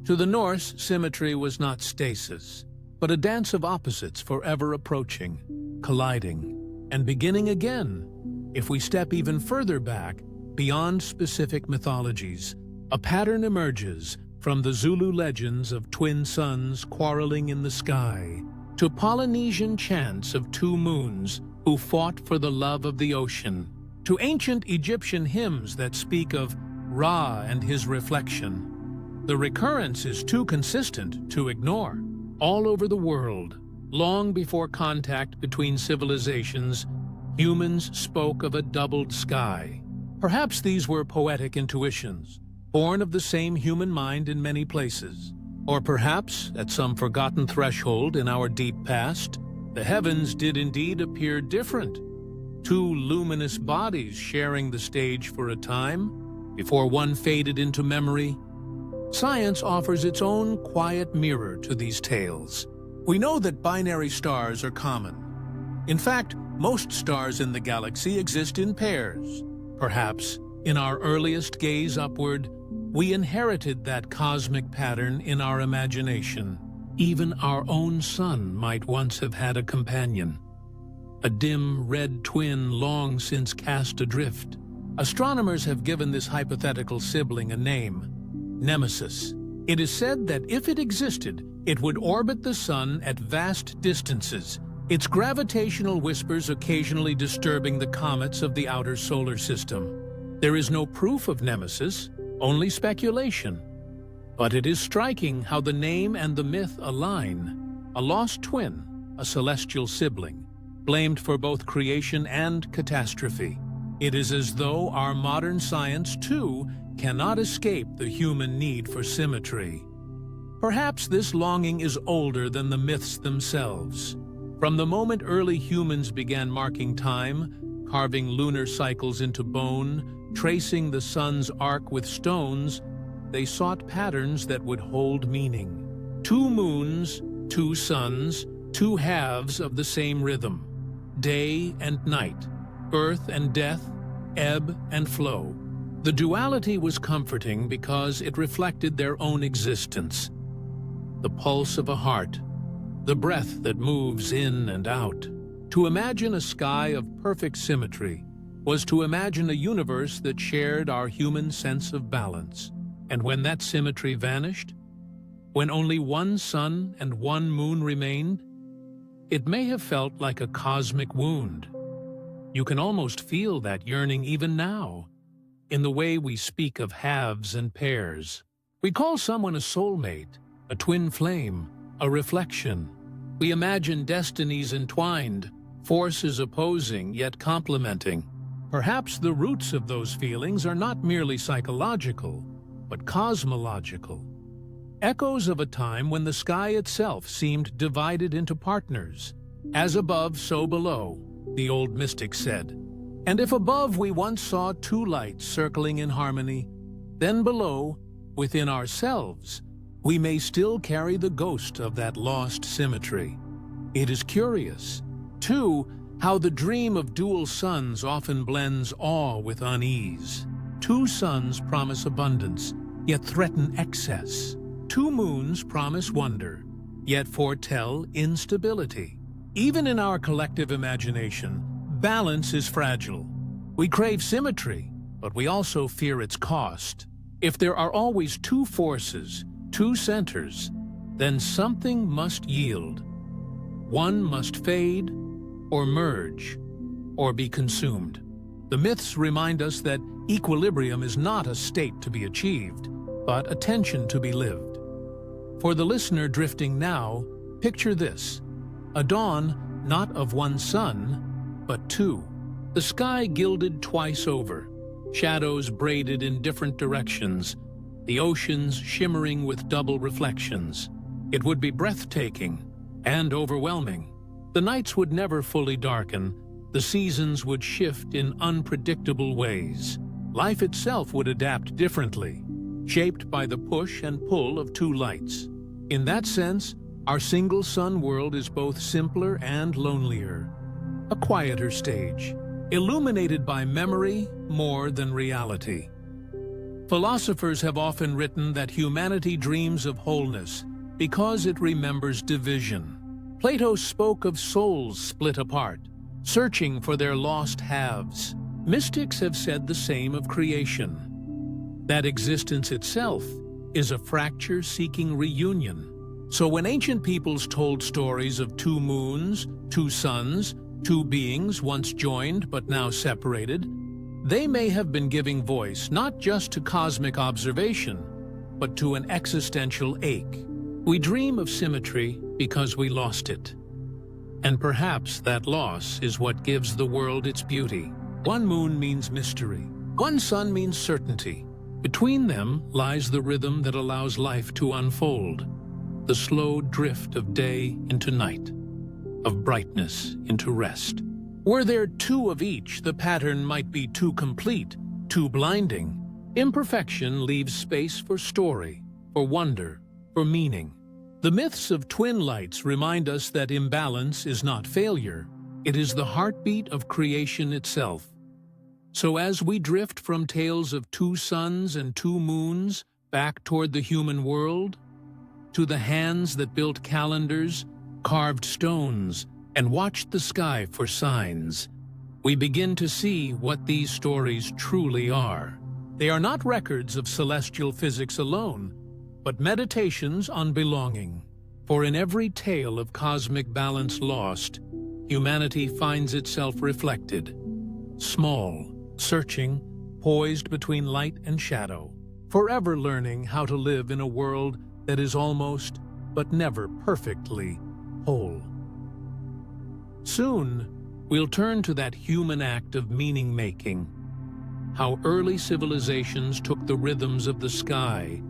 [SPEAKER 1] To the Norse, symmetry was not stasis, but a dance of opposites forever approaching, colliding, and beginning again. If we step even further back, beyond specific mythologies, a pattern emerges from the Zulu legends of twin suns quarreling in the sky, to Polynesian chants of two moons who fought for the love of the ocean, to ancient Egyptian hymns that speak of Ra and his reflection. The recurrence is too consistent to ignore. All over the world, long before contact between civilizations, humans spoke of a doubled sky. Perhaps these were poetic intuitions, born of the same human mind in many places. Or perhaps, at some forgotten threshold in our deep past, the heavens did indeed appear different. Two luminous bodies sharing the stage for a time, before one faded into memory. Science offers its own quiet mirror to these tales. We know that binary stars are common. In fact, most stars in the galaxy exist in pairs. Perhaps, in our earliest gaze upward, we inherited that cosmic pattern in our imagination. Even our own sun might once have had a companion. A dim red twin long since cast adrift. Astronomers have given this hypothetical sibling a name: Nemesis. It is said that if it existed, it would orbit the sun at vast distances, its gravitational whispers occasionally disturbing the comets of the outer solar system. There is no proof of Nemesis, only speculation. But it is striking how the name and the myth align. A lost twin, a celestial sibling, blamed for both creation and catastrophe. It is as though our modern science, too, cannot escape the human need for symmetry. Perhaps this longing is older than the myths themselves. From the moment early humans began marking time, carving lunar cycles into bone, tracing the sun's arc with stones, they sought patterns that would hold meaning. Two moons, two suns, two halves of the same rhythm. Day and night, birth and death, ebb and flow. The duality was comforting because it reflected their own existence. The pulse of a heart, the breath that moves in and out. To imagine a sky of perfect symmetry was to imagine a universe that shared our human sense of balance. And when that symmetry vanished, when only one sun and one moon remained, it may have felt like a cosmic wound. You can almost feel that yearning even now, in the way we speak of halves and pairs. We call someone a soulmate, a twin flame, a reflection. We imagine destinies entwined, forces opposing yet complementing. Perhaps the roots of those feelings are not merely psychological, but cosmological. Echoes of a time when the sky itself seemed divided into partners. As above, so below, the old mystic said. And if above we once saw two lights circling in harmony, then below, within ourselves, we may still carry the ghost of that lost symmetry. It is curious, too, how the dream of dual suns often blends awe with unease. Two suns promise abundance, yet threaten excess. Two moons promise wonder, yet foretell instability. Even in our collective imagination, balance is fragile. We crave symmetry, but we also fear its cost. If there are always two forces, two centers, then something must yield. One must fade, or merge, or be consumed. The myths remind us that equilibrium is not a state to be achieved, but a tension to be lived. For the listener drifting now, picture this: a dawn not of one sun, but two. The sky gilded twice over, shadows braided in different directions, the oceans shimmering with double reflections. It would be breathtaking and overwhelming. The nights would never fully darken, the seasons would shift in unpredictable ways. Life itself would adapt differently, shaped by the push and pull of two lights. In that sense, our single-sun world is both simpler and lonelier, a quieter stage, illuminated by memory more than reality. Philosophers have often written that humanity dreams of wholeness because it remembers division. Plato spoke of souls split apart, searching for their lost halves. Mystics have said the same of creation, that existence itself is a fracture seeking reunion. So when ancient peoples told stories of two moons, two suns, two beings once joined but now separated, they may have been giving voice not just to cosmic observation, but to an existential ache. We dream of symmetry because we lost it. And perhaps that loss is what gives the world its beauty. One moon means mystery. One sun means certainty. Between them lies the rhythm that allows life to unfold. The slow drift of day into night, of brightness into rest. Were there two of each, the pattern might be too complete, too blinding. Imperfection leaves space for story, for wonder, for meaning. The myths of twin lights remind us that imbalance is not failure, it is the heartbeat of creation itself. So as we drift from tales of two suns and two moons back toward the human world, to the hands that built calendars, carved stones, and watched the sky for signs, we begin to see what these stories truly are. They are not records of celestial physics alone, but meditations on belonging. For in every tale of cosmic balance lost, humanity finds itself reflected. Small, searching, poised between light and shadow, forever learning how to live in a world that is almost, but never perfectly, whole. Soon, we'll turn to that human act of meaning-making, how early civilizations took the rhythms of the sky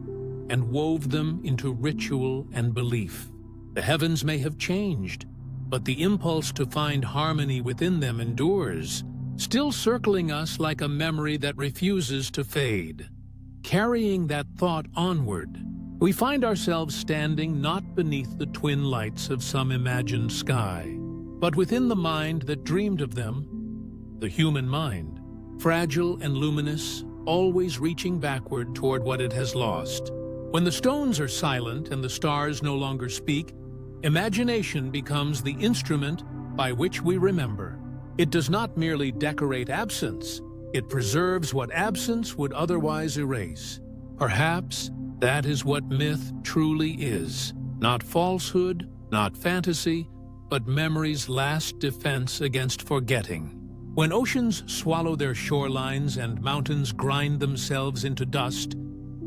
[SPEAKER 1] and wove them into ritual and belief. The heavens may have changed, but the impulse to find harmony within them endures, still circling us like a memory that refuses to fade. Carrying that thought onward, we find ourselves standing not beneath the twin lights of some imagined sky, but within the mind that dreamed of them, the human mind, fragile and luminous, always reaching backward toward what it has lost. When the stones are silent and the stars no longer speak, imagination becomes the instrument by which we remember. It does not merely decorate absence, it preserves what absence would otherwise erase. Perhaps that is what myth truly is. Not falsehood, not fantasy, but memory's last defense against forgetting. When oceans swallow their shorelines and mountains grind themselves into dust,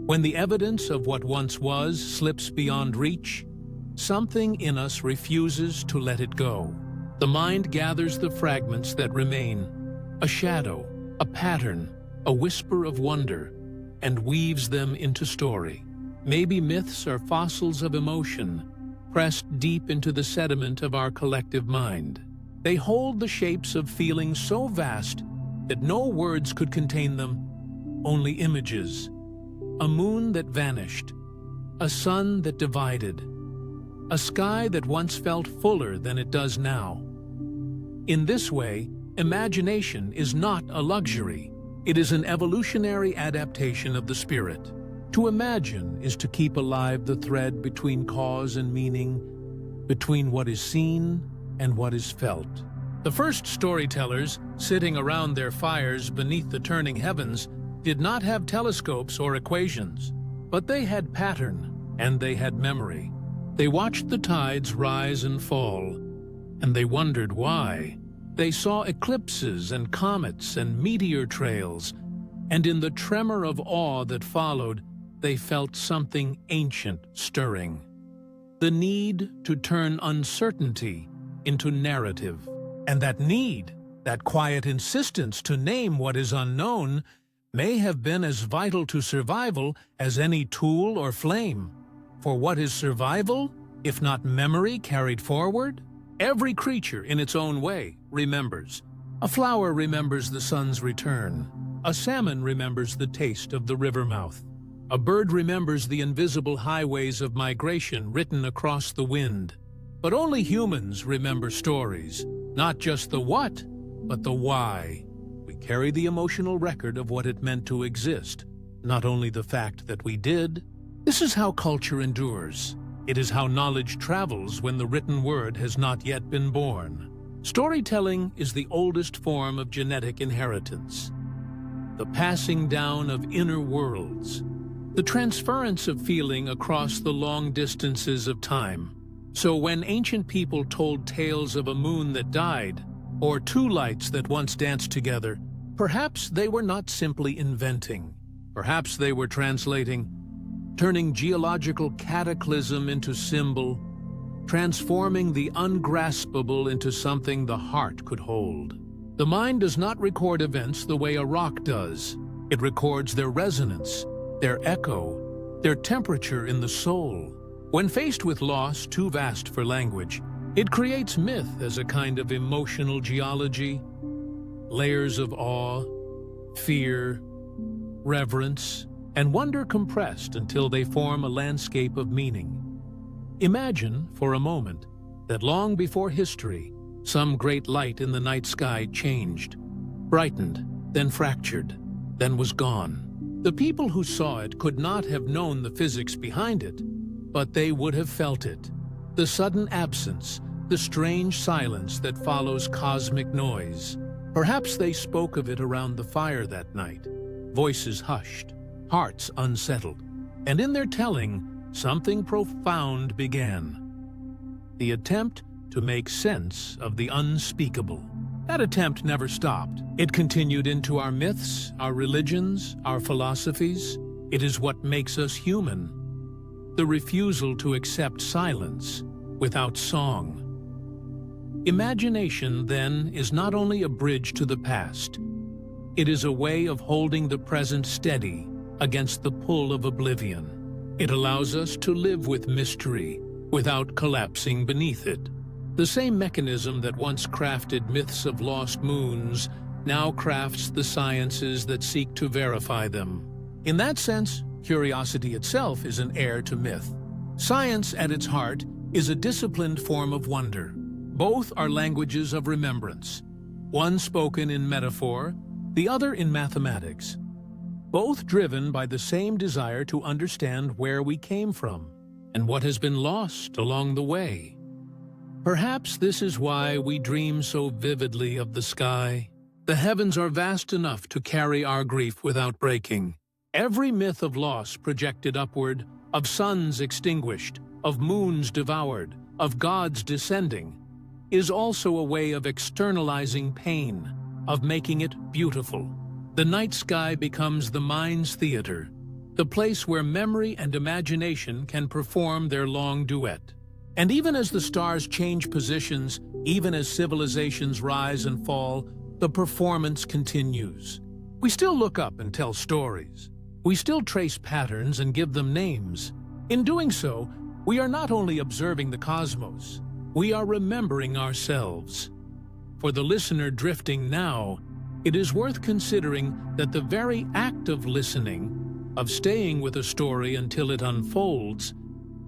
[SPEAKER 1] when the evidence of what once was slips beyond reach, something in us refuses to let it go. The mind gathers the fragments that remain, a shadow, a pattern, a whisper of wonder, and weaves them into story. Maybe myths are fossils of emotion, pressed deep into the sediment of our collective mind. They hold the shapes of feelings so vast that no words could contain them, only images. A moon that vanished, a sun that divided, a sky that once felt fuller than it does now. In this way, imagination is not a luxury. It is an evolutionary adaptation of the spirit. To imagine is to keep alive the thread between cause and meaning, between what is seen and what is felt. The first storytellers, sitting around their fires beneath the turning heavens, did not have telescopes or equations, but they had pattern and they had memory. They watched the tides rise and fall, and they wondered why. They saw eclipses and comets and meteor trails, and in the tremor of awe that followed, they felt something ancient stirring. The need to turn uncertainty into narrative. And that need, that quiet insistence to name what is unknown, may have been as vital to survival as any tool or flame. For what is survival, if not memory carried forward? Every creature in its own way remembers. A flower remembers the sun's return. A salmon remembers the taste of the river mouth. A bird remembers the invisible highways of migration written across the wind. But only humans remember stories, not just the what, but the why. We carry the emotional record of what it meant to exist, not only the fact that we did. This is how culture endures. It is how knowledge travels when the written word has not yet been born. Storytelling is the oldest form of genetic inheritance. The passing down of inner worlds. The transference of feeling across the long distances of time. So when ancient people told tales of a moon that died, or two lights that once danced together, perhaps they were not simply inventing. Perhaps they were translating, turning geological cataclysm into symbol, transforming the ungraspable into something the heart could hold. The mind does not record events the way a rock does. It records their resonance, their echo, their temperature in the soul. When faced with loss too vast for language, it creates myth as a kind of emotional geology, layers of awe, fear, reverence, and wonder compressed until they form a landscape of meaning. Imagine, for a moment, that long before history, some great light in the night sky changed, brightened, then fractured, then was gone. The people who saw it could not have known the physics behind it, but they would have felt it. The sudden absence, the strange silence that follows cosmic noise. Perhaps they spoke of it around the fire that night, voices hushed, hearts unsettled, and in their telling, something profound began. The attempt to make sense of the unspeakable. That attempt never stopped. It continued into our myths, our religions, our philosophies. It is what makes us human. The refusal to accept silence without song. Imagination, then, is not only a bridge to the past. It is a way of holding the present steady against the pull of oblivion. It allows us to live with mystery without collapsing beneath it. The same mechanism that once crafted myths of lost moons now crafts the sciences that seek to verify them. In that sense, curiosity itself is an heir to myth. Science, at its heart, is a disciplined form of wonder. Both are languages of remembrance, one spoken in metaphor, the other in mathematics. Both driven by the same desire to understand where we came from and what has been lost along the way. Perhaps this is why we dream so vividly of the sky. The heavens are vast enough to carry our grief without breaking. Every myth of loss projected upward, of suns extinguished, of moons devoured, of gods descending, is also a way of externalizing pain, of making it beautiful. The night sky becomes the mind's theater, the place where memory and imagination can perform their long duet. And even as the stars change positions, even as civilizations rise and fall, the performance continues. We still look up and tell stories. We still trace patterns and give them names. In doing so, we are not only observing the cosmos, we are remembering ourselves. For the listener drifting now, it is worth considering that the very act of listening, of staying with a story until it unfolds,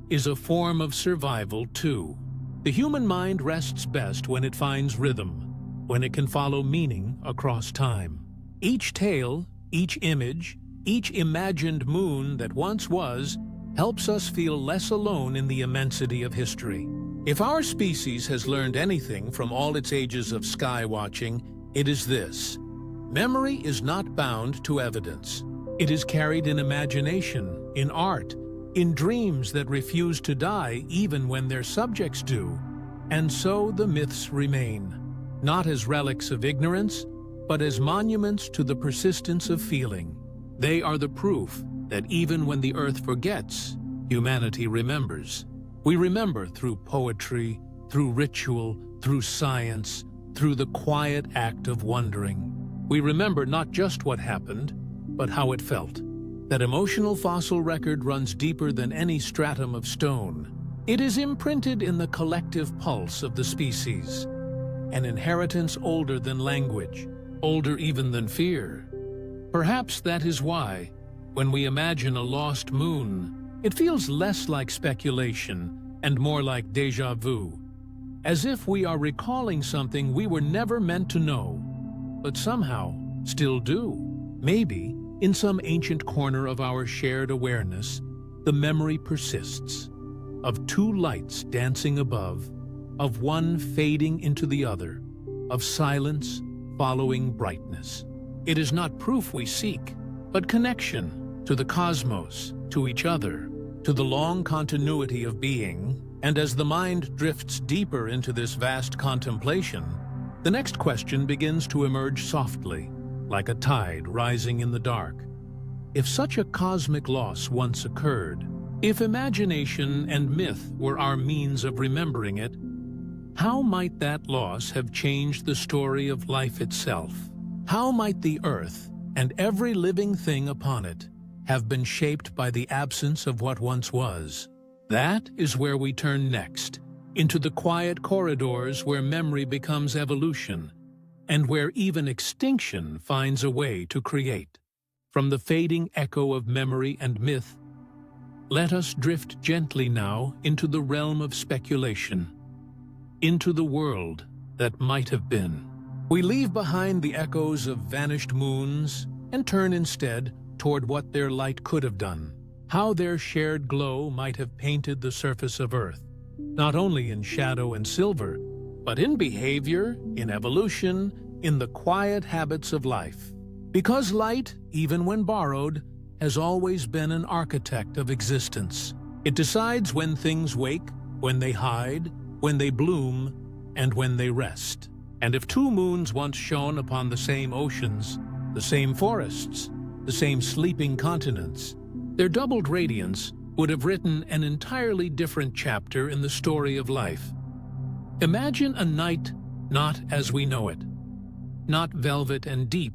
[SPEAKER 1] is a form of survival too. The human mind rests best when it finds rhythm, when it can follow meaning across time. Each tale, each image, each imagined moon that once was, helps us feel less alone in the immensity of history. If our species has learned anything from all its ages of sky watching, it is this: memory is not bound to evidence. It is carried in imagination, in art, in dreams that refuse to die even when their subjects do. And so the myths remain, not as relics of ignorance, but as monuments to the persistence of feeling. They are the proof that even when the earth forgets, humanity remembers. We remember through poetry, through ritual, through science, through the quiet act of wondering. We remember not just what happened, but how it felt. That emotional fossil record runs deeper than any stratum of stone. It is imprinted in the collective pulse of the species, an inheritance older than language, older even than fear. Perhaps that is why, when we imagine a lost moon, it feels less like speculation and more like déjà vu, as if we are recalling something we were never meant to know, but somehow still do. Maybe, in some ancient corner of our shared awareness, the memory persists, of two lights dancing above, of one fading into the other, of silence following brightness. It is not proof we seek, but connection to the cosmos, to each other, to the long continuity of being. And as the mind drifts deeper into this vast contemplation, the next question begins to emerge softly, like a tide rising in the dark. If such a cosmic loss once occurred, if imagination and myth were our means of remembering it, how might that loss have changed the story of life itself? How might the earth and every living thing upon it have been shaped by the absence of what once was? That is where we turn next, into the quiet corridors where memory becomes evolution, and where even extinction finds a way to create. From the fading echo of memory and myth, let us drift gently now into the realm of speculation, into the world that might have been. We leave behind the echoes of vanished moons and turn instead toward what their light could have done, how their shared glow might have painted the surface of Earth, not only in shadow and silver, but in behavior, in evolution, in the quiet habits of life. Because light, even when borrowed, has always been an architect of existence. It decides when things wake, when they hide, when they bloom, and when they rest. And if two moons once shone upon the same oceans, the same forests, the same sleeping continents, their doubled radiance would have written an entirely different chapter in the story of life. Imagine a night not as we know it, not velvet and deep,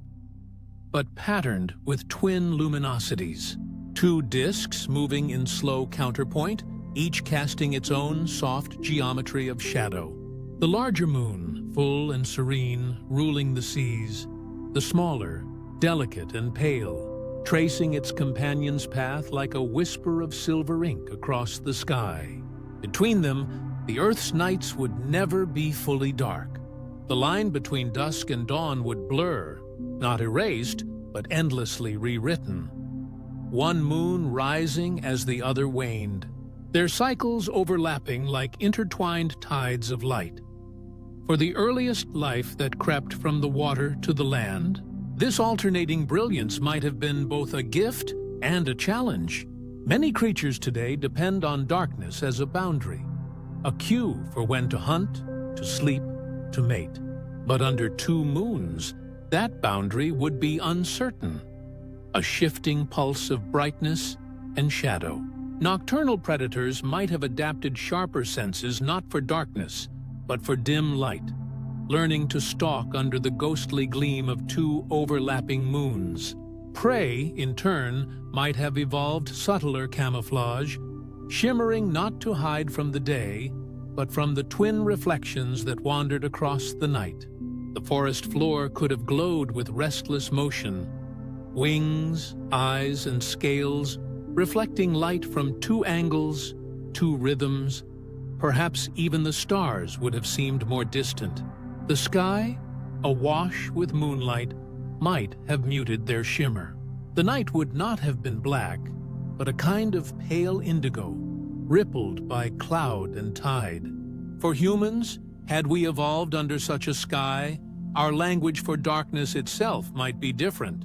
[SPEAKER 1] but patterned with twin luminosities. Two disks moving in slow counterpoint, each casting its own soft geometry of shadow. The larger moon, full and serene, ruling the seas. The smaller, delicate and pale, tracing its companion's path like a whisper of silver ink across the sky. Between them, the Earth's nights would never be fully dark. The line between dusk and dawn would blur, not erased, but endlessly rewritten. One moon rising as the other waned, their cycles overlapping like intertwined tides of light. For the earliest life that crept from the water to the land, this alternating brilliance might have been both a gift and a challenge. Many creatures today depend on darkness as a boundary, a cue for when to hunt, to sleep, to mate. But under two moons, that boundary would be uncertain, a shifting pulse of brightness and shadow. Nocturnal predators might have adapted sharper senses not for darkness, but for dim light, learning to stalk under the ghostly gleam of two overlapping moons. Prey, in turn, might have evolved subtler camouflage, shimmering not to hide from the day, but from the twin reflections that wandered across the night. The forest floor could have glowed with restless motion, wings, eyes, and scales, reflecting light from two angles, two rhythms. Perhaps even the stars would have seemed more distant. The sky, awash with moonlight, might have muted their shimmer. The night would not have been black, but a kind of pale indigo, rippled by cloud and tide. For humans, had we evolved under such a sky, our language for darkness itself might be different.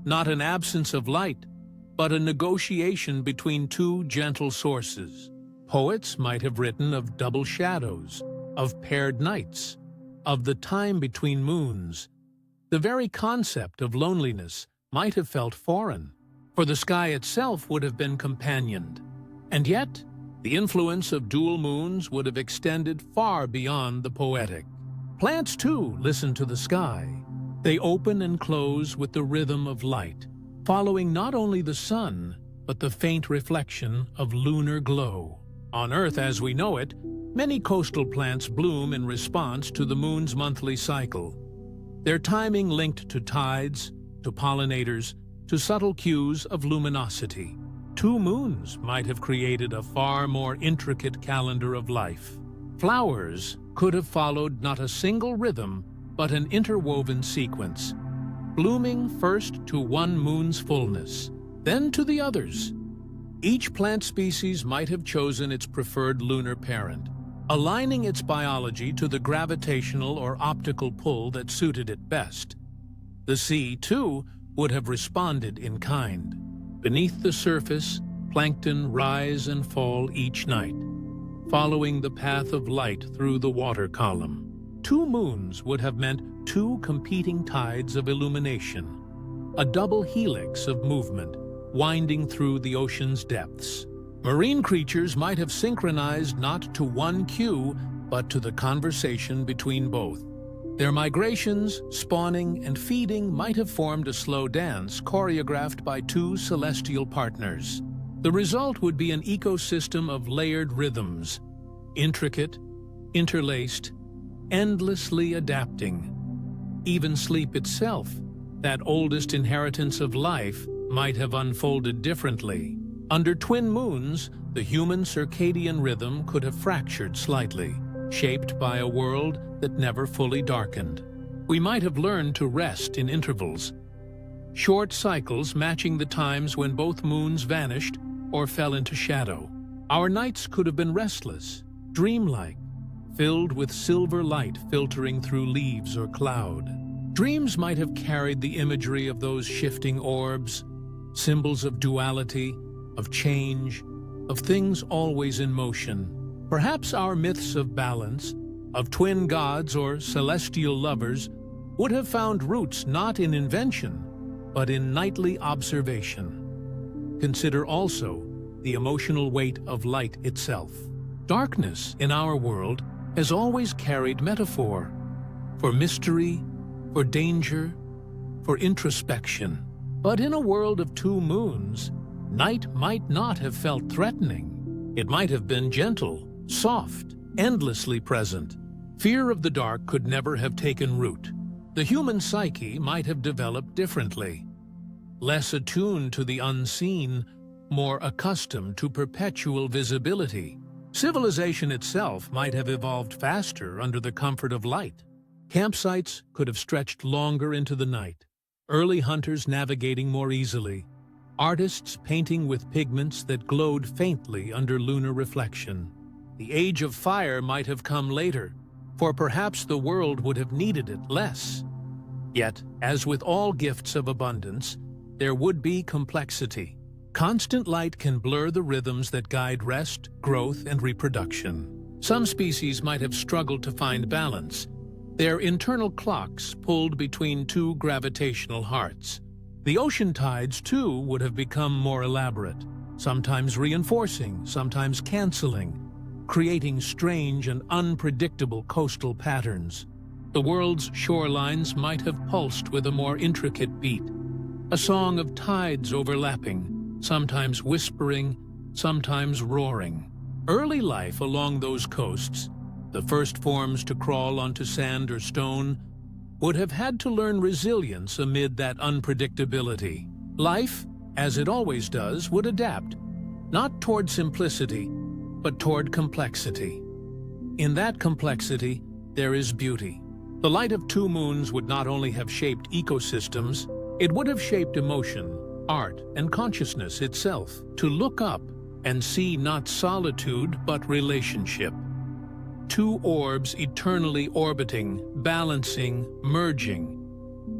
[SPEAKER 1] Not an absence of light, but a negotiation between two gentle sources. Poets might have written of double shadows, of paired nights, of the time between moons. The very concept of loneliness might have felt foreign, for the sky itself would have been companioned. And yet, the influence of dual moons would have extended far beyond the poetic. Plants, too, listen to the sky. They open and close with the rhythm of light, following not only the sun, but the faint reflection of lunar glow. On Earth as we know it, many coastal plants bloom in response to the moon's monthly cycle. Their timing linked to tides, to pollinators, to subtle cues of luminosity. 2 moons might have created a far more intricate calendar of life. Flowers could have followed not a single rhythm, but an interwoven sequence, blooming first to one moon's fullness, then to the others. Each plant species might have chosen its preferred lunar parent, aligning its biology to the gravitational or optical pull that suited it best. The sea, too, would have responded in kind. Beneath the surface, plankton rise and fall each night, following the path of light through the water column. 2 moons would have meant 2 competing tides of illumination, a double helix of movement winding through the ocean's depths. Marine creatures might have synchronized not to one cue, but to the conversation between both. Their migrations, spawning, and feeding might have formed a slow dance choreographed by 2 celestial partners. The result would be an ecosystem of layered rhythms, intricate, interlaced, endlessly adapting. Even sleep itself, that oldest inheritance of life, might have unfolded differently. Under twin moons, the human circadian rhythm could have fractured slightly, shaped by a world that never fully darkened. We might have learned to rest in intervals, short cycles matching the times when both moons vanished or fell into shadow. Our nights could have been restless, dreamlike, filled with silver light filtering through leaves or cloud. Dreams might have carried the imagery of those shifting orbs, symbols of duality, of change, of things always in motion. Perhaps our myths of balance, of twin gods or celestial lovers, would have found roots not in invention, but in nightly observation. Consider also the emotional weight of light itself. Darkness in our world has always carried metaphor for mystery, for danger, for introspection. But in a world of 2 moons, night might not have felt threatening. It might have been gentle, soft, endlessly present. Fear of the dark could never have taken root. The human psyche might have developed differently, less attuned to the unseen, more accustomed to perpetual visibility. Civilization itself might have evolved faster under the comfort of light. Campsites could have stretched longer into the night, early hunters navigating more easily, artists painting with pigments that glowed faintly under lunar reflection. The age of fire might have come later, for perhaps the world would have needed it less. Yet, as with all gifts of abundance, there would be complexity. Constant light can blur the rhythms that guide rest, growth, and reproduction. Some species might have struggled to find balance, their internal clocks pulled between 2 gravitational hearts. The ocean tides, too, would have become more elaborate, sometimes reinforcing, sometimes canceling, creating strange and unpredictable coastal patterns. The world's shorelines might have pulsed with a more intricate beat, a song of tides overlapping, sometimes whispering, sometimes roaring. Early life along those coasts, the first forms to crawl onto sand or stone, would have had to learn resilience amid that unpredictability. Life, as it always does, would adapt, not toward simplicity, but toward complexity. In that complexity, there is beauty. The light of 2 moons would not only have shaped ecosystems, it would have shaped emotion, art, and consciousness itself. To look up and see not solitude, but relationship. 2 orbs eternally orbiting, balancing, merging,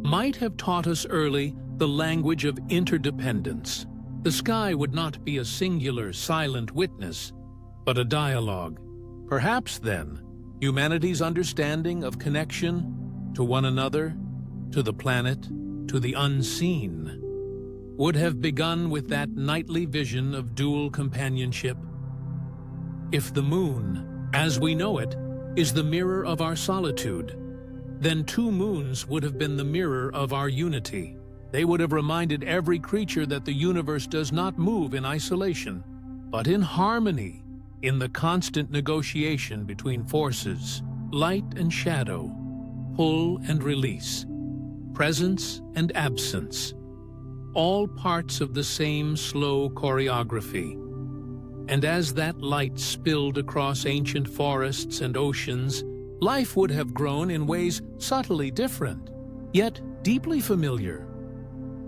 [SPEAKER 1] might have taught us early the language of interdependence. The sky would not be a singular, silent witness, but a dialogue. Perhaps then, humanity's understanding of connection to one another, to the planet, to the unseen, would have begun with that nightly vision of dual companionship. If the moon, as we know it, is the mirror of our solitude, then 2 moons would have been the mirror of our unity. They would have reminded every creature that the universe does not move in isolation, but in harmony, in the constant negotiation between forces, light and shadow, pull and release, presence and absence, all parts of the same slow choreography. And as that light spilled across ancient forests and oceans, life would have grown in ways subtly different, yet deeply familiar,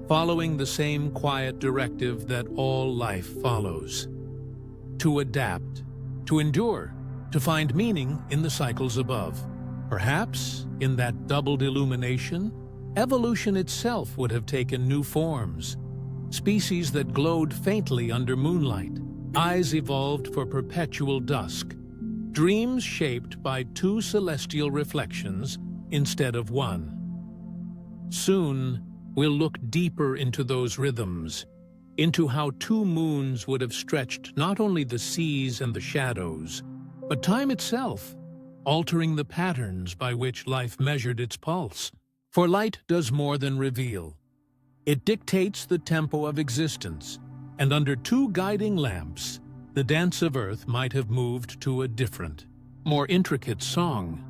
[SPEAKER 1] following the same quiet directive that all life follows: to adapt, to endure, to find meaning in the cycles above. Perhaps, in that doubled illumination, evolution itself would have taken new forms. Species that glowed faintly under moonlight, eyes evolved for perpetual dusk, dreams shaped by two celestial reflections instead of one. Soon, we'll look deeper into those rhythms, into how two moons would have stretched not only the seas and the shadows, but time itself, altering the patterns by which life measured its pulse. For light does more than reveal. It dictates the tempo of existence, and under two guiding lamps, the dance of Earth might have moved to a different, more intricate song.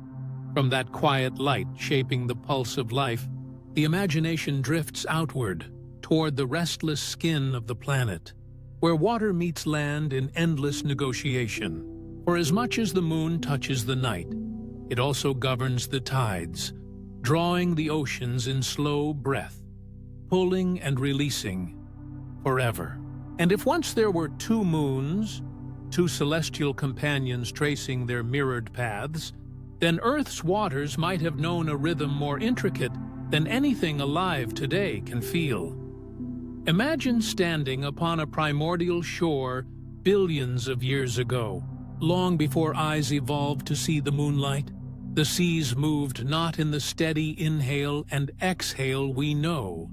[SPEAKER 1] From that quiet light shaping the pulse of life, the imagination drifts outward, toward the restless skin of the planet, where water meets land in endless negotiation. For as much as the moon touches the night, it also governs the tides, drawing the oceans in slow breath, pulling and releasing forever. And if once there were two moons, two celestial companions tracing their mirrored paths, then Earth's waters might have known a rhythm more intricate than anything alive today can feel. Imagine standing upon a primordial shore billions of years ago, long before eyes evolved to see the moonlight. The seas moved not in the steady inhale and exhale we know,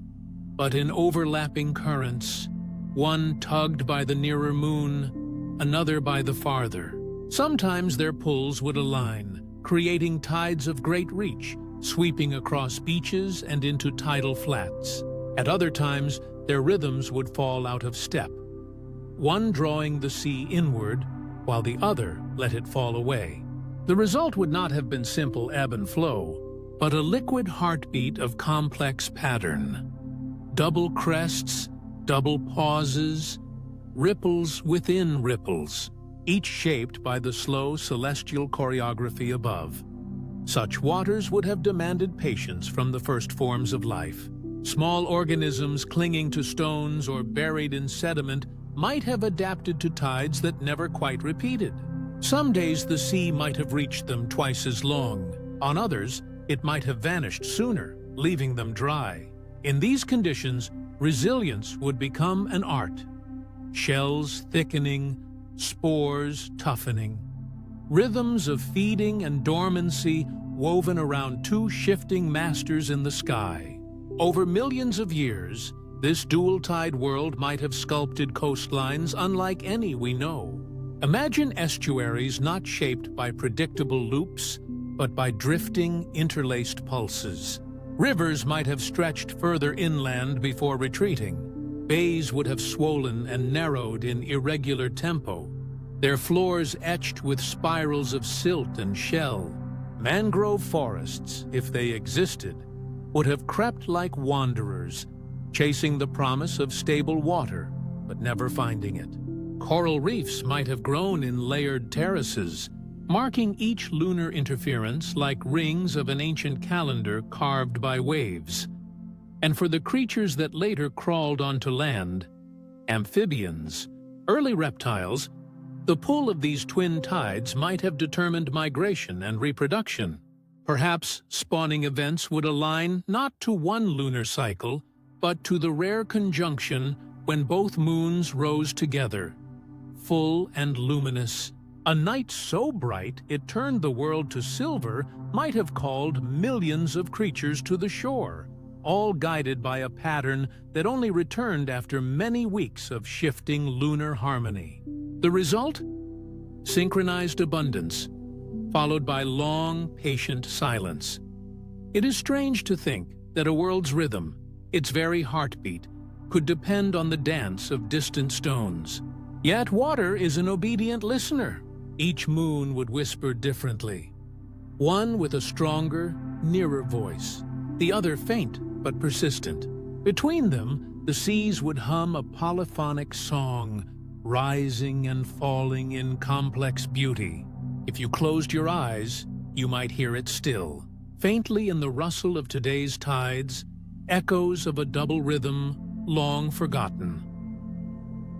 [SPEAKER 1] but in overlapping currents, one tugged by the nearer moon, another by the farther. Sometimes their pulls would align, creating tides of great reach, sweeping across beaches and into tidal flats. At other times, their rhythms would fall out of step, one drawing the sea inward, while the other let it fall away. The result would not have been simple ebb and flow, but a liquid heartbeat of complex pattern. Double crests, double pauses, ripples within ripples, each shaped by the slow celestial choreography above. Such waters would have demanded patience from the first forms of life. Small organisms clinging to stones or buried in sediment might have adapted to tides that never quite repeated. Some days the sea might have reached them twice as long. On others, it might have vanished sooner, leaving them dry. In these conditions, resilience would become an art. Shells thickening, spores toughening. Rhythms of feeding and dormancy woven around two shifting masters in the sky. Over millions of years, this dual-tide world might have sculpted coastlines unlike any we know. Imagine estuaries not shaped by predictable loops, but by drifting, interlaced pulses. Rivers might have stretched further inland before retreating. Bays would have swollen and narrowed in irregular tempo, their floors etched with spirals of silt and shell. Mangrove forests, if they existed, would have crept like wanderers, chasing the promise of stable water, but never finding it. Coral reefs might have grown in layered terraces, marking each lunar interference like rings of an ancient calendar carved by waves. And for the creatures that later crawled onto land, amphibians, early reptiles, the pull of these twin tides might have determined migration and reproduction. Perhaps spawning events would align not to one lunar cycle, but to the rare conjunction when both moons rose together, full and luminous. A night so bright it turned the world to silver might have called millions of creatures to the shore, all guided by a pattern that only returned after many weeks of shifting lunar harmony. The result? Synchronized abundance, followed by long, patient silence. It is strange to think that a world's rhythm, its very heartbeat, could depend on the dance of distant stones. Yet water is an obedient listener. Each moon would whisper differently. One with a stronger, nearer voice, the other faint but persistent. Between them, the seas would hum a polyphonic song, rising and falling in complex beauty. If you closed your eyes, you might hear it still, faintly in the rustle of today's tides, echoes of a double rhythm long forgotten.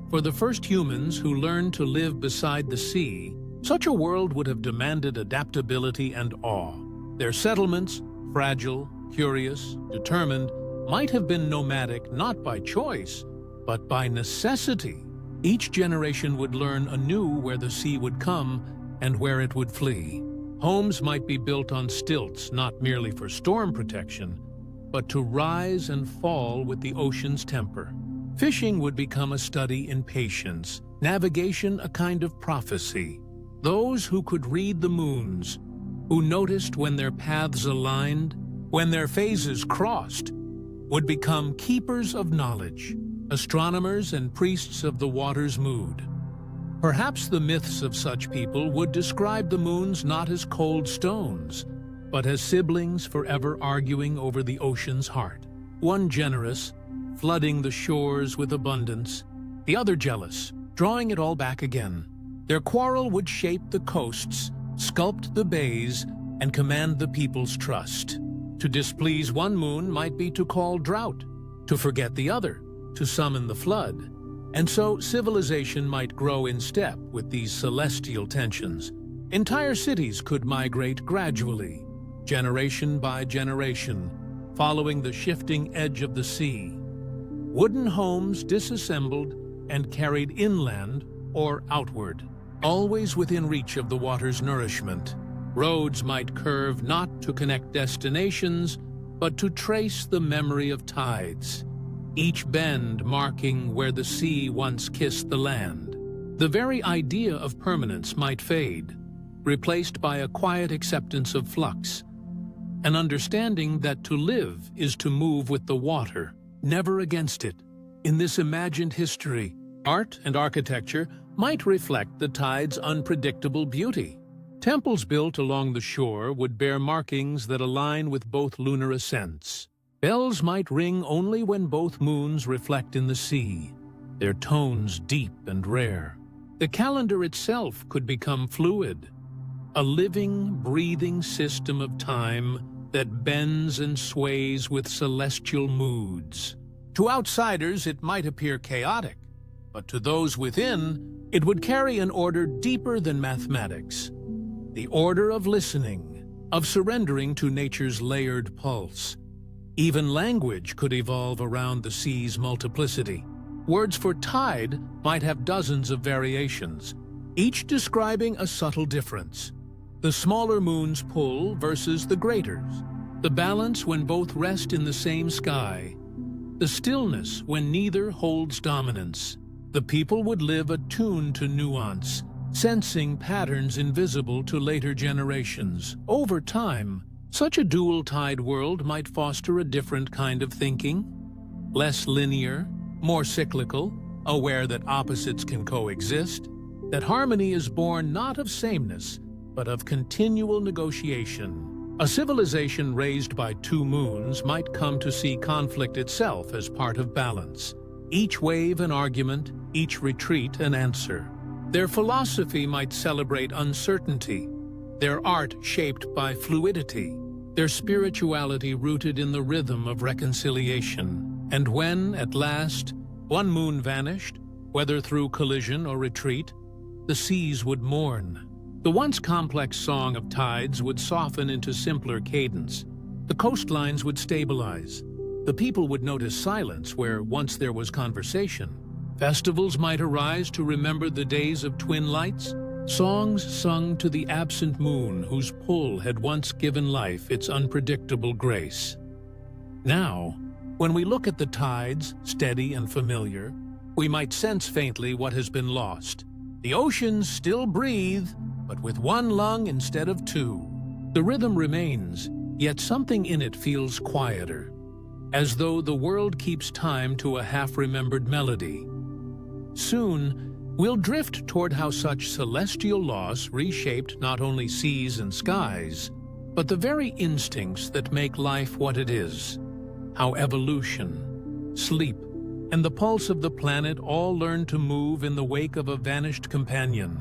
[SPEAKER 1] For the first humans who learned to live beside the sea, such a world would have demanded adaptability and awe. Their settlements, fragile, curious, determined, might have been nomadic not by choice, but by necessity. Each generation would learn anew where the sea would come and where it would flee. Homes might be built on stilts not merely for storm protection, but to rise and fall with the ocean's temper. Fishing would become a study in patience, navigation a kind of prophecy. Those who could read the moons, who noticed when their paths aligned, when their phases crossed, would become keepers of knowledge, astronomers and priests of the water's mood. Perhaps the myths of such people would describe the moons not as cold stones, but as siblings forever arguing over the ocean's heart. One generous, flooding the shores with abundance, the other jealous, drawing it all back again. Their quarrel would shape the coasts, sculpt the bays, and command the people's trust. To displease one moon might be to call drought, to forget the other, to summon the flood. And so civilization might grow in step with these celestial tensions. Entire cities could migrate gradually, generation by generation, following the shifting edge of the sea. Wooden homes disassembled and carried inland or outward, always within reach of the water's nourishment. Roads might curve not to connect destinations, but to trace the memory of tides, each bend marking where the sea once kissed the land. The very idea of permanence might fade, replaced by a quiet acceptance of flux, an understanding that to live is to move with the water, never against it. In this imagined history, art and architecture might reflect the tide's unpredictable beauty. Temples built along the shore would bear markings that align with both lunar ascents. Bells might ring only when both moons reflect in the sea, their tones deep and rare. The calendar itself could become fluid, a living, breathing system of time that bends and sways with celestial moods. To outsiders, it might appear chaotic, but to those within, it would carry an order deeper than mathematics. The order of listening, of surrendering to nature's layered pulse. Even language could evolve around the sea's multiplicity. Words for tide might have dozens of variations, each describing a subtle difference. The smaller moon's pull versus the greater's. The balance when both rest in the same sky. The stillness when neither holds dominance. The people would live attuned to nuance, sensing patterns invisible to later generations. Over time, such a dual-tide world might foster a different kind of thinking, less linear, more cyclical, aware that opposites can coexist, that harmony is born not of sameness, but of continual negotiation. A civilization raised by two moons might come to see conflict itself as part of balance, each wave an argument, each retreat an answer. Their philosophy might celebrate uncertainty, their art shaped by fluidity, their spirituality rooted in the rhythm of reconciliation. And when, at last, one moon vanished, whether through collision or retreat, the seas would mourn. The once complex song of tides would soften into simpler cadence. The coastlines would stabilize. The people would notice silence where once there was conversation. Festivals might arise to remember the days of twin lights, songs sung to the absent moon whose pull had once given life its unpredictable grace. Now, when we look at the tides, steady and familiar, we might sense faintly what has been lost. The oceans still breathe, but with one lung instead of two. The rhythm remains, yet something in it feels quieter. as though the world keeps time to a half-remembered melody. Soon, we'll drift toward how such celestial laws reshaped not only seas and skies, but the very instincts that make life what it is. How evolution, sleep, and the pulse of the planet all learn to move in the wake of a vanished companion.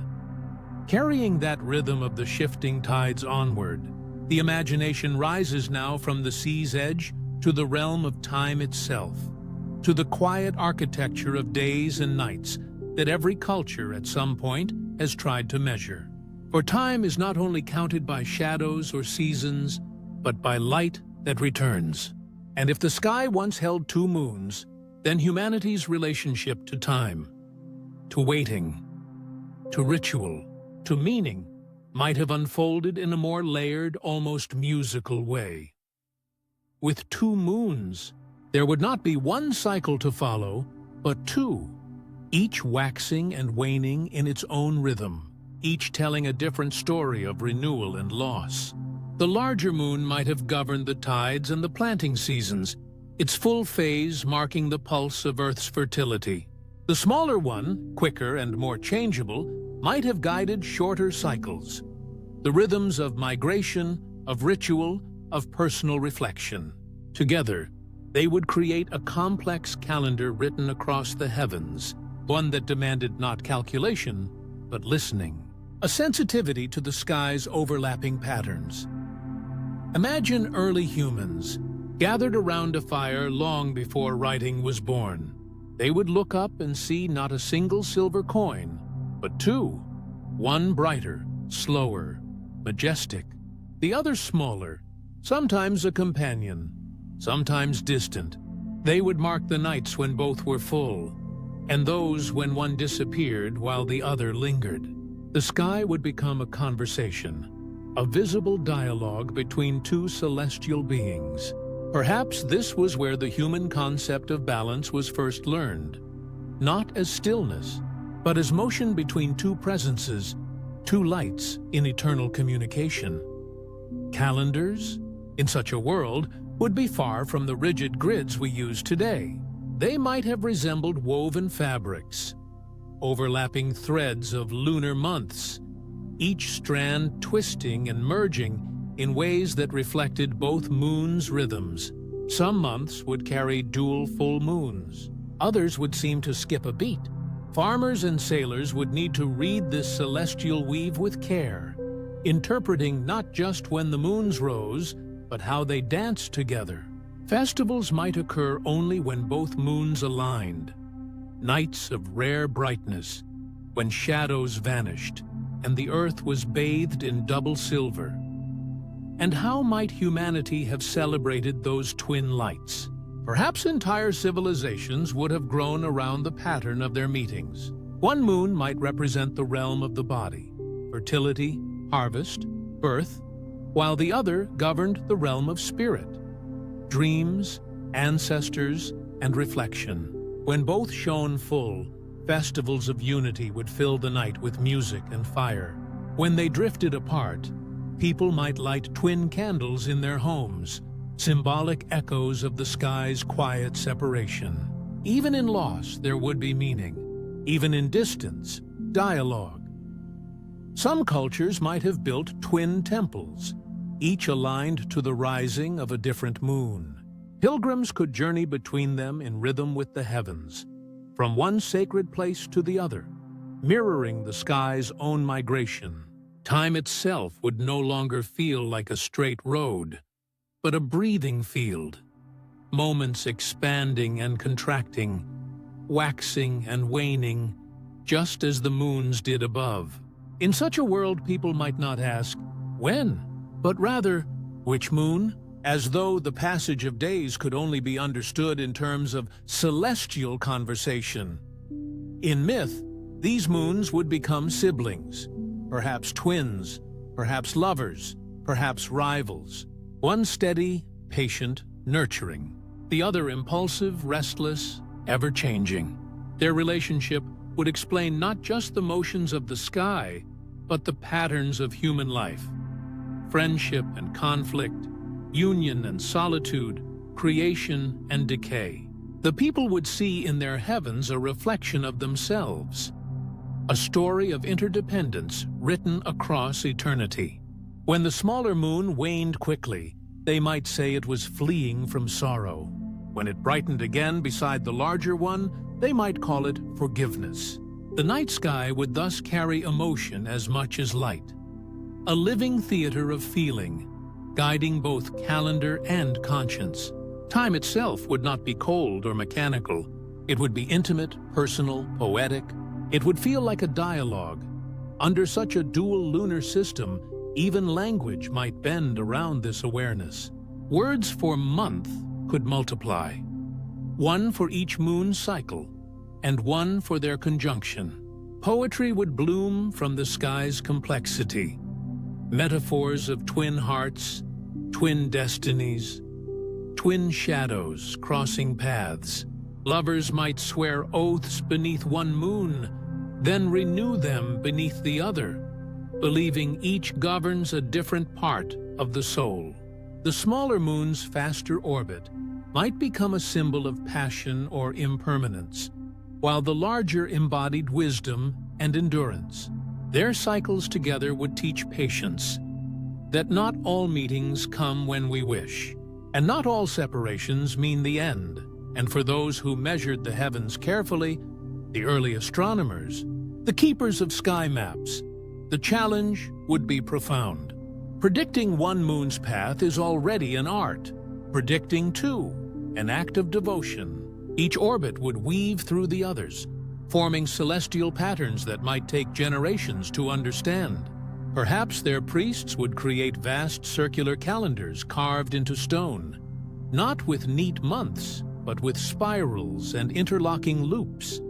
[SPEAKER 1] Carrying that rhythm of the shifting tides onward, the imagination rises now from the sea's edge to the realm of time itself, to the quiet architecture of days and nights that every culture at some point has tried to measure. For time is not only counted by shadows or seasons, but by light that returns. And if the sky once held two moons, then humanity's relationship to time, to waiting, to ritual, to meaning, might have unfolded in a more layered, almost musical way. With two moons, there would not be one cycle to follow, but two, each waxing and waning in its own rhythm, each telling a different story of renewal and loss. The larger moon might have governed the tides and the planting seasons, its full phase marking the pulse of Earth's fertility. The smaller one, quicker and more changeable, might have guided shorter cycles, the rhythms of migration, of ritual, of personal reflection. Together, they would create a complex calendar written across the heavens, one that demanded not calculation, but listening, a sensitivity to the sky's overlapping patterns. Imagine early humans, gathered around a fire long before writing was born. They would look up and see not a single silver coin, but two, one brighter, slower, majestic, the other smaller, sometimes a companion, sometimes distant. They would mark the nights when both were full, and those when one disappeared while the other lingered. The sky would become a conversation, a visible dialogue between two celestial beings. Perhaps this was where the human concept of balance was first learned, not as stillness, but as motion between two presences, two lights in eternal communication. Calendars, in such a world, would be far from the rigid grids we use today. They might have resembled woven fabrics, overlapping threads of lunar months, each strand twisting and merging in ways that reflected both moons' rhythms. Some months would carry dual full moons. Others would seem to skip a beat. Farmers and sailors would need to read this celestial weave with care, interpreting not just when the moons rose, but how they danced together. Festivals might occur only when both moons aligned, nights of rare brightness, when shadows vanished and the earth was bathed in double silver. And how might humanity have celebrated those twin lights? Perhaps entire civilizations would have grown around the pattern of their meetings. One moon might represent the realm of the body, fertility, harvest, birth, while the other governed the realm of spirit, dreams, ancestors, and reflection. When both shone full, festivals of unity would fill the night with music and fire. When they drifted apart, people might light twin candles in their homes, symbolic echoes of the sky's quiet separation. Even in loss, there would be meaning. Even in distance, dialogue. Some cultures might have built twin temples, each aligned to the rising of a different moon. Pilgrims could journey between them in rhythm with the heavens, from one sacred place to the other, mirroring the sky's own migration. Time itself would no longer feel like a straight road, but a breathing field, moments expanding and contracting, waxing and waning, just as the moons did above. In such a world, people might not ask, when, but rather, which moon? As though the passage of days could only be understood in terms of celestial conversation. In myth, these moons would become siblings, perhaps twins, perhaps lovers, perhaps rivals. One steady, patient, nurturing. The other impulsive, restless, ever-changing. Their relationship would explain not just the motions of the sky, but the patterns of human life. Friendship and conflict, union and solitude, creation and decay. The people would see in their heavens a reflection of themselves, a story of interdependence written across eternity. When the smaller moon waned quickly, they might say it was fleeing from sorrow. When it brightened again beside the larger one, they might call it forgiveness. The night sky would thus carry emotion as much as light, a living theater of feeling, guiding both calendar and conscience. Time itself would not be cold or mechanical. It would be intimate, personal, poetic. It would feel like a dialogue. Under such a dual-lunar system, even language might bend around this awareness. Words for month could multiply, one for each moon cycle, and one for their conjunction. Poetry would bloom from the sky's complexity. Metaphors of twin hearts, twin destinies, twin shadows crossing paths. Lovers might swear oaths beneath one moon, then renew them beneath the other, believing each governs a different part of the soul. The smaller moon's faster orbit might become a symbol of passion or impermanence, while the larger embodied wisdom and endurance. Their cycles together would teach patience, that not all meetings come when we wish, and not all separations mean the end. And for those who measured the heavens carefully, the early astronomers, the keepers of sky maps, the challenge would be profound. Predicting one moon's path is already an art. Predicting two, an act of devotion. Each orbit would weave through the others, forming celestial patterns that might take generations to understand. Perhaps their priests would create vast circular calendars carved into stone, not with neat months, but with spirals and interlocking loops,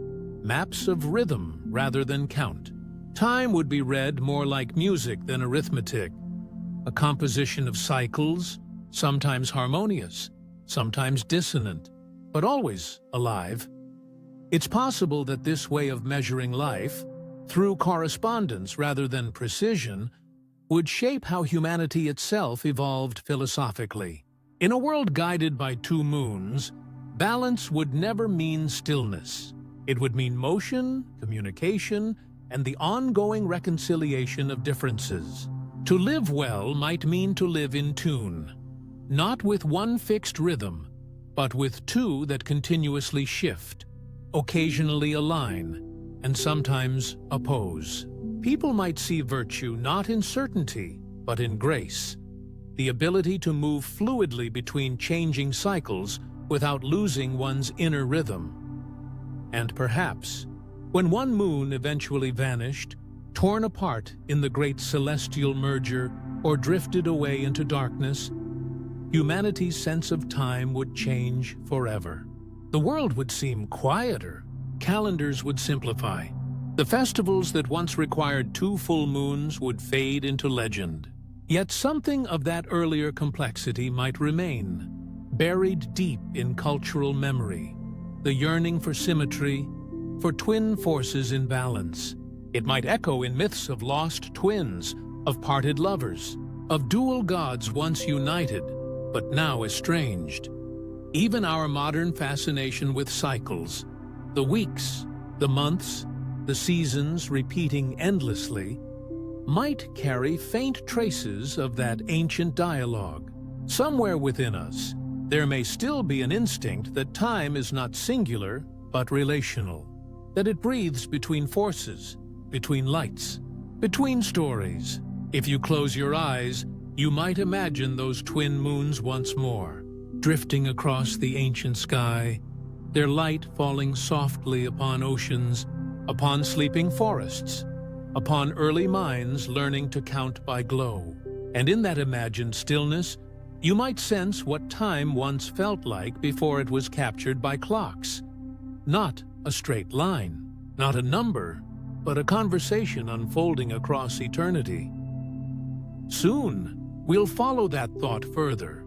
[SPEAKER 1] maps of rhythm rather than count. Time would be read more like music than arithmetic, a composition of cycles, sometimes harmonious, sometimes dissonant, but always alive. It's possible that this way of measuring life, through correspondence rather than precision, would shape how humanity itself evolved philosophically. In a world guided by two moons, balance would never mean stillness. It would mean motion, communication, and the ongoing reconciliation of differences. To live well might mean to live in tune, not with one fixed rhythm, but with two that continuously shift, occasionally align, and sometimes oppose. People might see virtue not in certainty, but in grace, the ability to move fluidly between changing cycles without losing one's inner rhythm. And perhaps, when one moon eventually vanished, torn apart in the great celestial merger or drifted away into darkness, humanity's sense of time would change forever. The world would seem quieter. Calendars would simplify. The festivals that once required two full moons would fade into legend. Yet something of that earlier complexity might remain, buried deep in cultural memory. The yearning for symmetry, for twin forces in balance. It might echo in myths of lost twins, of parted lovers, of dual gods once united, but now estranged. Even our modern fascination with cycles, the weeks, the months, the seasons repeating endlessly, might carry faint traces of that ancient dialogue. Somewhere within us, there may still be an instinct that time is not singular, but relational, that it breathes between forces, between lights, between stories. If you close your eyes, you might imagine those twin moons once more, drifting across the ancient sky, their light falling softly upon oceans, upon sleeping forests, upon early minds learning to count by glow. And in that imagined stillness, you might sense what time once felt like before it was captured by clocks. Not a straight line, not a number, but a conversation unfolding across eternity. Soon, we'll follow that thought further,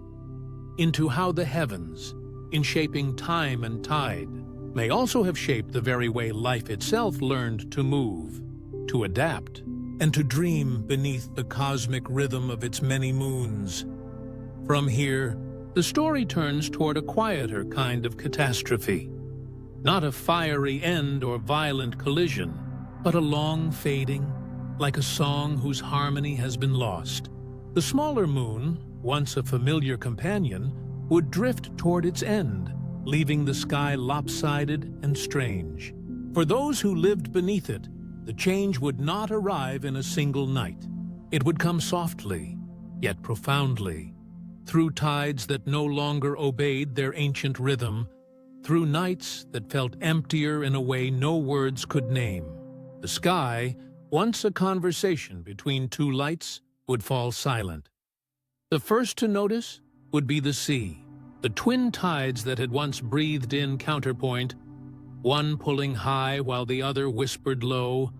[SPEAKER 1] into how the heavens, in shaping time and tide, may also have shaped the very way life itself learned to move, to adapt, and to dream beneath the cosmic rhythm of its many moons. From here, the story turns toward a quieter kind of catastrophe. Not a fiery end or violent collision, but a long fading, like a song whose harmony has been lost. The smaller moon, once a familiar companion, would drift toward its end, leaving the sky lopsided and strange. For those who lived beneath it, the change would not arrive in a single night. It would come softly, yet profoundly, through tides that no longer obeyed their ancient rhythm, through nights that felt emptier in a way no words could name. The sky, once a conversation between two lights, would fall silent. The first to notice would be the sea. The twin tides that had once breathed in counterpoint, one pulling high while the other whispered low,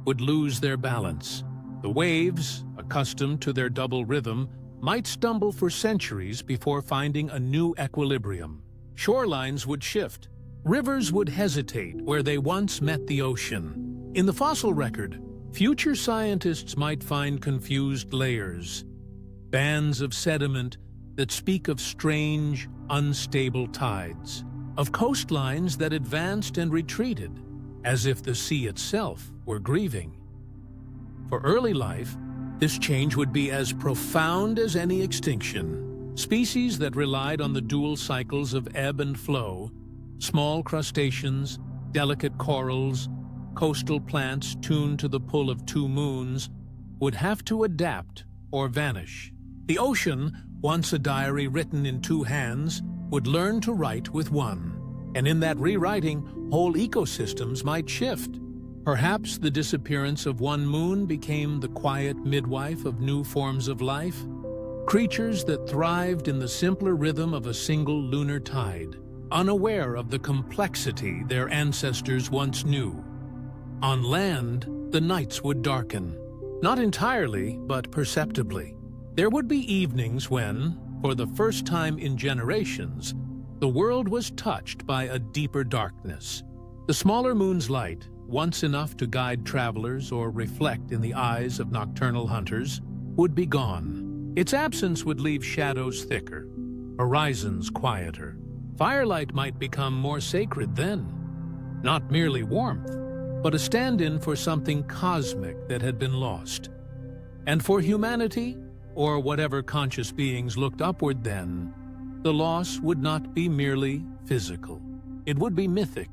[SPEAKER 1] would lose their balance. The waves, accustomed to their double rhythm, might stumble for centuries before finding a new equilibrium. Shorelines would shift. Rivers would hesitate where they once met the ocean. In the fossil record, future scientists might find confused layers, bands of sediment that speak of strange, unstable tides, of coastlines that advanced and retreated, as if the sea itself were grieving. For early life, this change would be as profound as any extinction. Species that relied on the dual cycles of ebb and flow, small crustaceans, delicate corals, coastal plants tuned to the pull of two moons, would have to adapt or vanish. The ocean, once a diary written in two hands, would learn to write with one. And in that rewriting, whole ecosystems might shift. Perhaps the disappearance of one moon became the quiet midwife of new forms of life, creatures that thrived in the simpler rhythm of a single lunar tide, unaware of the complexity their ancestors once knew. On land, the nights would darken, not entirely, but perceptibly. There would be evenings when, for the first time in generations, the world was touched by a deeper darkness. The smaller moon's light, once enough to guide travelers or reflect in the eyes of nocturnal hunters, would be gone. Its absence would leave shadows thicker, horizons quieter. Firelight might become more sacred then, not merely warmth, but a stand-in for something cosmic that had been lost. And for humanity, or whatever conscious beings looked upward then, the loss would not be merely physical. It would be mythic.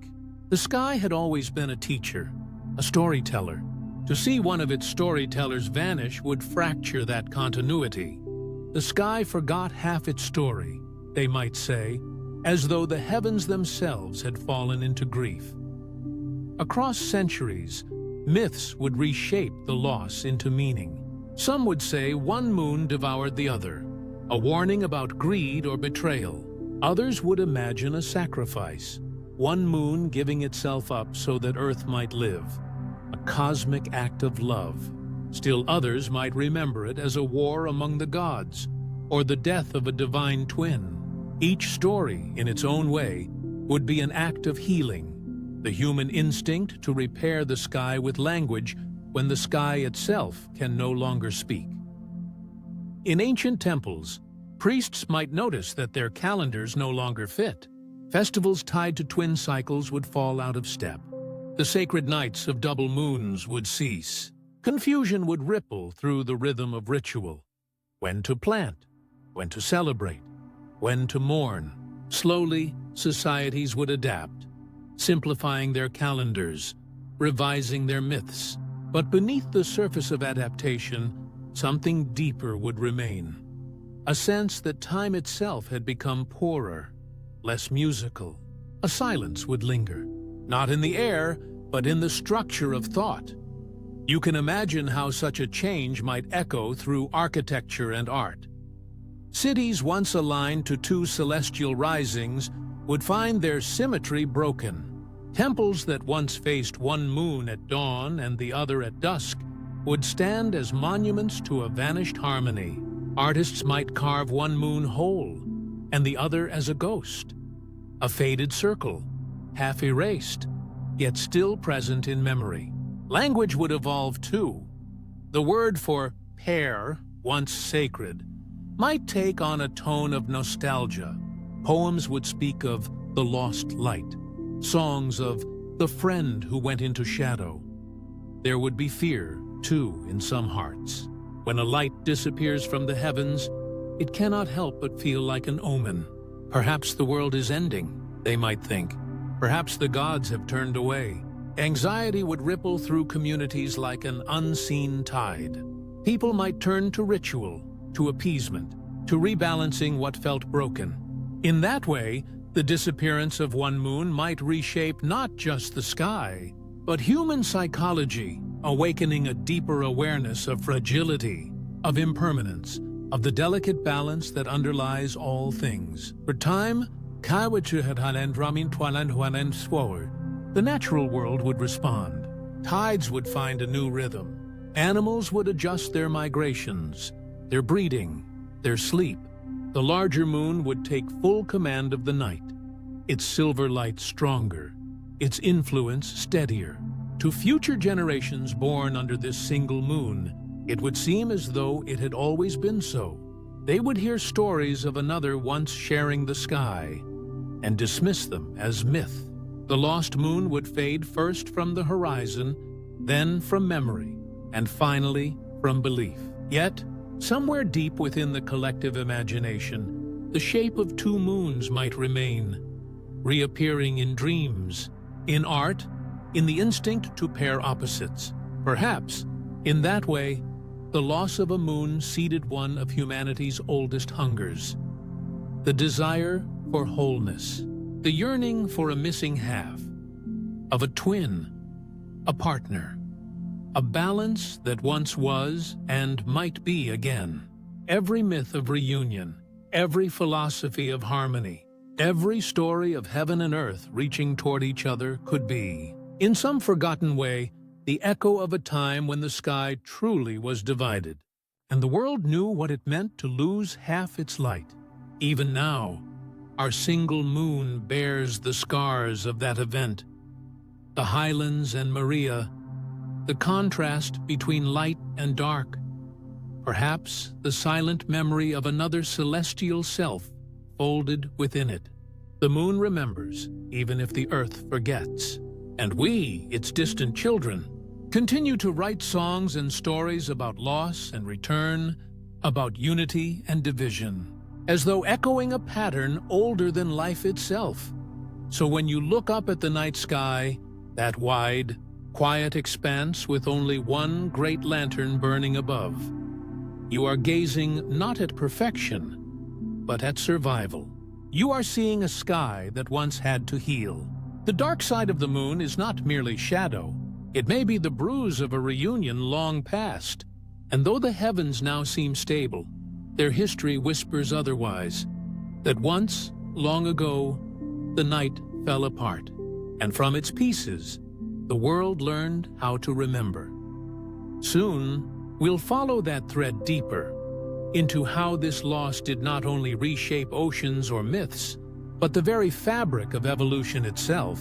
[SPEAKER 1] The sky had always been a teacher, a storyteller. To see one of its storytellers vanish would fracture that continuity. The sky forgot half its story, they might say, as though the heavens themselves had fallen into grief. Across centuries, myths would reshape the loss into meaning. Some would say one moon devoured the other, a warning about greed or betrayal. Others would imagine a sacrifice, one moon giving itself up so that Earth might live, a cosmic act of love. Still others might remember it as a war among the gods, or the death of a divine twin. Each story, in its own way, would be an act of healing, the human instinct to repair the sky with language when the sky itself can no longer speak. In ancient temples, priests might notice that their calendars no longer fit. Festivals tied to twin cycles would fall out of step. The sacred nights of double moons would cease. Confusion would ripple through the rhythm of ritual. When to plant, when to celebrate, when to mourn. Slowly, societies would adapt, simplifying their calendars, revising their myths. But beneath the surface of adaptation, something deeper would remain. A sense that time itself had become poorer, less musical. A silence would linger, not in the air, but in the structure of thought. You can imagine how such a change might echo through architecture and art. Cities once aligned to two celestial risings would find their symmetry broken. Temples that once faced one moon at dawn and the other at dusk would stand as monuments to a vanished harmony. Artists might carve one moon whole and the other as a ghost, a faded circle, half erased, yet still present in memory. Language would evolve too. The word for pair, once sacred, might take on a tone of nostalgia. Poems would speak of the lost light, songs of the friend who went into shadow. There would be fear, too, in some hearts. When a light disappears from the heavens, it cannot help but feel like an omen. Perhaps the world is ending, they might think. Perhaps the gods have turned away. Anxiety would ripple through communities like an unseen tide. People might turn to ritual, to appeasement, to rebalancing what felt broken. In that way, the disappearance of one moon might reshape not just the sky, but human psychology, awakening a deeper awareness of fragility, of impermanence, of the delicate balance that underlies all things. For time, the natural world would respond. Tides would find a new rhythm. Animals would adjust their migrations, their breeding, their sleep. The larger moon would take full command of the night, its silver light stronger, its influence steadier. To future generations born under this single moon, it would seem as though it had always been so. They would hear stories of another once sharing the sky and dismiss them as myth. The lost moon would fade first from the horizon, then from memory, and finally from belief. Yet, somewhere deep within the collective imagination, the shape of two moons might remain, reappearing in dreams, in art, in the instinct to pair opposites. Perhaps, in that way, the loss of a moon seeded one of humanity's oldest hungers. The desire for wholeness, the yearning for a missing half, of a twin, a partner, a balance that once was and might be again. Every myth of reunion, every philosophy of harmony, every story of heaven and earth reaching toward each other could be, in some forgotten way, the echo of a time when the sky truly was divided, and the world knew what it meant to lose half its light. Even now, our single moon bears the scars of that event. The Highlands and Maria, the contrast between light and dark, perhaps the silent memory of another celestial self folded within it. The moon remembers, even if the earth forgets. And we, its distant children, continue to write songs and stories about loss and return, about unity and division, as though echoing a pattern older than life itself. So when you look up at the night sky, that wide, quiet expanse with only one great lantern burning above, you are gazing not at perfection, but at survival. You are seeing a sky that once had to heal. The dark side of the moon is not merely shadow. It may be the bruise of a reunion long past. And though the heavens now seem stable, their history whispers otherwise, that once, long ago, the night fell apart, and from its pieces, the world learned how to remember. Soon, we'll follow that thread deeper into how this loss did not only reshape oceans or myths, but the very fabric of evolution itself,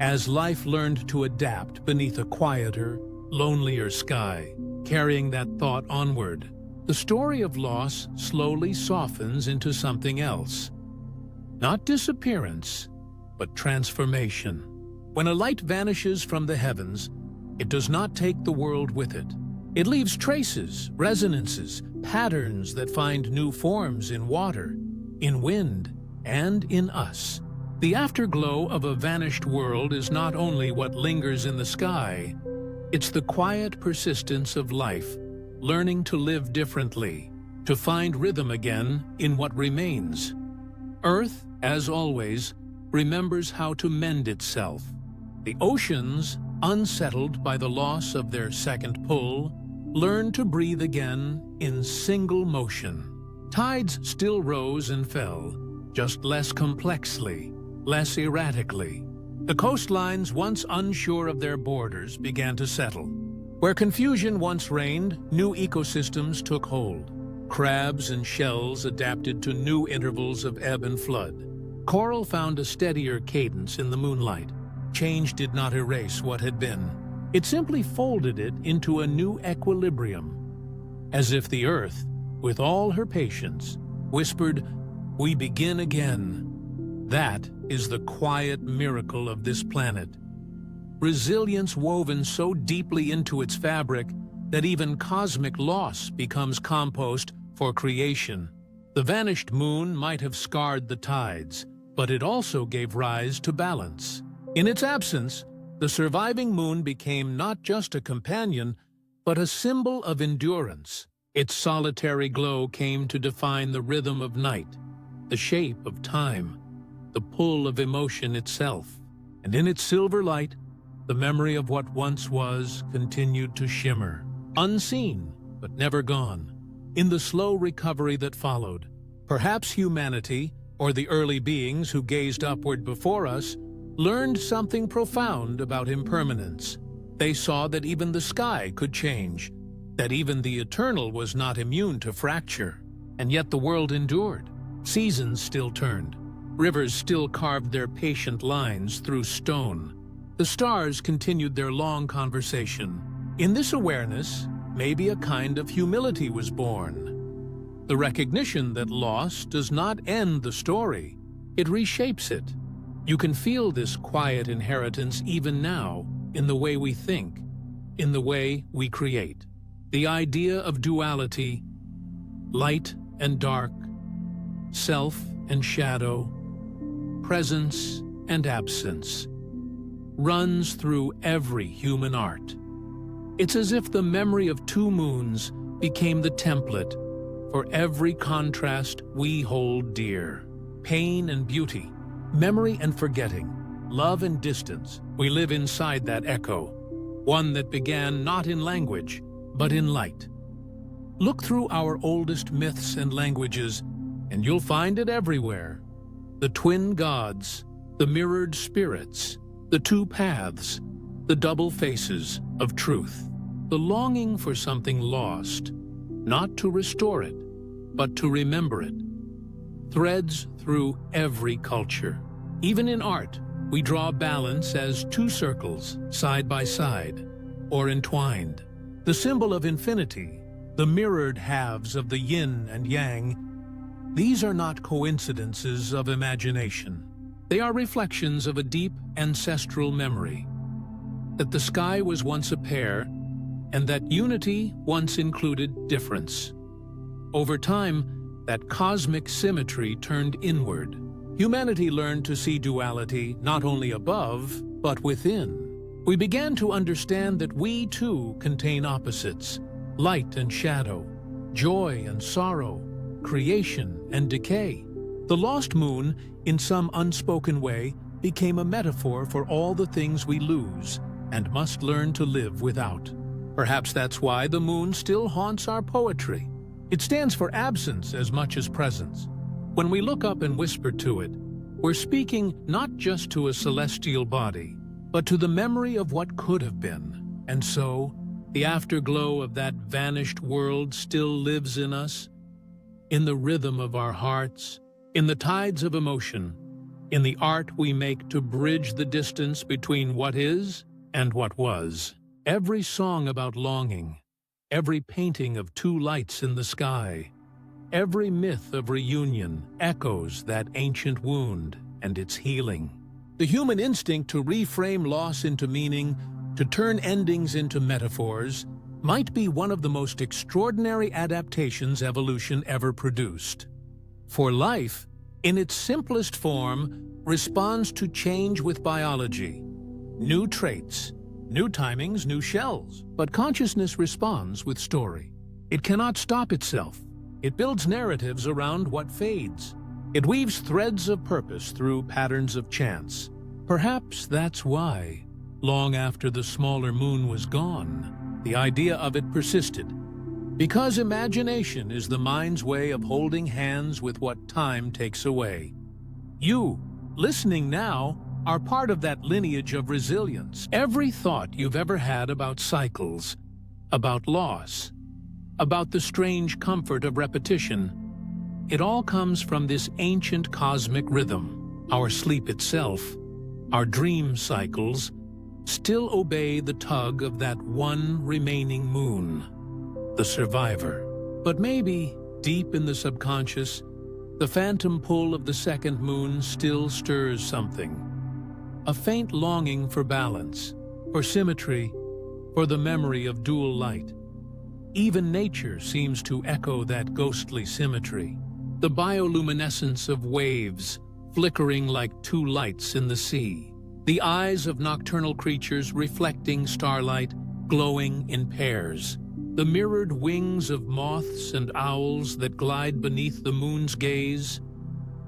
[SPEAKER 1] as life learned to adapt beneath a quieter, lonelier sky. Carrying that thought onward, the story of loss slowly softens into something else. Not disappearance, but transformation. When a light vanishes from the heavens, it does not take the world with it. It leaves traces, resonances, patterns that find new forms in water, in wind, and in us. The afterglow of a vanished world is not only what lingers in the sky, it's the quiet persistence of life, learning to live differently, to find rhythm again in what remains. Earth, as always, remembers how to mend itself. The oceans, unsettled by the loss of their second pull, learn to breathe again in single motion. Tides still rose and fell, just less complexly, less erratically. The coastlines, once unsure of their borders, began to settle. Where confusion once reigned, new ecosystems took hold. Crabs and shells adapted to new intervals of ebb and flood. Coral found a steadier cadence in the moonlight. Change did not erase what had been. It simply folded it into a new equilibrium, as if the earth, with all her patience, whispered, "We begin again." That is the quiet miracle of this planet. Resilience woven so deeply into its fabric that even cosmic loss becomes compost for creation. The vanished moon might have scarred the tides, but it also gave rise to balance. In its absence, the surviving moon became not just a companion, but a symbol of endurance. Its solitary glow came to define the rhythm of night, the shape of time, the pull of emotion itself. And in its silver light, the memory of what once was continued to shimmer, unseen but never gone. In the slow recovery that followed, perhaps humanity, or the early beings who gazed upward before us, learned something profound about impermanence. They saw that even the sky could change, that even the eternal was not immune to fracture. And yet the world endured. Seasons still turned. Rivers still carved their patient lines through stone. The stars continued their long conversation. In this awareness, maybe a kind of humility was born. The recognition that loss does not end the story, it reshapes it. You can feel this quiet inheritance even now in the way we think, in the way we create. The idea of duality, light and dark, self and shadow, presence and absence, runs through every human art. It's as if the memory of two moons became the template for every contrast we hold dear. Pain and beauty, memory and forgetting, love and distance. We live inside that echo, one that began not in language, but in light. Look through our oldest myths and languages, and you'll find it everywhere. The twin gods, the mirrored spirits, the two paths, the double faces of truth. The longing for something lost, not to restore it, but to remember it, threads through every culture. Even in art, we draw balance as two circles, side by side, or entwined. The symbol of infinity, the mirrored halves of the yin and yang, these are not coincidences of imagination. They are reflections of a deep ancestral memory, that the sky was once a pair, and that unity once included difference. Over time, that cosmic symmetry turned inward. Humanity learned to see duality not only above, but within. We began to understand that we too contain opposites, light and shadow, joy and sorrow, creation and decay. The lost moon, in some unspoken way, became a metaphor for all the things we lose and must learn to live without. Perhaps that's why the moon still haunts our poetry. It stands for absence as much as presence. When we look up and whisper to it, we're speaking not just to a celestial body, but to the memory of what could have been. And so, the afterglow of that vanished world still lives in us, in the rhythm of our hearts, in the tides of emotion, in the art we make to bridge the distance between what is and what was. Every song about longing, every painting of two lights in the sky, every myth of reunion echoes that ancient wound and its healing. The human instinct to reframe loss into meaning, to turn endings into metaphors, might be one of the most extraordinary adaptations evolution ever produced. For life, in its simplest form, responds to change with biology. New traits, new timings, new shells. But consciousness responds with story. It cannot stop itself. It builds narratives around what fades. It weaves threads of purpose through patterns of chance. Perhaps that's why, long after the smaller moon was gone, the idea of it persisted. Because imagination is the mind's way of holding hands with what time takes away. You, listening now, are part of that lineage of resilience. Every thought you've ever had about cycles, about loss, about the strange comfort of repetition, it all comes from this ancient cosmic rhythm. Our sleep itself, our dream cycles, still obey the tug of that one remaining moon, the survivor. But maybe deep in the subconscious, the phantom pull of the second moon still stirs something. A faint longing for balance, for symmetry, for the memory of dual light. Even nature seems to echo that ghostly symmetry. The bioluminescence of waves, flickering like two lights in the sea. The eyes of nocturnal creatures reflecting starlight, glowing in pairs. The mirrored wings of moths and owls that glide beneath the moon's gaze.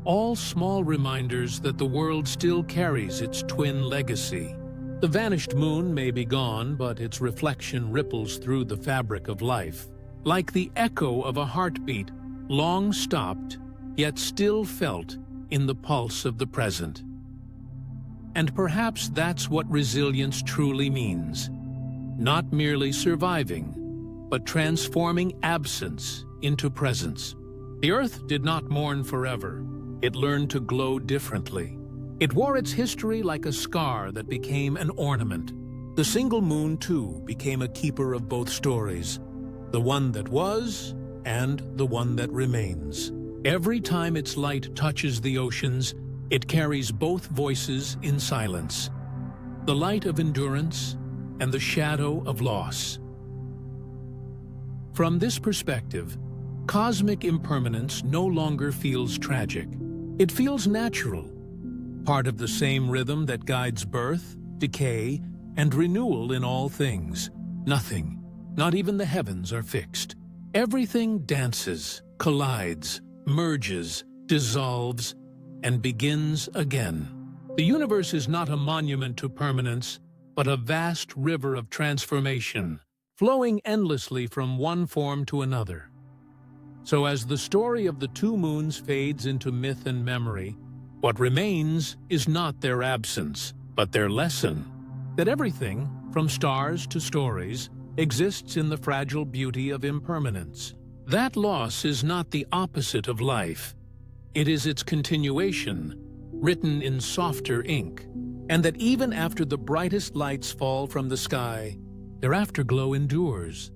[SPEAKER 1] All small reminders that the world still carries its twin legacy. The vanished moon may be gone, but its reflection ripples through the fabric of life. Like the echo of a heartbeat, long stopped, yet still felt in the pulse of the present. And perhaps that's what resilience truly means. Not merely surviving, but transforming absence into presence. The Earth did not mourn forever. It learned to glow differently. It wore its history like a scar that became an ornament. The single moon, too, became a keeper of both stories, the one that was and the one that remains. Every time its light touches the oceans, it carries both voices in silence, the light of endurance and the shadow of loss. From this perspective, cosmic impermanence no longer feels tragic. It feels natural, part of the same rhythm that guides birth, decay, and renewal in all things. Nothing, not even the heavens, are fixed. Everything dances, collides, merges, dissolves, and begins again. The universe is not a monument to permanence, but a vast river of transformation, flowing endlessly from one form to another. So as the story of the two moons fades into myth and memory, what remains is not their absence, but their lesson, that everything, from stars to stories, exists in the fragile beauty of impermanence. That loss is not the opposite of life. It is its continuation, written in softer ink, and that even after the brightest lights fall from the sky, their afterglow endures,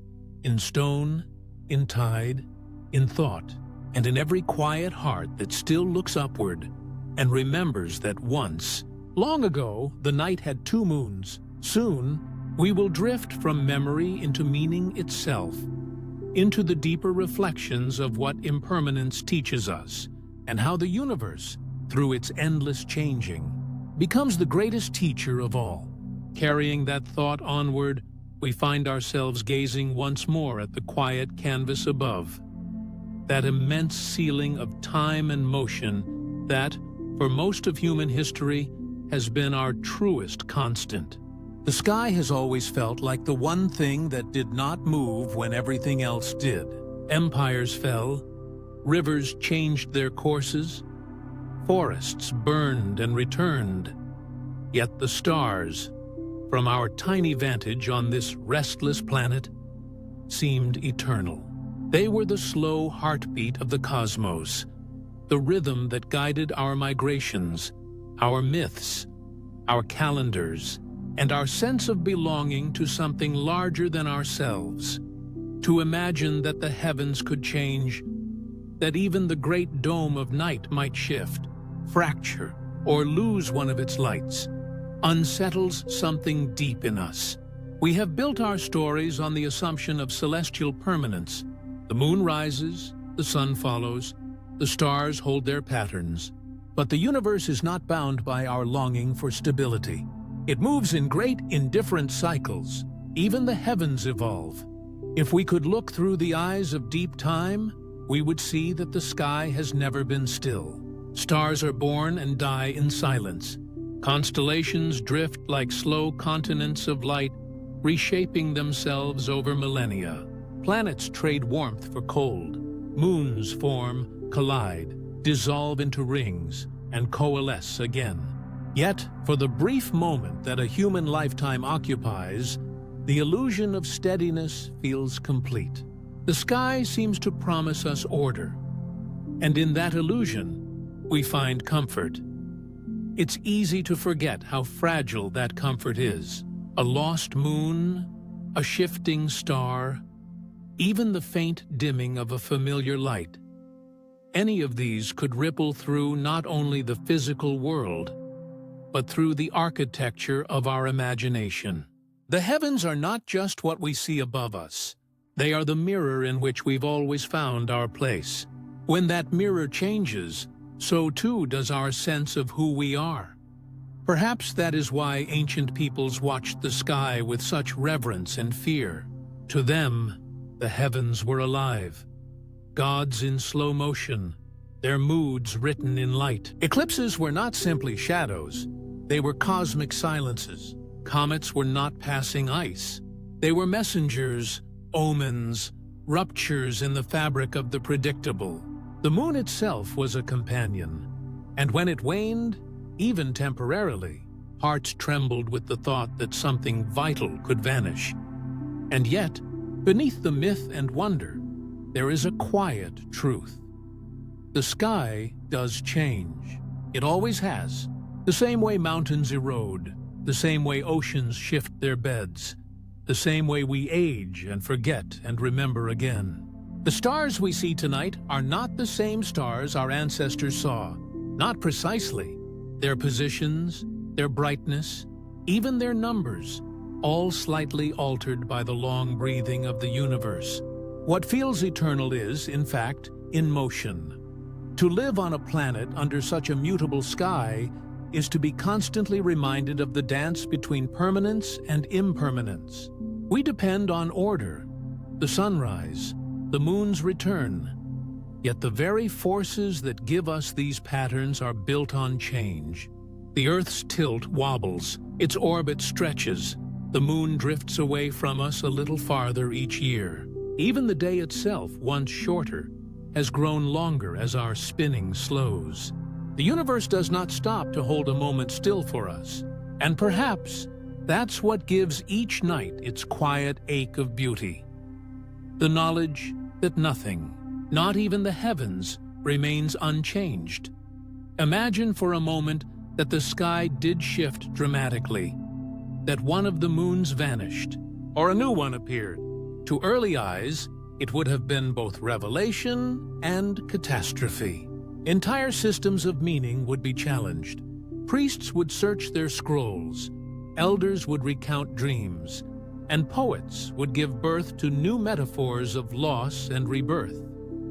[SPEAKER 1] in stone, in tide, in thought, and in every quiet heart that still looks upward and remembers that once, long ago, the night had two moons. Soon, we will drift from memory into meaning itself, into the deeper reflections of what impermanence teaches us, and how the universe, through its endless changing, becomes the greatest teacher of all. Carrying that thought onward, we find ourselves gazing once more at the quiet canvas above, that immense ceiling of time and motion that, for most of human history, has been our truest constant. The sky has always felt like the one thing that did not move when everything else did. Empires fell, rivers changed their courses, forests burned and returned. Yet the stars, from our tiny vantage on this restless planet, seemed eternal. They were the slow heartbeat of the cosmos, the rhythm that guided our migrations, our myths, our calendars, and our sense of belonging to something larger than ourselves. To imagine that the heavens could change, that even the great dome of night might shift, fracture, or lose one of its lights, unsettles something deep in us. We have built our stories on the assumption of celestial permanence. The moon rises, the sun follows, the stars hold their patterns. But the universe is not bound by our longing for stability. It moves in great indifferent cycles. Even the heavens evolve. If we could look through the eyes of deep time, we would see that the sky has never been still. Stars are born and die in silence. Constellations drift like slow continents of light, reshaping themselves over millennia. Planets trade warmth for cold. Moons form, collide, dissolve into rings, and coalesce again. Yet, for the brief moment that a human lifetime occupies, the illusion of steadiness feels complete. The sky seems to promise us order, and in that illusion, we find comfort. It's easy to forget how fragile that comfort is. A lost moon, a shifting star, even the faint dimming of a familiar light. Any of these could ripple through not only the physical world, but through the architecture of our imagination. The heavens are not just what we see above us. They are the mirror in which we've always found our place. When that mirror changes, so too does our sense of who we are. Perhaps that is why ancient peoples watched the sky with such reverence and fear. To them, the heavens were alive. Gods in slow motion, their moods written in light. Eclipses were not simply shadows. They were cosmic silences. Comets were not passing ice. They were messengers, omens, ruptures in the fabric of the predictable. The moon itself was a companion, and when it waned, even temporarily, hearts trembled with the thought that something vital could vanish. And yet, beneath the myth and wonder, there is a quiet truth. The sky does change. It always has. The same way mountains erode, the same way oceans shift their beds, the same way we age and forget and remember again. The stars we see tonight are not the same stars our ancestors saw. Not precisely. Their positions, their brightness, even their numbers, all slightly altered by the long breathing of the universe. What feels eternal is, in fact, in motion. To live on a planet under such a mutable sky is to be constantly reminded of the dance between permanence and impermanence. We depend on order, the sunrise, the moon's return. Yet the very forces that give us these patterns are built on change. The Earth's tilt wobbles, its orbit stretches, the moon drifts away from us a little farther each year. Even the day itself, once shorter, has grown longer as our spinning slows. The universe does not stop to hold a moment still for us, and perhaps that's what gives each night its quiet ache of beauty. The knowledge that nothing, not even the heavens, remains unchanged. Imagine for a moment that the sky did shift dramatically, that one of the moons vanished, or a new one appeared. To early eyes, it would have been both revelation and catastrophe. Entire systems of meaning would be challenged. Priests would search their scrolls, elders would recount dreams, and poets would give birth to new metaphors of loss and rebirth.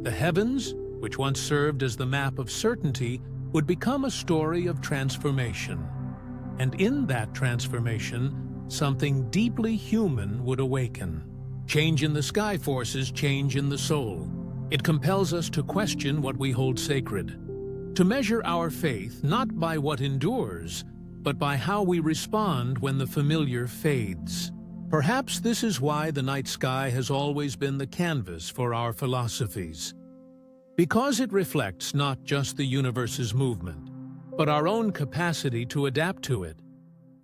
[SPEAKER 1] The heavens, which once served as the map of certainty, would become a story of transformation. And in that transformation, something deeply human would awaken. Change in the sky forces change in the soul. It compels us to question what we hold sacred, to measure our faith not by what endures, but by how we respond when the familiar fades. Perhaps this is why the night sky has always been the canvas for our philosophies. Because it reflects not just the universe's movement, but our own capacity to adapt to it.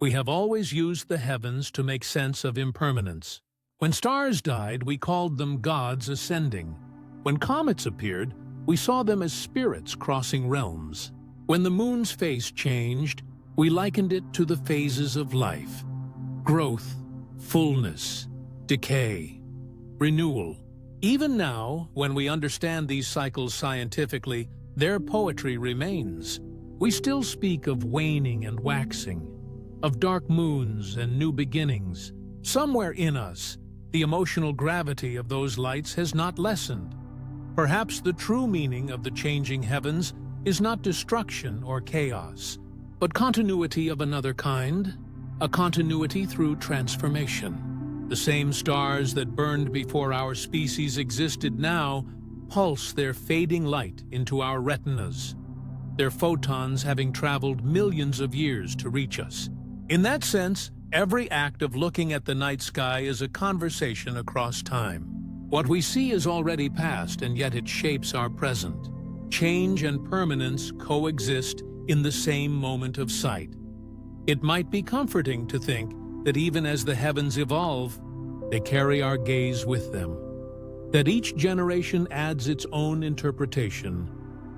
[SPEAKER 1] We have always used the heavens to make sense of impermanence. When stars died, we called them gods ascending. When comets appeared, we saw them as spirits crossing realms. When the moon's face changed, we likened it to the phases of life: growth, fullness, decay, renewal. Even now, when we understand these cycles scientifically, their poetry remains. We still speak of waning and waxing, of dark moons and new beginnings. Somewhere in us, the emotional gravity of those lights has not lessened. Perhaps the true meaning of the changing heavens is not destruction or chaos, but continuity of another kind, a continuity through transformation. The same stars that burned before our species existed now pulse their fading light into our retinas, their photons having traveled millions of years to reach us. In that sense, every act of looking at the night sky is a conversation across time. What we see is already past, and yet it shapes our present. Change and permanence coexist in the same moment of sight. It might be comforting to think that even as the heavens evolve, they carry our gaze with them. That each generation adds its own interpretation,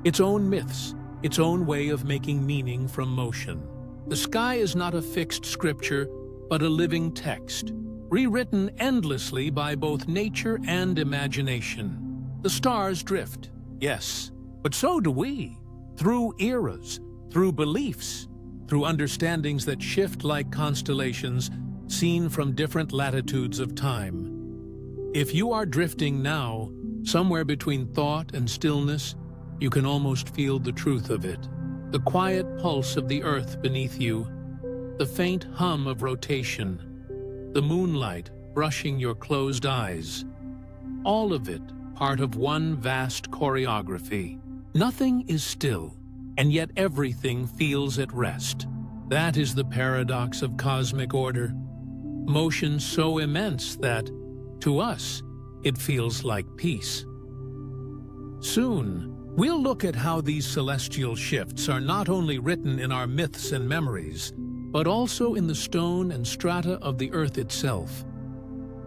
[SPEAKER 1] its own myths, its own way of making meaning from motion. The sky is not a fixed scripture, but a living text, rewritten endlessly by both nature and imagination. The stars drift, yes, but so do we, through eras, through beliefs, through understandings that shift like constellations seen from different latitudes of time. If you are drifting now, somewhere between thought and stillness, you can almost feel the truth of it. The quiet pulse of the earth beneath you, the faint hum of rotation, the moonlight brushing your closed eyes. All of it part of one vast choreography. Nothing is still, and yet everything feels at rest. That is the paradox of cosmic order. Motion so immense that, to us, it feels like peace. Soon, we'll look at how these celestial shifts are not only written in our myths and memories, but also in the stone and strata of the earth itself.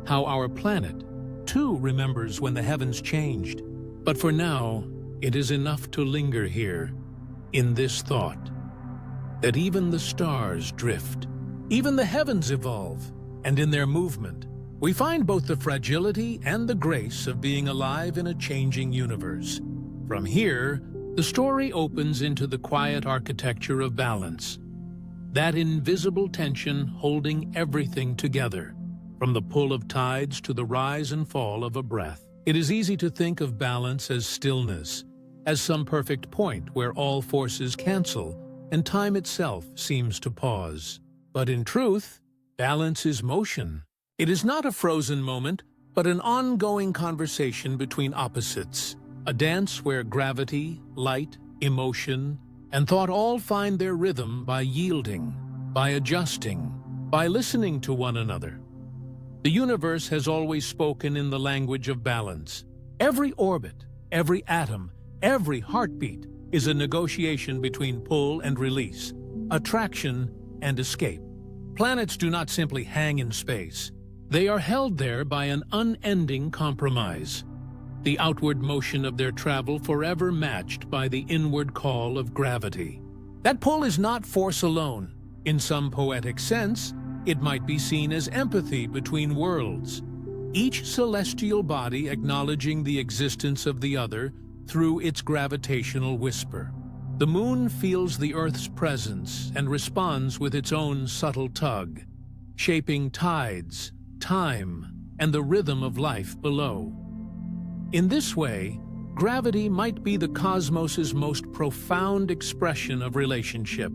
[SPEAKER 1] How our planet, too, remembers when the heavens changed. But for now, it is enough to linger here, in this thought, that even the stars drift, even the heavens evolve, and in their movement, we find both the fragility and the grace of being alive in a changing universe. From here, the story opens into the quiet architecture of balance, that invisible tension holding everything together, from the pull of tides to the rise and fall of a breath. It is easy to think of balance as stillness, as some perfect point where all forces cancel and time itself seems to pause. But in truth, balance is motion. It is not a frozen moment, but an ongoing conversation between opposites, a dance where gravity, light, emotion, and thought all find their rhythm by yielding, by adjusting, by listening to one another. The universe has always spoken in the language of balance. Every orbit, every atom, every heartbeat is a negotiation between pull and release, attraction and escape. Planets do not simply hang in space. They are held there by an unending compromise, the outward motion of their travel forever matched by the inward call of gravity. That pull is not force alone. In some poetic sense, it might be seen as empathy between worlds, each celestial body acknowledging the existence of the other through its gravitational whisper. The moon feels the Earth's presence and responds with its own subtle tug, shaping tides, time, and the rhythm of life below. In this way, gravity might be the cosmos's most profound expression of relationship.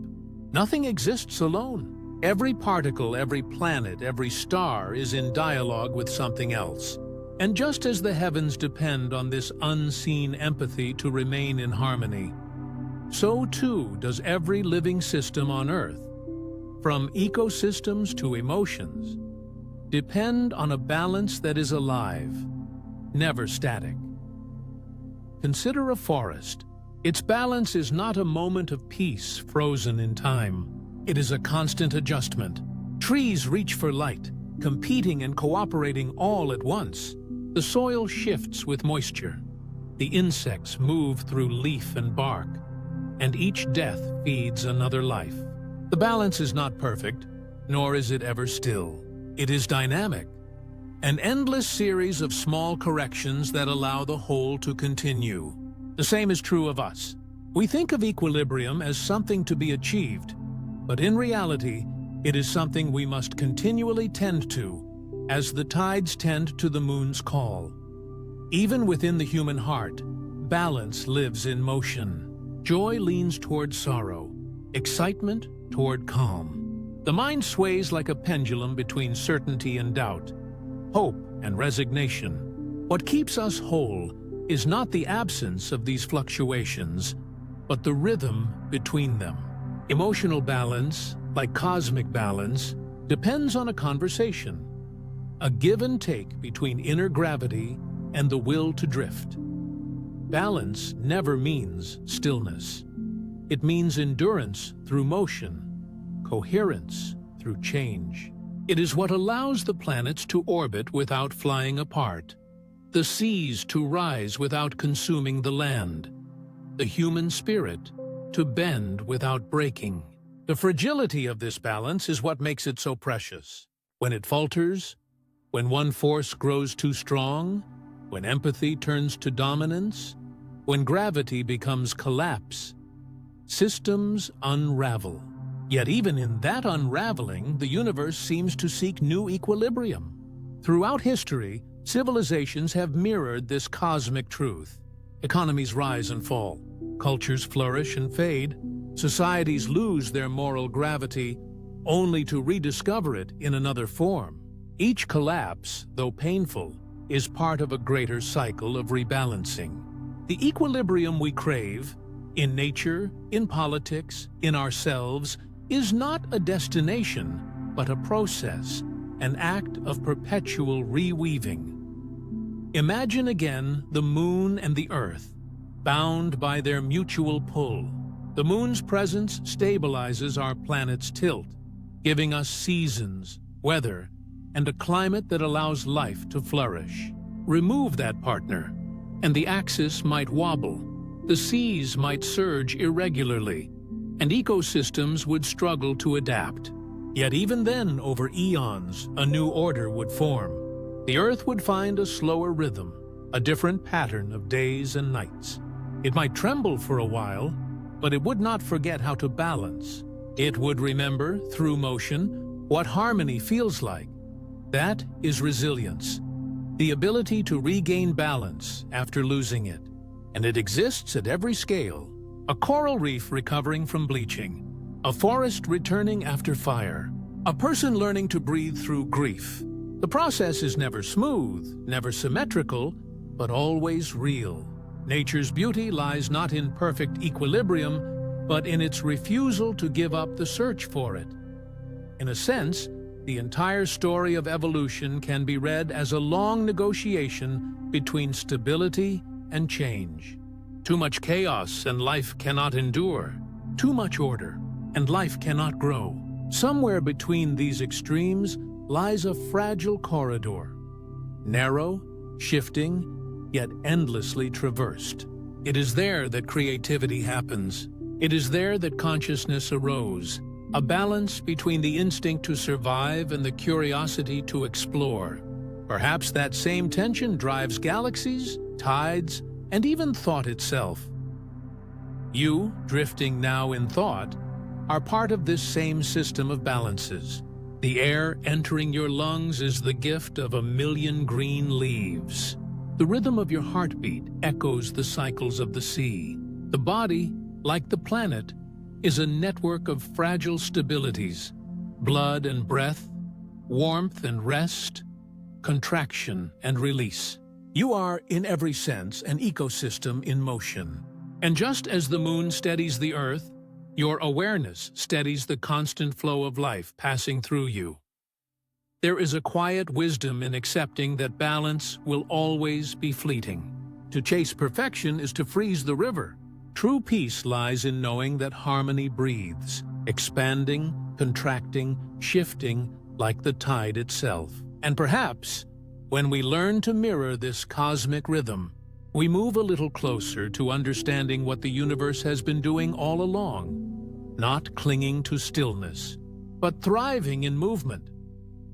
[SPEAKER 1] Nothing exists alone. Every particle, every planet, every star is in dialogue with something else. And just as the heavens depend on this unseen empathy to remain in harmony, so too does every living system on Earth, from ecosystems to emotions, depend on a balance that is alive, never static. Consider a forest. Its balance is not a moment of peace frozen in time. It is a constant adjustment. Trees reach for light, competing and cooperating all at once. The soil shifts with moisture. The insects move through leaf and bark, and each death feeds another life. The balance is not perfect, nor is it ever still. It is dynamic, an endless series of small corrections that allow the whole to continue. The same is true of us. We think of equilibrium as something to be achieved, but in reality, it is something we must continually tend to, as the tides tend to the moon's call. Even within the human heart, balance lives in motion. Joy leans toward sorrow, excitement toward calm. The mind sways like a pendulum between certainty and doubt, hope and resignation. What keeps us whole is not the absence of these fluctuations, but the rhythm between them. Emotional balance, like cosmic balance, depends on a conversation, a give and take between inner gravity and the will to drift. Balance never means stillness. It means endurance through motion, coherence through change. It is what allows the planets to orbit without flying apart, the seas to rise without consuming the land, the human spirit to bend without breaking. The fragility of this balance is what makes it so precious. When it falters, When one force grows too strong, when empathy turns to dominance, when gravity becomes collapse, systems unravel. Yet even in that unraveling, the universe seems to seek new equilibrium. Throughout history, civilizations have mirrored this cosmic truth. Economies rise and fall, cultures flourish and fade, societies lose their moral gravity, only to rediscover it in another form. Each collapse, though painful, is part of a greater cycle of rebalancing. The equilibrium we crave, in nature, in politics, in ourselves, is not a destination, but a process, an act of perpetual reweaving. Imagine again the moon and the earth, bound by their mutual pull. The moon's presence stabilizes our planet's tilt, giving us seasons, weather, and a climate that allows life to flourish. Remove that partner, and the axis might wobble, the seas might surge irregularly, and ecosystems would struggle to adapt. Yet even then, over eons, a new order would form. The Earth would find a slower rhythm, a different pattern of days and nights. It might tremble for a while, but it would not forget how to balance. It would remember, through motion, what harmony feels like. That is resilience, the ability to regain balance after losing it. And it exists at every scale. A coral reef recovering from bleaching, a forest returning after fire, a person learning to breathe through grief. The process is never smooth, never symmetrical, but always real. Nature's beauty lies not in perfect equilibrium, but in its refusal to give up the search for it. In a sense, the entire story of evolution can be read as a long negotiation between stability and change. Too much chaos and life cannot endure. Too much order and life cannot grow. Somewhere between these extremes lies a fragile corridor, narrow, shifting, yet endlessly traversed. It is there that creativity happens. It is there that consciousness arose, a balance between the instinct to survive and the curiosity to explore. Perhaps that same tension drives galaxies, tides, and even thought itself. You, drifting now in thought, are part of this same system of balances. The air entering your lungs is the gift of 1,000,000 green leaves. The rhythm of your heartbeat echoes the cycles of the sea. The body, like the planet, is a network of fragile stabilities, blood and breath, warmth and rest, contraction and release. You are, in every sense, an ecosystem in motion. And just as the moon steadies the earth, your awareness steadies the constant flow of life passing through you. There is a quiet wisdom in accepting that balance will always be fleeting. To chase perfection is to freeze the river. True peace lies in knowing that harmony breathes, expanding, contracting, shifting like the tide itself. And perhaps, when we learn to mirror this cosmic rhythm, we move a little closer to understanding what the universe has been doing all along, not clinging to stillness, but thriving in movement.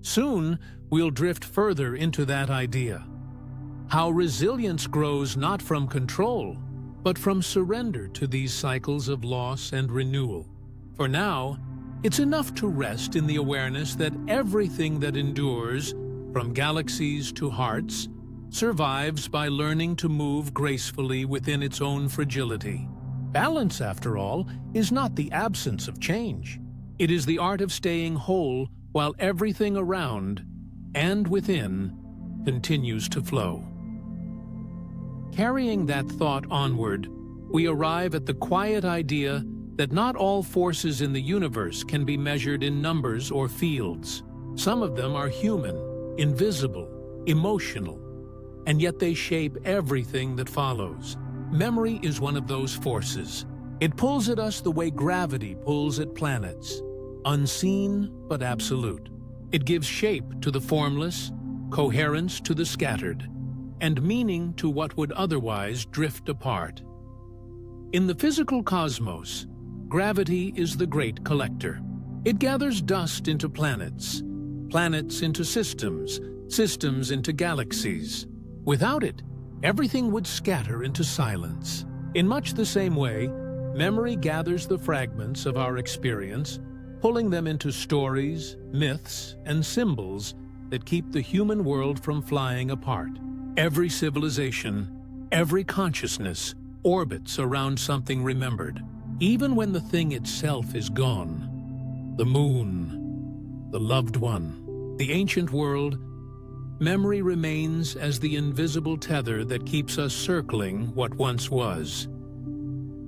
[SPEAKER 1] Soon, we'll drift further into that idea. How resilience grows not from control, but from surrender to these cycles of loss and renewal. For now, it's enough to rest in the awareness that everything that endures, from galaxies to hearts, survives by learning to move gracefully within its own fragility. Balance, after all, is not the absence of change. It is the art of staying whole while everything around and within continues to flow. Carrying that thought onward, we arrive at the quiet idea that not all forces in the universe can be measured in numbers or fields. Some of them are human, invisible, emotional, and yet they shape everything that follows. Memory is one of those forces. It pulls at us the way gravity pulls at planets, unseen but absolute. It gives shape to the formless, coherence to the scattered, and meaning to what would otherwise drift apart. In the physical cosmos, gravity is the great collector. It gathers dust into planets, planets into systems, systems into galaxies. Without it, everything would scatter into silence. In much the same way, memory gathers the fragments of our experience, pulling them into stories, myths, and symbols that keep the human world from flying apart. Every civilization, every consciousness orbits around something remembered, even when the thing itself is gone. The moon, the loved one, the ancient world, memory remains as the invisible tether that keeps us circling what once was.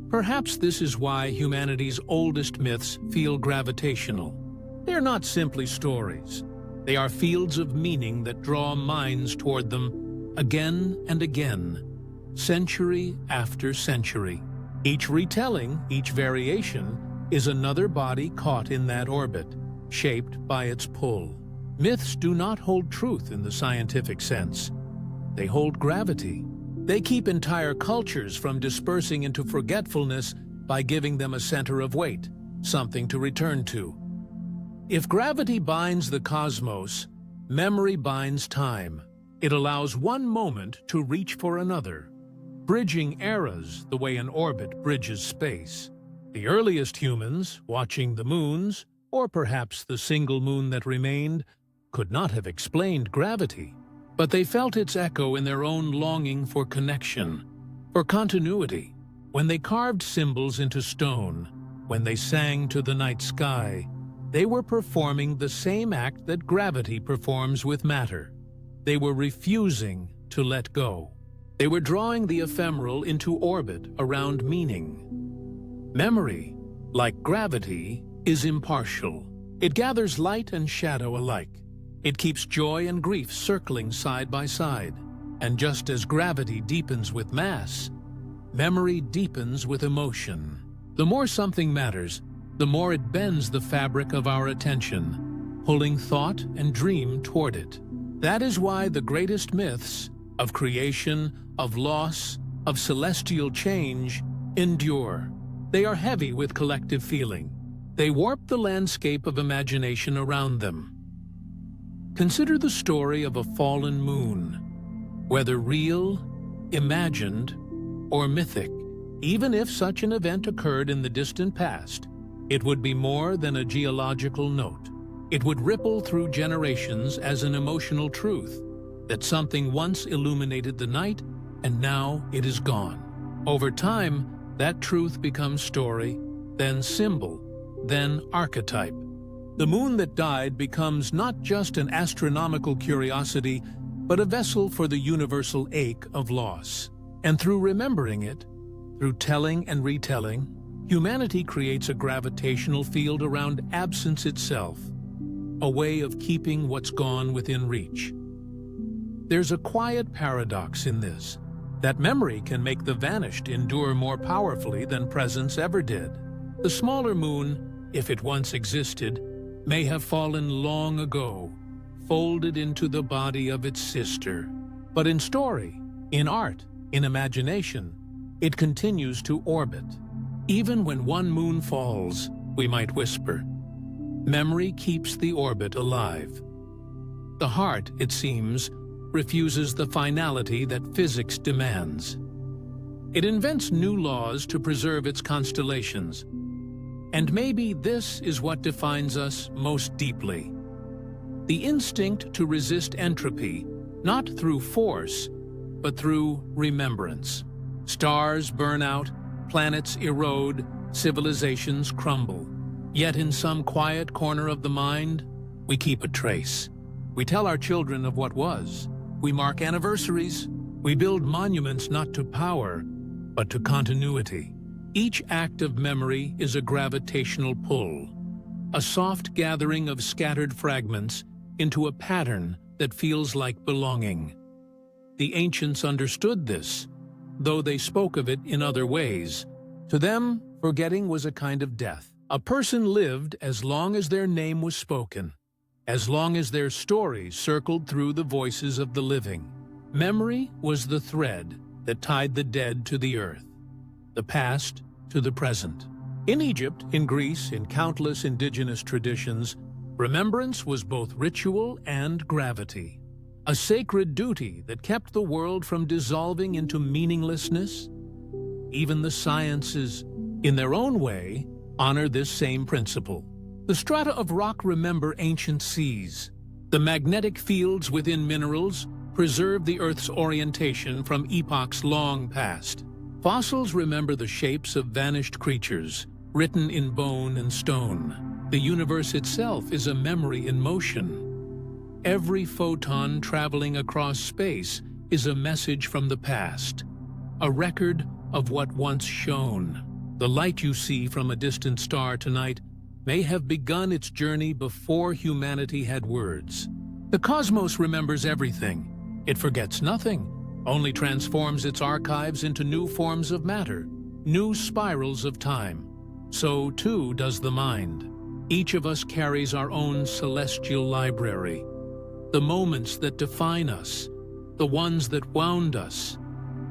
[SPEAKER 1] Perhaps this is why humanity's oldest myths feel gravitational. They're not simply stories. They are fields of meaning that draw minds toward them again and again, century after century. Each retelling, each variation, is another body caught in that orbit, shaped by its pull. Myths do not hold truth in the scientific sense. They hold gravity. They keep entire cultures from dispersing into forgetfulness by giving them a center of weight, something to return to. If gravity binds the cosmos, memory binds time. It allows one moment to reach for another, bridging eras the way an orbit bridges space. The earliest humans, watching the moons, or perhaps the single moon that remained, could not have explained gravity, but they felt its echo in their own longing for connection, for continuity. When they carved symbols into stone, when they sang to the night sky, they were performing the same act that gravity performs with matter. They were refusing to let go. They were drawing the ephemeral into orbit around meaning. Memory, like gravity, is impartial. It gathers light and shadow alike. It keeps joy and grief circling side by side. And just as gravity deepens with mass, memory deepens with emotion. The more something matters, the more it bends the fabric of our attention, pulling thought and dream toward it. That is why the greatest myths of creation, of loss, of celestial change endure. They are heavy with collective feeling. They warp the landscape of imagination around them. Consider the story of a fallen moon. Whether real, imagined, or mythic, even if such an event occurred in the distant past, it would be more than a geological note. It would ripple through generations as an emotional truth, that something once illuminated the night and now it is gone. Over time, that truth becomes story, then symbol, then archetype. The moon that died becomes not just an astronomical curiosity, but a vessel for the universal ache of loss. And through remembering it, through telling and retelling, humanity creates a gravitational field around absence itself, a way of keeping what's gone within reach. There's a quiet paradox in this, that memory can make the vanished endure more powerfully than presence ever did. The smaller moon, if it once existed, may have fallen long ago, folded into the body of its sister. But in story, in art, in imagination, it continues to orbit. Even when one moon falls, we might whisper, memory keeps the orbit alive. The heart, it seems, refuses the finality that physics demands. It invents new laws to preserve its constellations. And maybe this is what defines us most deeply. The instinct to resist entropy, not through force, but through remembrance. Stars burn out, planets erode, civilizations crumble. Yet in some quiet corner of the mind, we keep a trace. We tell our children of what was. We mark anniversaries. We build monuments not to power, but to continuity. Each act of memory is a gravitational pull, a soft gathering of scattered fragments into a pattern that feels like belonging. The ancients understood this, though they spoke of it in other ways. To them, forgetting was a kind of death. A person lived as long as their name was spoken, as long as their story circled through the voices of the living. Memory was the thread that tied the dead to the earth, the past to the present. In Egypt, in Greece, in countless indigenous traditions, remembrance was both ritual and gravity. a sacred duty that kept the world from dissolving into meaninglessness. Even the sciences, in their own way, honor this same principle. The strata of rock remember ancient seas. The magnetic fields within minerals preserve the Earth's orientation from epochs long past. Fossils remember the shapes of vanished creatures, written in bone and stone. The universe itself is a memory in motion. Every photon traveling across space is a message from the past, a record of what once shone. The light you see from a distant star tonight may have begun its journey before humanity had words. The cosmos remembers everything. It forgets nothing, only transforms its archives into new forms of matter, new spirals of time. So too does the mind. Each of us carries our own celestial library. The moments that define us, the ones that wound us,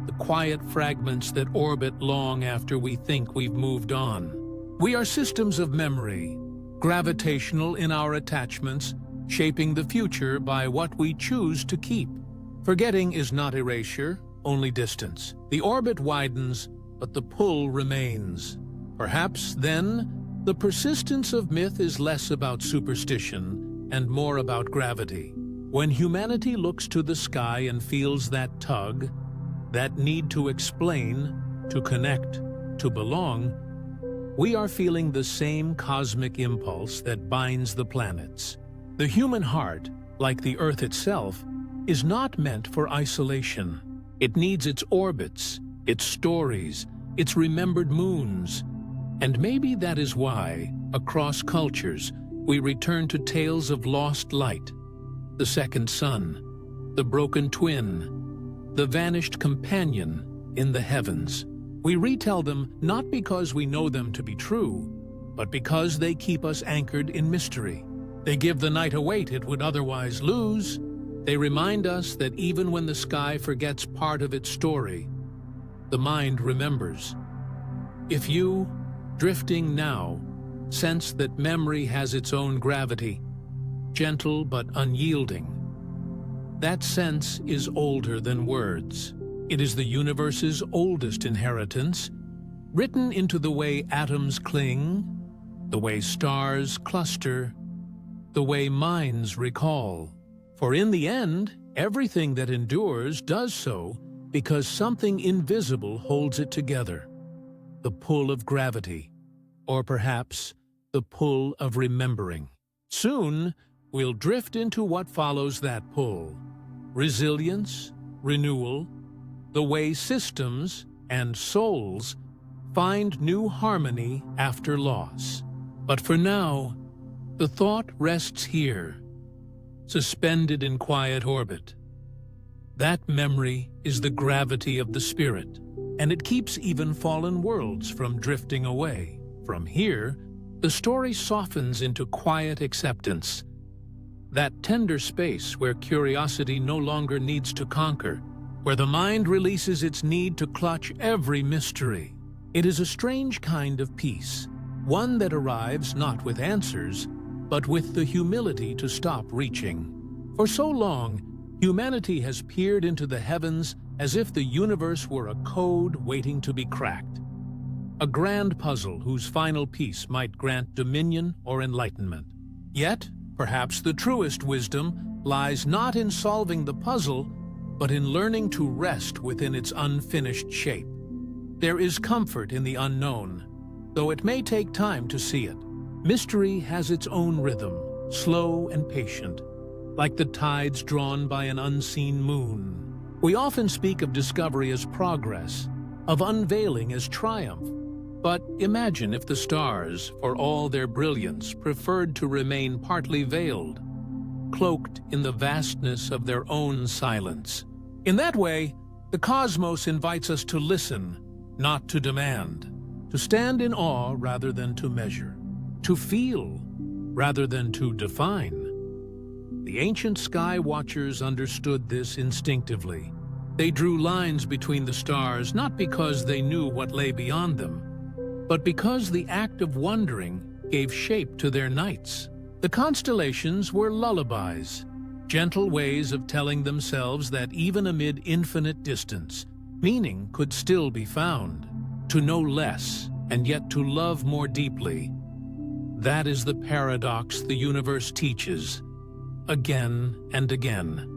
[SPEAKER 1] the quiet fragments that orbit long after we think we've moved on. We are systems of memory, gravitational in our attachments, shaping the future by what we choose to keep. Forgetting is not erasure, only distance. The orbit widens, but the pull remains. Perhaps, then, the persistence of myth is less about superstition and more about gravity. When humanity looks to the sky and feels that tug, that need to explain, to connect, to belong, we are feeling the same cosmic impulse that binds the planets. The human heart, like the Earth itself, is not meant for isolation. It needs its orbits, its stories, its remembered moons. And maybe that is why, across cultures, we return to tales of lost light, the second sun, the broken twin, the vanished companion in the heavens. We retell them not because we know them to be true, but because they keep us anchored in mystery. They give the night a weight it would otherwise lose. They remind us that even when the sky forgets part of its story, the mind remembers. If you, drifting now, sense that memory has its own gravity, gentle but unyielding, that sense is older than words. It is the universe's oldest inheritance, written into the way atoms cling, the way stars cluster, the way minds recall. For in the end, everything that endures does so because something invisible holds it together. The pull of gravity, or perhaps the pull of remembering. Soon, we'll drift into what follows that pull. Resilience, renewal, the way systems and souls find new harmony after loss. But for now, the thought rests here, suspended in quiet orbit. That memory is the gravity of the spirit, and it keeps even fallen worlds from drifting away. From here, the story softens into quiet acceptance, that tender space where curiosity no longer needs to conquer, where the mind releases its need to clutch every mystery. It is a strange kind of peace, one that arrives not with answers, but with the humility to stop reaching. For so long, humanity has peered into the heavens as if the universe were a code waiting to be cracked. A grand puzzle whose final piece might grant dominion or enlightenment. Yet, perhaps the truest wisdom lies not in solving the puzzle, but in learning to rest within its unfinished shape. There is comfort in the unknown, though it may take time to see it. Mystery has its own rhythm, slow and patient, like the tides drawn by an unseen moon. We often speak of discovery as progress, of unveiling as triumph. But imagine if the stars, for all their brilliance, preferred to remain partly veiled, cloaked in the vastness of their own silence. In that way, the cosmos invites us to listen, not to demand, to stand in awe rather than to measure, to feel rather than to define. The ancient sky watchers understood this instinctively. They drew lines between the stars not because they knew what lay beyond them, but because the act of wondering gave shape to their nights. The constellations were lullabies, gentle ways of telling themselves that even amid infinite distance, meaning could still be found. To know less, and yet to love more deeply. That is the paradox the universe teaches, again and again.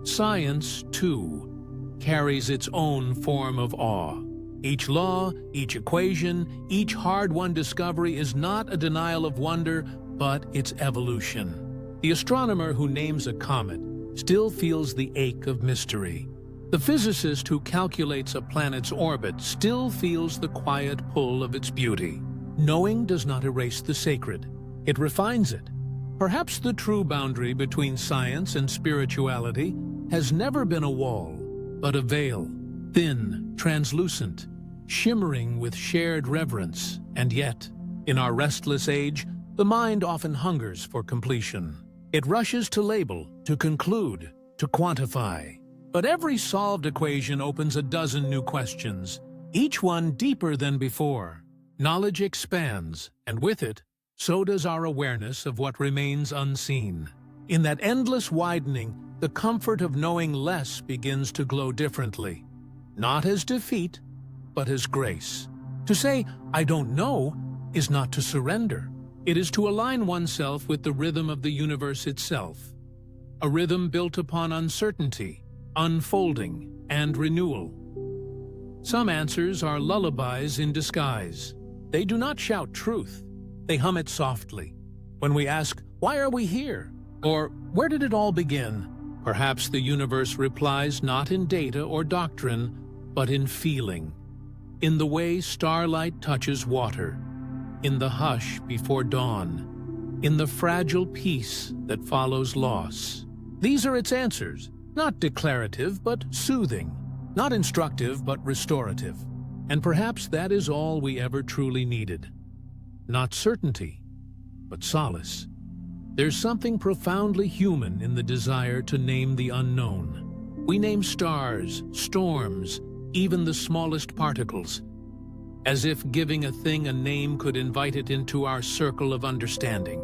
[SPEAKER 1] Science, too, carries its own form of awe. Each law, each equation, each hard-won discovery is not a denial of wonder, but its evolution. The astronomer who names a comet still feels the ache of mystery. The physicist who calculates a planet's orbit still feels the quiet pull of its beauty. Knowing does not erase the sacred. It refines it. Perhaps the true boundary between science and spirituality has never been a wall, but a veil, thin, translucent, shimmering with shared reverence. And yet, in our restless age, the mind often hungers for completion. It rushes to label, to conclude, to quantify. But every solved equation opens a dozen new questions, each one deeper than before. Knowledge expands, and with it, so does our awareness of what remains unseen. In that endless widening, the comfort of knowing less begins to glow differently. Not as defeat, but as grace. To say, "I don't know," is not to surrender. It is to align oneself with the rhythm of the universe itself. A rhythm built upon uncertainty, unfolding, and renewal. Some answers are lullabies in disguise. They do not shout truth. They hum it softly. When we ask, "Why are we here?" or "Where did it all begin?" perhaps the universe replies not in data or doctrine, but in feeling. In the way starlight touches water, in the hush before dawn, in the fragile peace that follows loss. These are its answers. Not declarative, but soothing. Not instructive, but restorative. And perhaps that is all we ever truly needed. Not certainty, but solace. There's something profoundly human in the desire to name the unknown. We name stars, storms, even the smallest particles, as if giving a thing a name could invite it into our circle of understanding.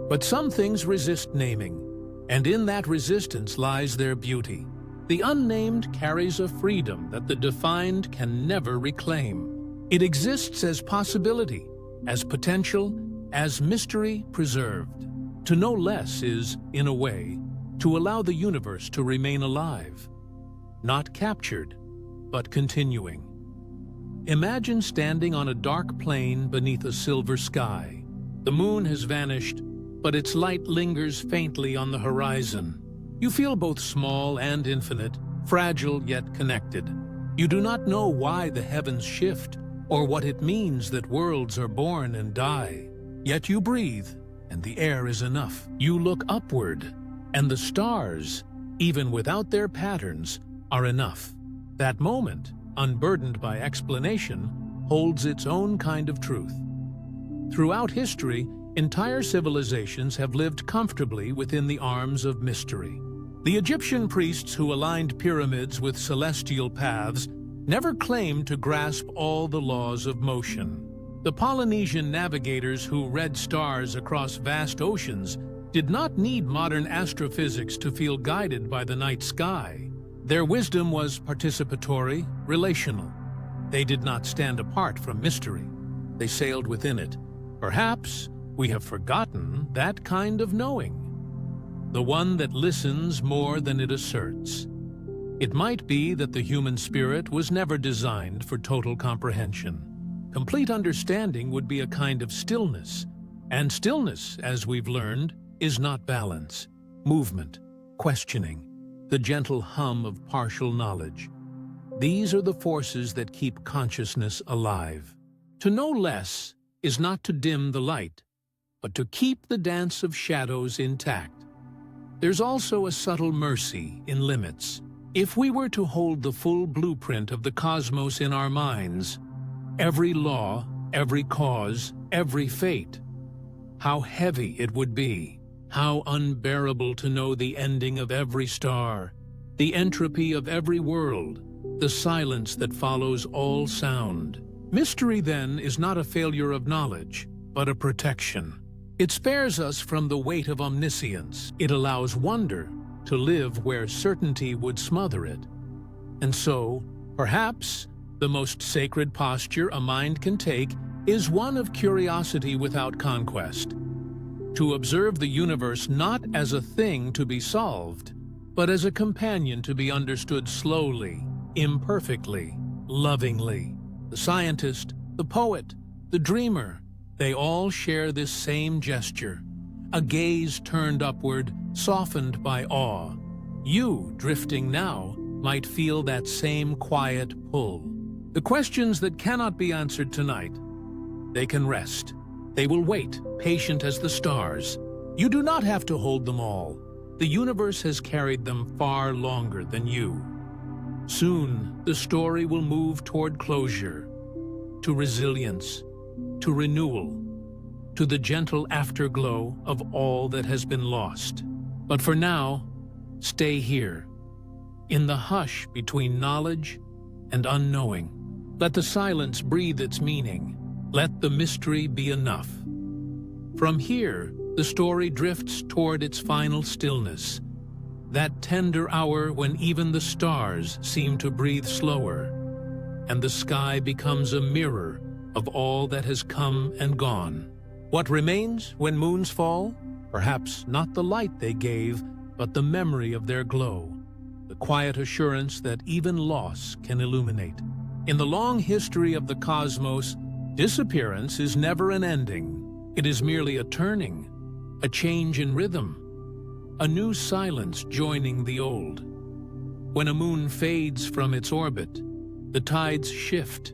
[SPEAKER 1] But some things resist naming. And in that resistance lies their beauty. The unnamed carries a freedom that the defined can never reclaim. It exists as possibility, as potential, as mystery preserved. To know less is, in a way, to allow the universe to remain alive. Not captured, but continuing. Imagine standing on a dark plain beneath a silver sky. The moon has vanished, but its light lingers faintly on the horizon. You feel both small and infinite, fragile yet connected. You do not know why the heavens shift, or what it means that worlds are born and die. Yet you breathe, and the air is enough. You look upward, and the stars, even without their patterns, are enough. That moment, unburdened by explanation, holds its own kind of truth. Throughout history, entire civilizations have lived comfortably within the arms of mystery. The Egyptian priests who aligned pyramids with celestial paths never claimed to grasp all the laws of motion. The Polynesian navigators who read stars across vast oceans did not need modern astrophysics to feel guided by the night sky. Their wisdom was participatory, relational. They did not stand apart from mystery. They sailed within it. Perhaps we have forgotten that kind of knowing, the one that listens more than it asserts. It might be that the human spirit was never designed for total comprehension. Complete understanding would be a kind of stillness, and stillness, as we've learned, is not balance, movement, questioning, the gentle hum of partial knowledge. These are the forces that keep consciousness alive. To know less is not to dim the light, but to keep the dance of shadows intact. There's also a subtle mercy in limits. If we were to hold the full blueprint of the cosmos in our minds, every law, every cause, every fate, how heavy it would be, how unbearable to know the ending of every star, the entropy of every world, the silence that follows all sound. Mystery, then, is not a failure of knowledge, but a protection. It spares us from the weight of omniscience. It allows wonder to live where certainty would smother it. And so, perhaps, the most sacred posture a mind can take is one of curiosity without conquest. To observe the universe not as a thing to be solved, but as a companion to be understood slowly, imperfectly, lovingly. The scientist, the poet, the dreamer, they all share this same gesture, a gaze turned upward, softened by awe. You, drifting now, might feel that same quiet pull. The questions that cannot be answered tonight, they can rest. They will wait, patient as the stars. You do not have to hold them all. The universe has carried them far longer than you. Soon, the story will move toward closure, to resilience, to renewal, to the gentle afterglow of all that has been lost. But for now, stay here, in the hush between knowledge and unknowing. Let the silence breathe its meaning. Let the mystery be enough. From here, the story drifts toward its final stillness, that tender hour when even the stars seem to breathe slower, and the sky becomes a mirror of all that has come and gone. What remains when moons fall? Perhaps not the light they gave, but the memory of their glow, the quiet assurance that even loss can illuminate. In the long history of the cosmos, disappearance is never an ending. It is merely a turning, a change in rhythm, a new silence joining the old. When a moon fades from its orbit, the tides shift,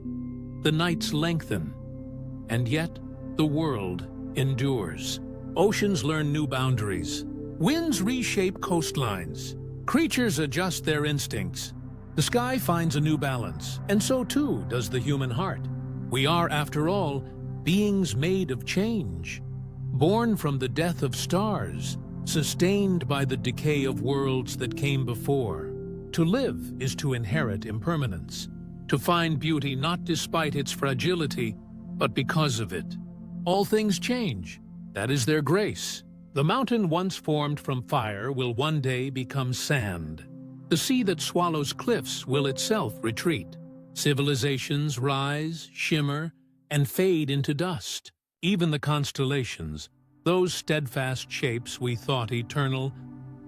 [SPEAKER 1] the nights lengthen, and yet the world endures. Oceans learn new boundaries. Winds reshape coastlines. Creatures adjust their instincts. The sky finds a new balance, and so too does the human heart. We are, after all, beings made of change, born from the death of stars, sustained by the decay of worlds that came before. To live is to inherit impermanence, to find beauty not despite its fragility, but because of it. All things change. That is their grace. The mountain once formed from fire will one day become sand. The sea that swallows cliffs will itself retreat. Civilizations rise, shimmer, and fade into dust. Even the constellations, those steadfast shapes we thought eternal,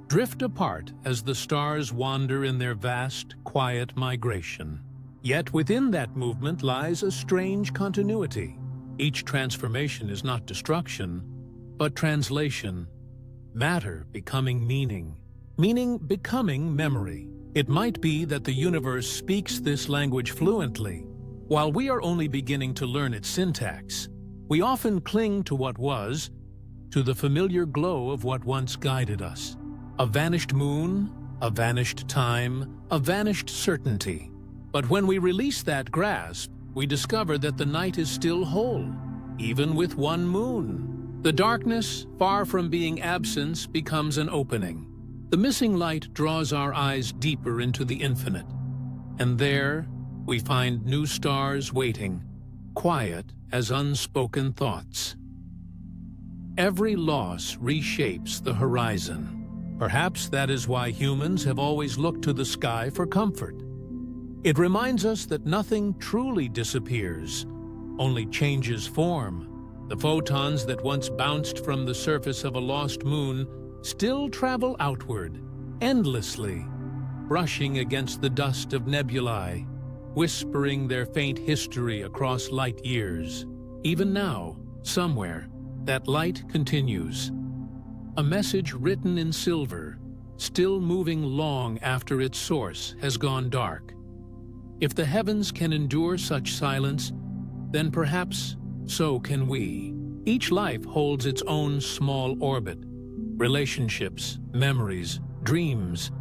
[SPEAKER 1] drift apart as the stars wander in their vast, quiet migration. Yet within that movement lies a strange continuity. Each transformation is not destruction, but translation. Matter becoming meaning. Meaning becoming memory. It might be that the universe speaks this language fluently. While we are only beginning to learn its syntax, we often cling to what was, to the familiar glow of what once guided us. A vanished moon, a vanished time, a vanished certainty. But when we release that grasp, we discover that the night is still whole, even with one moon. The darkness, far from being absence, becomes an opening. The missing light draws our eyes deeper into the infinite, and there we find new stars waiting, quiet as unspoken thoughts. Every loss reshapes the horizon. Perhaps that is why humans have always looked to the sky for comfort. It reminds us that nothing truly disappears, only changes form. The photons that once bounced from the surface of a lost moon still travel outward, endlessly, brushing against the dust of nebulae, whispering their faint history across light years. Even now, somewhere, that light continues. A message written in silver, still moving long after its source has gone dark. If the heavens can endure such silence, then perhaps so can we. Each life holds its own small orbit, relationships, memories, dreams,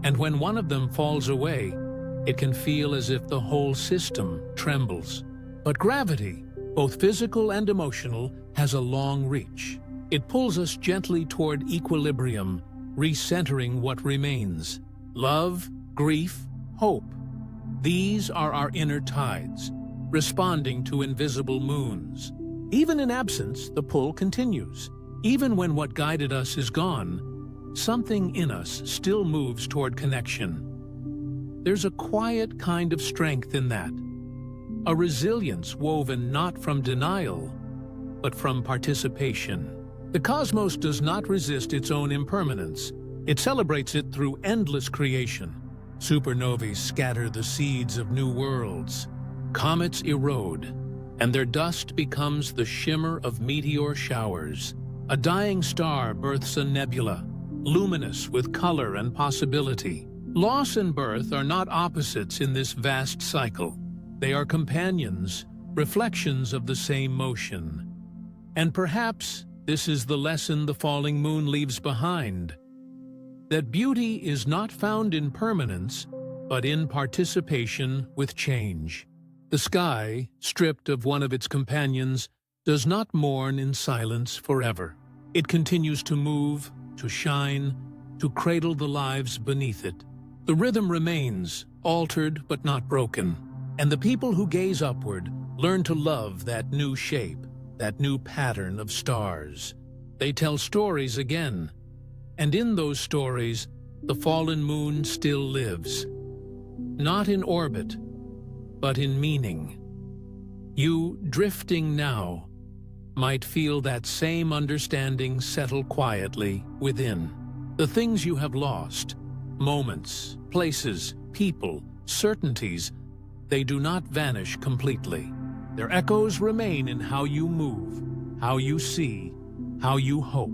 [SPEAKER 1] and when one of them falls away, it can feel as if the whole system trembles. But gravity, both physical and emotional, has a long reach. It pulls us gently toward equilibrium, recentering what remains. Love, grief, hope. These are our inner tides, responding to invisible moons. Even in absence, the pull continues. Even when what guided us is gone, something in us still moves toward connection. There's a quiet kind of strength in that, a resilience woven not from denial, but from participation. The cosmos does not resist its own impermanence. It celebrates it through endless creation. Supernovae scatter the seeds of new worlds. Comets erode, and their dust becomes the shimmer of meteor showers. A dying star births a nebula, luminous with color and possibility. Loss and birth are not opposites in this vast cycle. They are companions, reflections of the same motion. And perhaps this is the lesson the falling moon leaves behind, that beauty is not found in permanence, but in participation with change. The sky, stripped of one of its companions, does not mourn in silence forever. It continues to move, to shine, to cradle the lives beneath it. The rhythm remains, altered but not broken, and the people who gaze upward learn to love that new shape, that new pattern of stars. They tell stories again, and in those stories, the fallen moon still lives. Not in orbit, but in meaning. You, drifting now, might feel that same understanding settle quietly within. The things you have lost, moments, places, people, certainties, they do not vanish completely. Their echoes remain in how you move, how you see, how you hope.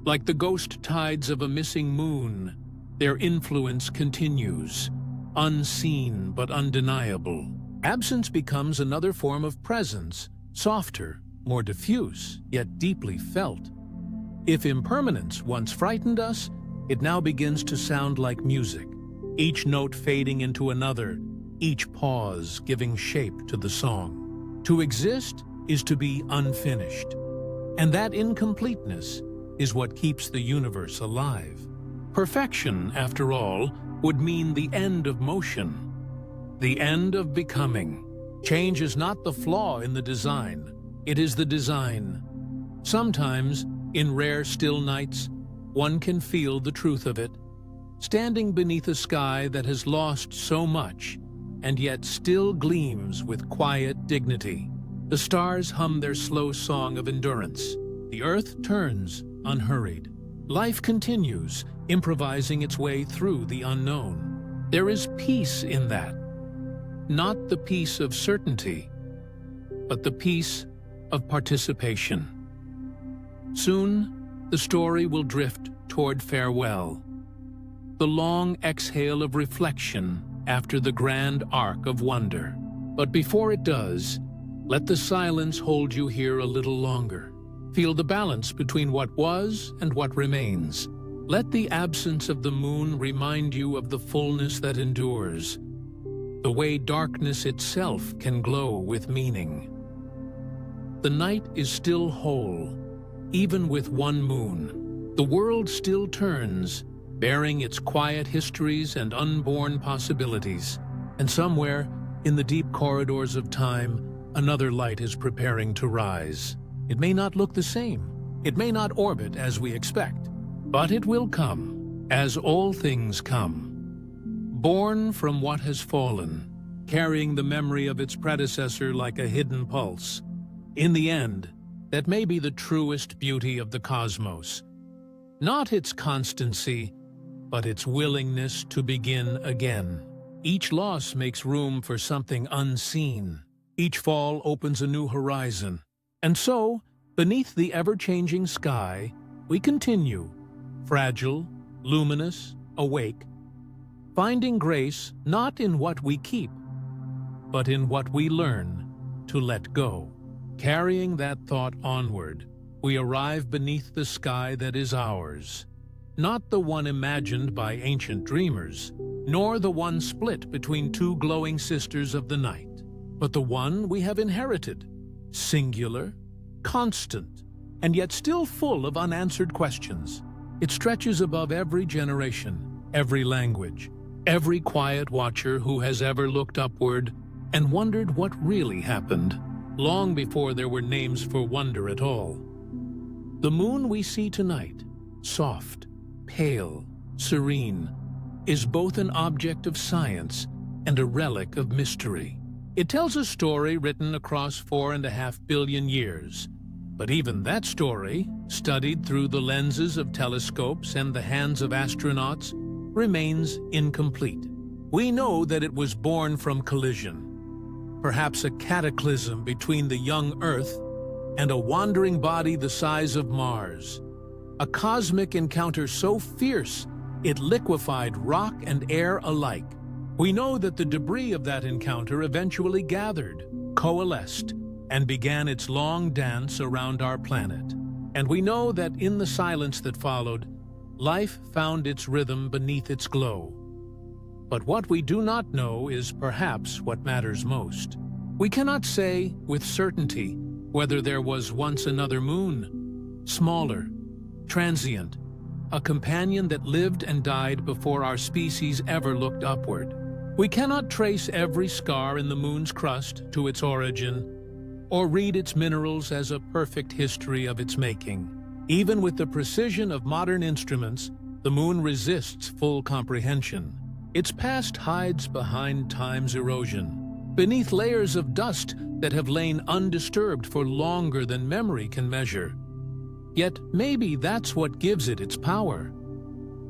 [SPEAKER 1] Like the ghost tides of a missing moon, their influence continues, unseen but undeniable. Absence becomes another form of presence, softer, more diffuse, yet deeply felt. If impermanence once frightened us, it now begins to sound like music, each note fading into another, each pause giving shape to the song. To exist is to be unfinished, and that incompleteness is what keeps the universe alive. Perfection, after all, would mean the end of motion, the end of becoming. Change is not the flaw in the design, it is the design. Sometimes, in rare still nights, one can feel the truth of it, standing beneath a sky that has lost so much and yet still gleams with quiet dignity. The stars hum their slow song of endurance. The earth turns, unhurried. Life continues, improvising its way through the unknown. There is peace in that. Not the peace of certainty, but the peace of participation. Soon, the story will drift toward farewell, the long exhale of reflection after the grand arc of wonder. But before it does, let the silence hold you here a little longer. Feel the balance between what was and what remains. Let the absence of the moon remind you of the fullness that endures, the way darkness itself can glow with meaning. The night is still whole, even with one moon. The world still turns, bearing its quiet histories and unborn possibilities. And somewhere, in the deep corridors of time, another light is preparing to rise. It may not look the same. It may not orbit as we expect. But it will come, as all things come. Born from what has fallen, carrying the memory of its predecessor like a hidden pulse. In the end, that may be the truest beauty of the cosmos. Not its constancy, but its willingness to begin again. Each loss makes room for something unseen. Each fall opens a new horizon. And so, beneath the ever-changing sky, we continue, fragile, luminous, awake, finding grace not in what we keep, but in what we learn to let go. Carrying that thought onward, we arrive beneath the sky that is ours, not the one imagined by ancient dreamers, nor the one split between two glowing sisters of the night, but the one we have inherited, singular, constant, and yet still full of unanswered questions. It stretches above every generation, every language, every quiet watcher who has ever looked upward and wondered what really happened. long before there were names for wonder at all. The moon we see tonight, soft, pale, serene, is both an object of science and a relic of mystery. It tells a story written across 4.5 billion years. But even that story, studied through the lenses of telescopes and the hands of astronauts, remains incomplete. We know that it was born from collision, perhaps a cataclysm between the young Earth and a wandering body the size of Mars. A cosmic encounter so fierce it liquefied rock and air alike. We know that the debris of that encounter eventually gathered, coalesced, and began its long dance around our planet. And we know that in the silence that followed, life found its rhythm beneath its glow. But what we do not know is perhaps what matters most. We cannot say with certainty whether there was once another moon, smaller, transient, a companion that lived and died before our species ever looked upward. We cannot trace every scar in the moon's crust to its origin, or read its minerals as a perfect history of its making. Even with the precision of modern instruments, the moon resists full comprehension. Its past hides behind time's erosion, beneath layers of dust that have lain undisturbed for longer than memory can measure. Yet maybe that's what gives it its power.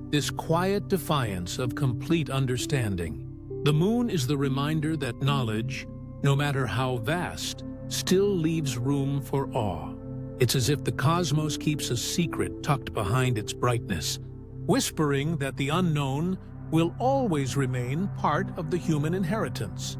[SPEAKER 1] This quiet defiance of complete understanding. The moon is the reminder that knowledge, no matter how vast, still leaves room for awe. It's as if the cosmos keeps a secret tucked behind its brightness, whispering that the unknown will always remain part of the human inheritance.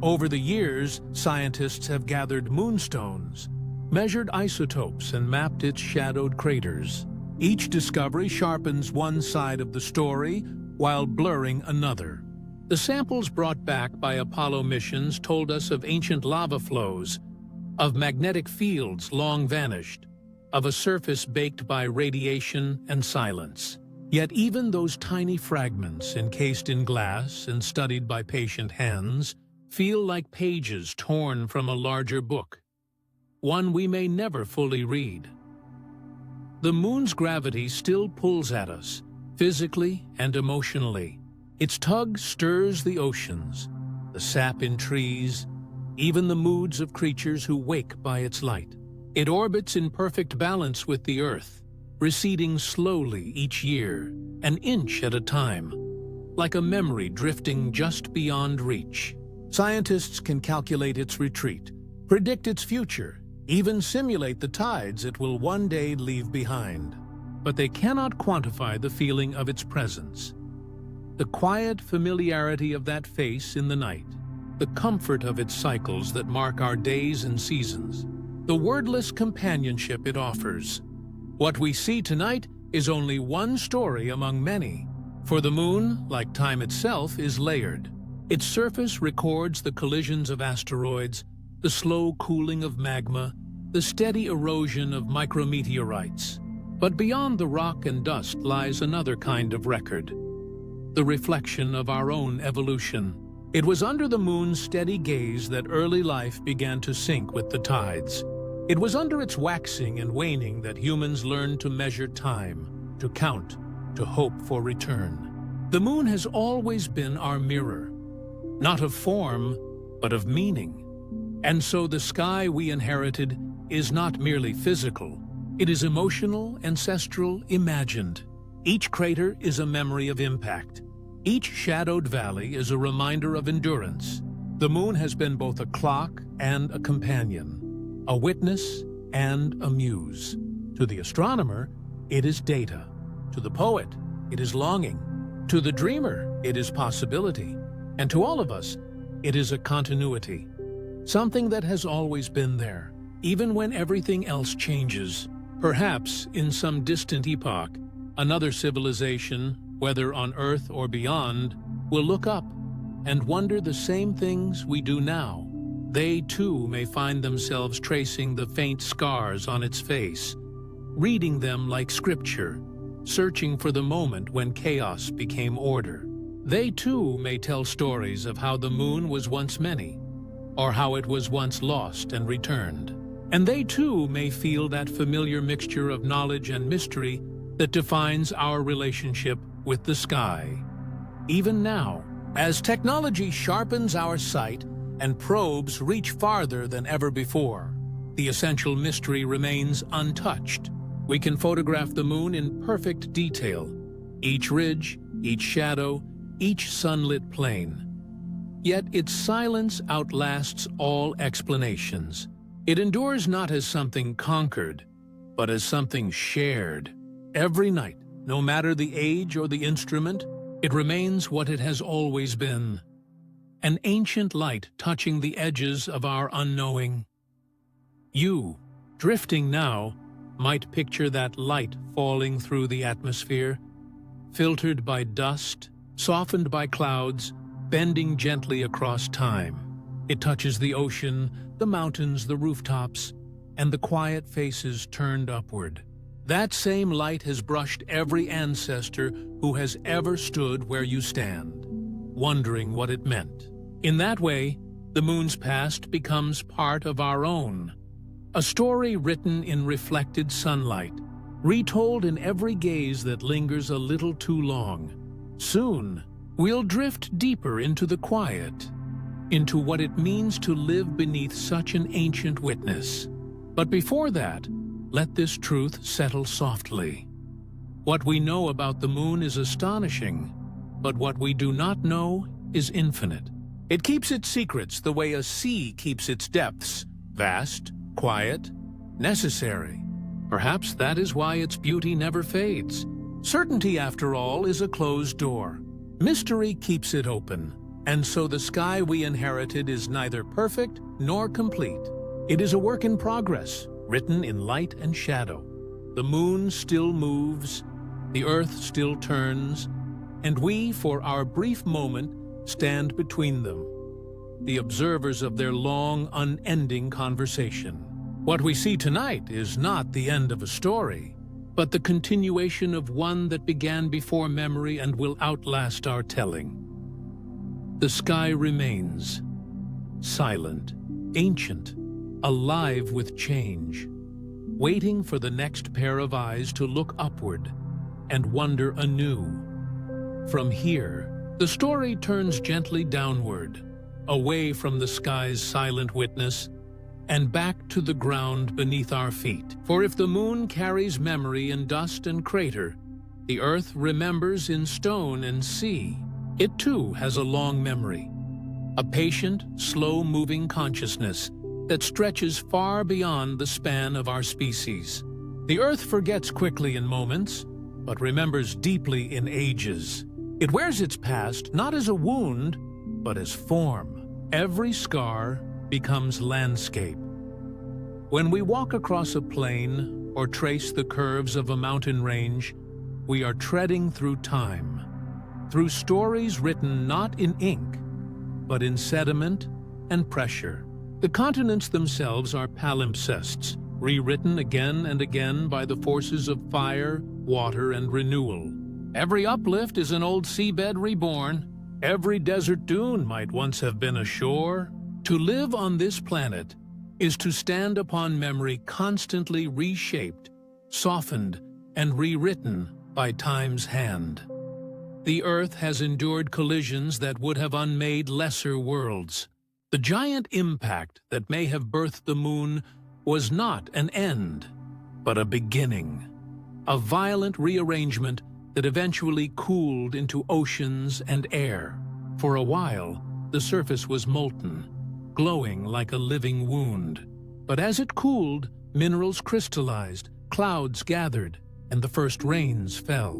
[SPEAKER 1] Over the years, scientists have gathered moonstones, measured isotopes, and mapped its shadowed craters. Each discovery sharpens one side of the story while blurring another. The samples brought back by Apollo missions told us of ancient lava flows, of magnetic fields long vanished, of a surface baked by radiation and silence. Yet even those tiny fragments, encased in glass and studied by patient hands, feel like pages torn from a larger book, one we may never fully read. The moon's gravity still pulls at us, physically and emotionally. Its tug stirs the oceans, the sap in trees, even the moods of creatures who wake by its light. It orbits in perfect balance with the Earth, receding slowly each year, an inch at a time, like a memory drifting just beyond reach. Scientists can calculate its retreat, predict its future, even simulate the tides it will one day leave behind. But they cannot quantify the feeling of its presence. The quiet familiarity of that face in the night, the comfort of its cycles that mark our days and seasons, the wordless companionship it offers. What we see tonight is only one story among many, for the moon, like time itself, is layered. Its surface records the collisions of asteroids, the slow cooling of magma, the steady erosion of micrometeorites. But beyond the rock and dust lies another kind of record, the reflection of our own evolution. It was under the moon's steady gaze that early life began to sync with the tides. It was under its waxing and waning that humans learned to measure time, to count, to hope for return. The moon has always been our mirror, not of form, but of meaning. And so the sky we inherited is not merely physical. It is emotional, ancestral, imagined. Each crater is a memory of impact. Each shadowed valley is a reminder of endurance. The moon has been both a clock and a companion, a witness and a muse. To the astronomer, it is data. To the poet, it is longing. To the dreamer, it is possibility. And to all of us, it is a continuity. Something that has always been there, even when everything else changes. Perhaps, in some distant epoch, another civilization, whether on Earth or beyond, will look up and wonder the same things we do now. They, too, may find themselves tracing the faint scars on its face, reading them like scripture, searching for the moment when chaos became order. They, too, may tell stories of how the moon was once many, or how it was once lost and returned. And they too may feel that familiar mixture of knowledge and mystery that defines our relationship with the sky. Even now, as technology sharpens our sight and probes reach farther than ever before, the essential mystery remains untouched. We can photograph the moon in perfect detail, each ridge, each shadow, each sunlit plane. Yet its silence outlasts all explanations. It endures not as something conquered, but as something shared. Every night, no matter the age or the instrument, it remains what it has always been. An ancient light touching the edges of our unknowing. You, drifting now, might picture that light falling through the atmosphere, filtered by dust, softened by clouds, bending gently across time. It touches the ocean, the mountains, the rooftops, and the quiet faces turned upward. That same light has brushed every ancestor who has ever stood where you stand, wondering what it meant. In that way, the moon's past becomes part of our own. A story written in reflected sunlight, retold in every gaze that lingers a little too long. Soon, we'll drift deeper into the quiet, into what it means to live beneath such an ancient witness. But before that, let this truth settle softly. What we know about the moon is astonishing, but what we do not know is infinite. It keeps its secrets the way a sea keeps its depths, vast, quiet, necessary. Perhaps that is why its beauty never fades. Certainty, after all, is a closed door. Mystery keeps it open, and so the sky we inherited is neither perfect nor complete. It is a work in progress, written in light and shadow. The moon still moves, the earth still turns, and we, for our brief moment, stand between them, the observers of their long, unending conversation. What we see tonight is not the end of a story, but the continuation of one that began before memory and will outlast our telling. The sky remains, silent, ancient, alive with change, waiting for the next pair of eyes to look upward and wonder anew. From here, the story turns gently downward, away from the sky's silent witness, and back to the ground beneath our feet. For if the moon carries memory in dust and crater, the earth remembers in stone and sea. It too has a long memory, a patient, slow-moving consciousness that stretches far beyond the span of our species. The earth forgets quickly in moments, but remembers deeply in ages. It wears its past not as a wound, but as form. Every scar becomes landscape. When we walk across a plain or trace the curves of a mountain range, we are treading through time, through stories written not in ink, but in sediment and pressure. The continents themselves are palimpsests, rewritten again and again by the forces of fire, water, and renewal. Every uplift is an old seabed reborn. Every desert dune might once have been a shore. To live on this planet is to stand upon memory constantly reshaped, softened, and rewritten by time's hand. The Earth has endured collisions that would have unmade lesser worlds. The giant impact that may have birthed the moon was not an end, but a beginning. A violent rearrangement that eventually cooled into oceans and air. For a while, the surface was molten, glowing like a living wound. But as it cooled, minerals crystallized, clouds gathered, and the first rains fell.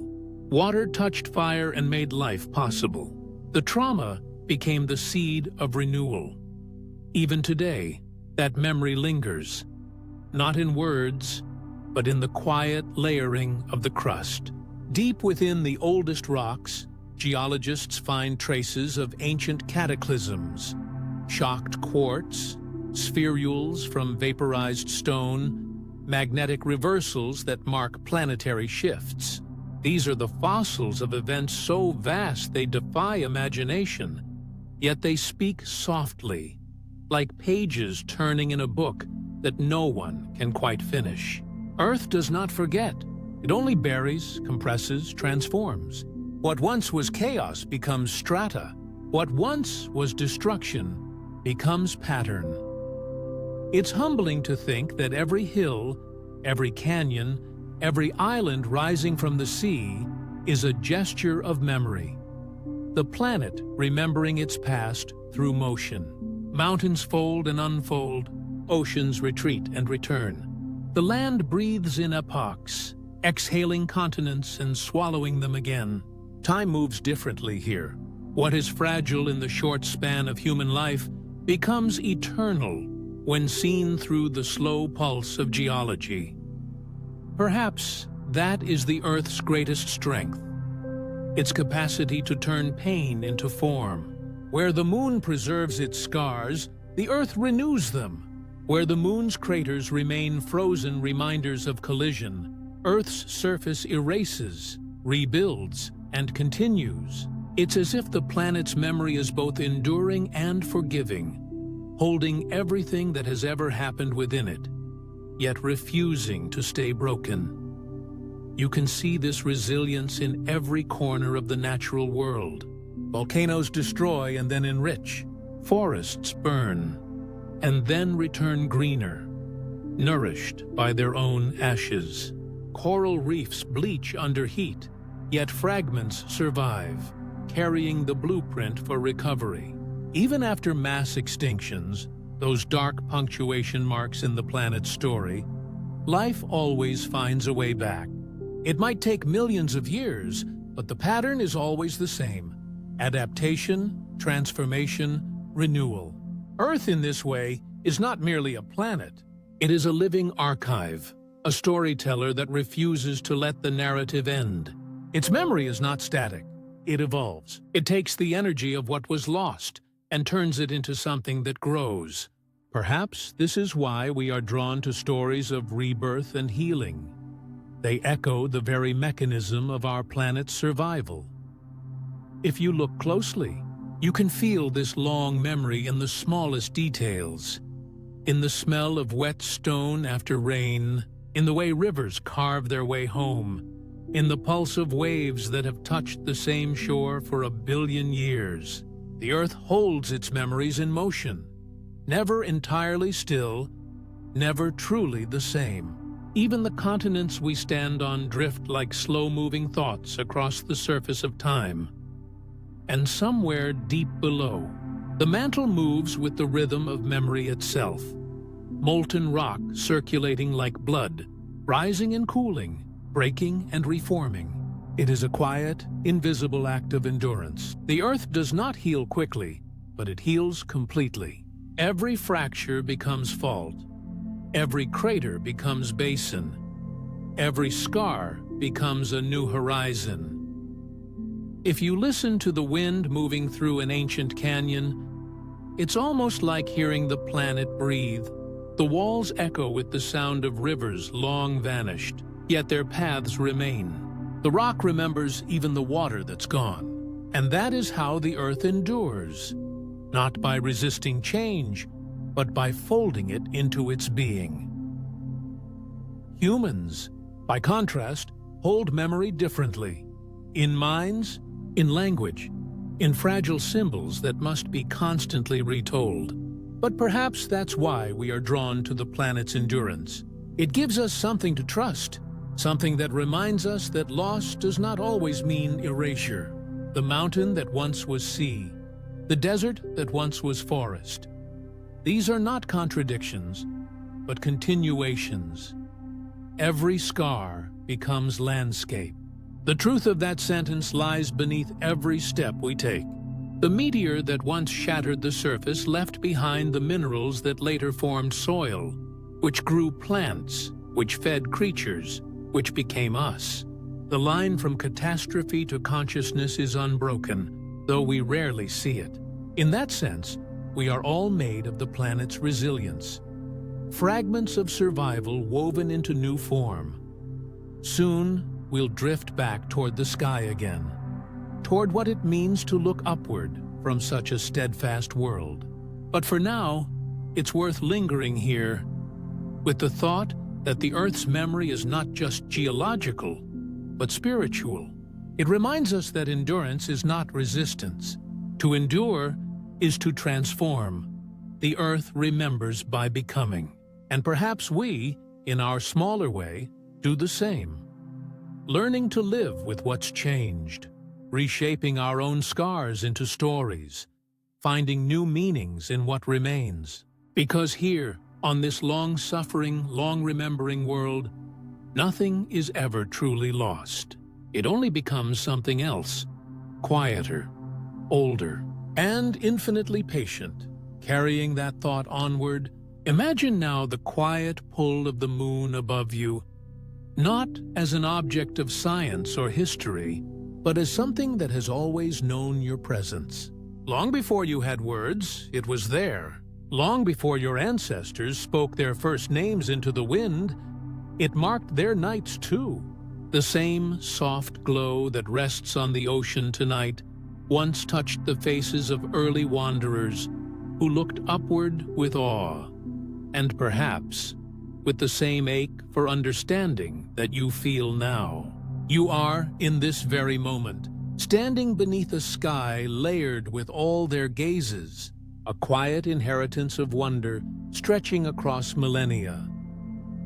[SPEAKER 1] Water touched fire and made life possible. The trauma became the seed of renewal. Even today, that memory lingers, not in words, but in the quiet layering of the crust. Deep within the oldest rocks, geologists find traces of ancient cataclysms, shocked quartz, spherules from vaporized stone, magnetic reversals that mark planetary shifts. These are the fossils of events so vast they defy imagination, yet they speak softly, like pages turning in a book that no one can quite finish. Earth does not forget. It only buries, compresses, transforms. What once was chaos becomes strata. What once was destruction becomes pattern. It's humbling to think that every hill, every canyon, every island rising from the sea is a gesture of memory. The planet remembering its past through motion. Mountains fold and unfold, oceans retreat and return. The land breathes in epochs, exhaling continents and swallowing them again. Time moves differently here. What is fragile in the short span of human life becomes eternal when seen through the slow pulse of geology. Perhaps that is the Earth's greatest strength, its capacity to turn pain into form. Where the moon preserves its scars, the Earth renews them. Where the moon's craters remain frozen reminders of collision, Earth's surface erases, rebuilds, and continues. It's as if the planet's memory is both enduring and forgiving, holding everything that has ever happened within it, yet refusing to stay broken. You can see this resilience in every corner of the natural world. Volcanoes destroy and then enrich. Forests burn and then return greener, nourished by their own ashes. Coral reefs bleach under heat, yet fragments survive, carrying the blueprint for recovery. Even after mass extinctions, those dark punctuation marks in the planet's story, life always finds a way back. It might take millions of years, but the pattern is always the same: adaptation, transformation, renewal. Earth, in this way, is not merely a planet. It is a living archive, a storyteller that refuses to let the narrative end. Its memory is not static. It evolves. It takes the energy of what was lost and turns it into something that grows. Perhaps this is why we are drawn to stories of rebirth and healing. They echo the very mechanism of our planet's survival. If you look closely, you can feel this long memory in the smallest details. In the smell of wet stone after rain, in the way rivers carve their way home, in the pulse of waves that have touched the same shore for 1 billion years. The Earth holds its memories in motion, never entirely still, never truly the same. Even the continents we stand on drift like slow-moving thoughts across the surface of time. And somewhere deep below, the mantle moves with the rhythm of memory itself. Molten rock circulating like blood, rising and cooling, breaking and reforming. It is a quiet, invisible act of endurance. The Earth does not heal quickly, but it heals completely. Every fracture becomes fault. Every crater becomes basin. Every scar becomes a new horizon. If you listen to the wind moving through an ancient canyon, it's almost like hearing the planet breathe. The walls echo with the sound of rivers long vanished, yet their paths remain. The rock remembers even the water that's gone. And that is how the Earth endures, not by resisting change, but by folding it into its being. Humans, by contrast, hold memory differently. In minds, in language, in fragile symbols that must be constantly retold. But perhaps that's why we are drawn to the planet's endurance. It gives us something to trust, something that reminds us that loss does not always mean erasure. The mountain that once was sea, the desert that once was forest. These are not contradictions, but continuations. Every scar becomes landscape. The truth of that sentence lies beneath every step we take. The meteor that once shattered the surface left behind the minerals that later formed soil, which grew plants, which fed creatures, which became us. The line from catastrophe to consciousness is unbroken, though we rarely see it. In that sense, we are all made of the planet's resilience. Fragments of survival woven into new form. Soon, we'll drift back toward the sky again, toward what it means to look upward from such a steadfast world. But for now, it's worth lingering here with the thought that the Earth's memory is not just geological, but spiritual. It reminds us that endurance is not resistance. To endure is to transform. The Earth remembers by becoming. And perhaps we, in our smaller way, do the same. Learning to live with what's changed, reshaping our own scars into stories, finding new meanings in what remains. Because here, on this long-suffering, long-remembering world, nothing is ever truly lost. It only becomes something else, quieter, older, and infinitely patient. Carrying that thought onward, imagine now the quiet pull of the moon above you, not as an object of science or history, but as something that has always known your presence. Long before you had words, it was there. Long before your ancestors spoke their first names into the wind, it marked their nights too. The same soft glow that rests on the ocean tonight once touched the faces of early wanderers who looked upward with awe, and perhaps with the same ache for understanding that you feel now. You are, in this very moment, standing beneath a sky layered with all their gazes, a quiet inheritance of wonder stretching across millennia.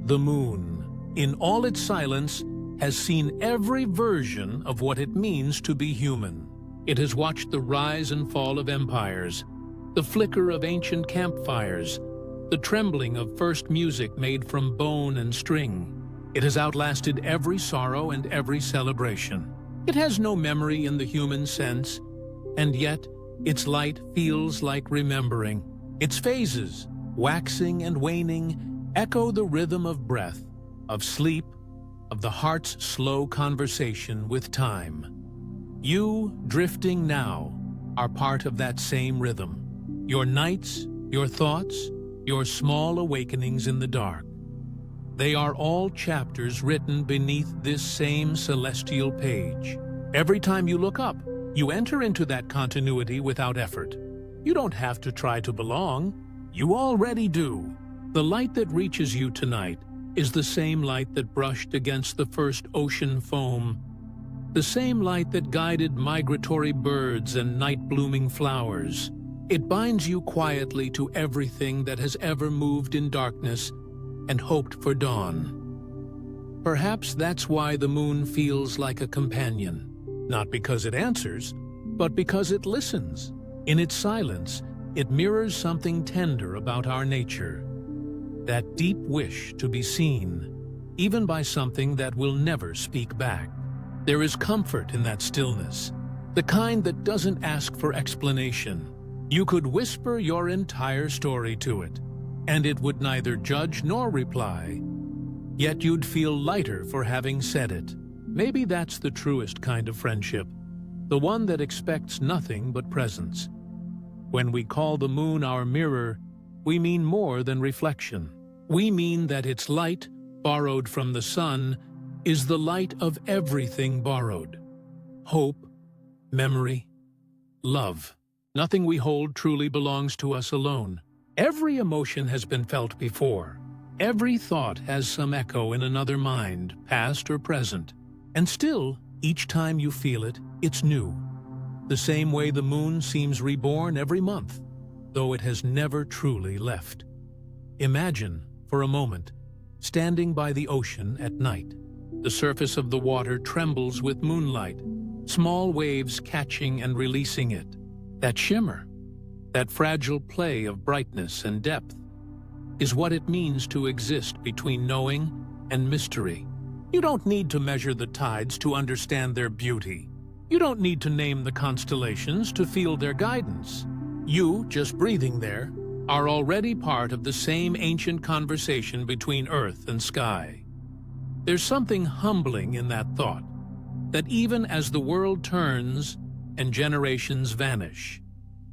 [SPEAKER 1] The moon, in all its silence, has seen every version of what it means to be human. It has watched the rise and fall of empires, the flicker of ancient campfires, the trembling of first music made from bone and string. It has outlasted every sorrow and every celebration. It has no memory in the human sense, and yet its light feels like remembering. Its phases, waxing and waning, echo the rhythm of breath, of sleep, of the heart's slow conversation with time. You, drifting now, are part of that same rhythm. Your nights, your thoughts, your small awakenings in the dark. They are all chapters written beneath this same celestial page. Every time you look up, you enter into that continuity without effort. You don't have to try to belong. You already do. The light that reaches you tonight is the same light that brushed against the first ocean foam, the same light that guided migratory birds and night-blooming flowers. It binds you quietly to everything that has ever moved in darkness and hoped for dawn. Perhaps that's why the moon feels like a companion, not because it answers, but because it listens. In its silence, it mirrors something tender about our nature, that deep wish to be seen, even by something that will never speak back. There is comfort in that stillness, the kind that doesn't ask for explanation. You could whisper your entire story to it, and it would neither judge nor reply, yet you'd feel lighter for having said it. Maybe that's the truest kind of friendship, the one that expects nothing but presence. When we call the moon our mirror, we mean more than reflection. We mean that its light, borrowed from the sun, is the light of everything borrowed. Hope, memory, love. Nothing we hold truly belongs to us alone. Every emotion has been felt before. Every thought has some echo in another mind, past or present. And still, each time you feel it, it's new. The same way the moon seems reborn every month, though it has never truly left. Imagine, for a moment, standing by the ocean at night. The surface of the water trembles with moonlight, small waves catching and releasing it. That shimmer, that fragile play of brightness and depth, is what it means to exist between knowing and mystery. You don't need to measure the tides to understand their beauty. You don't need to name the constellations to feel their guidance. You, just breathing there, are already part of the same ancient conversation between earth and sky. There's something humbling in that thought, that even as the world turns and generations vanish,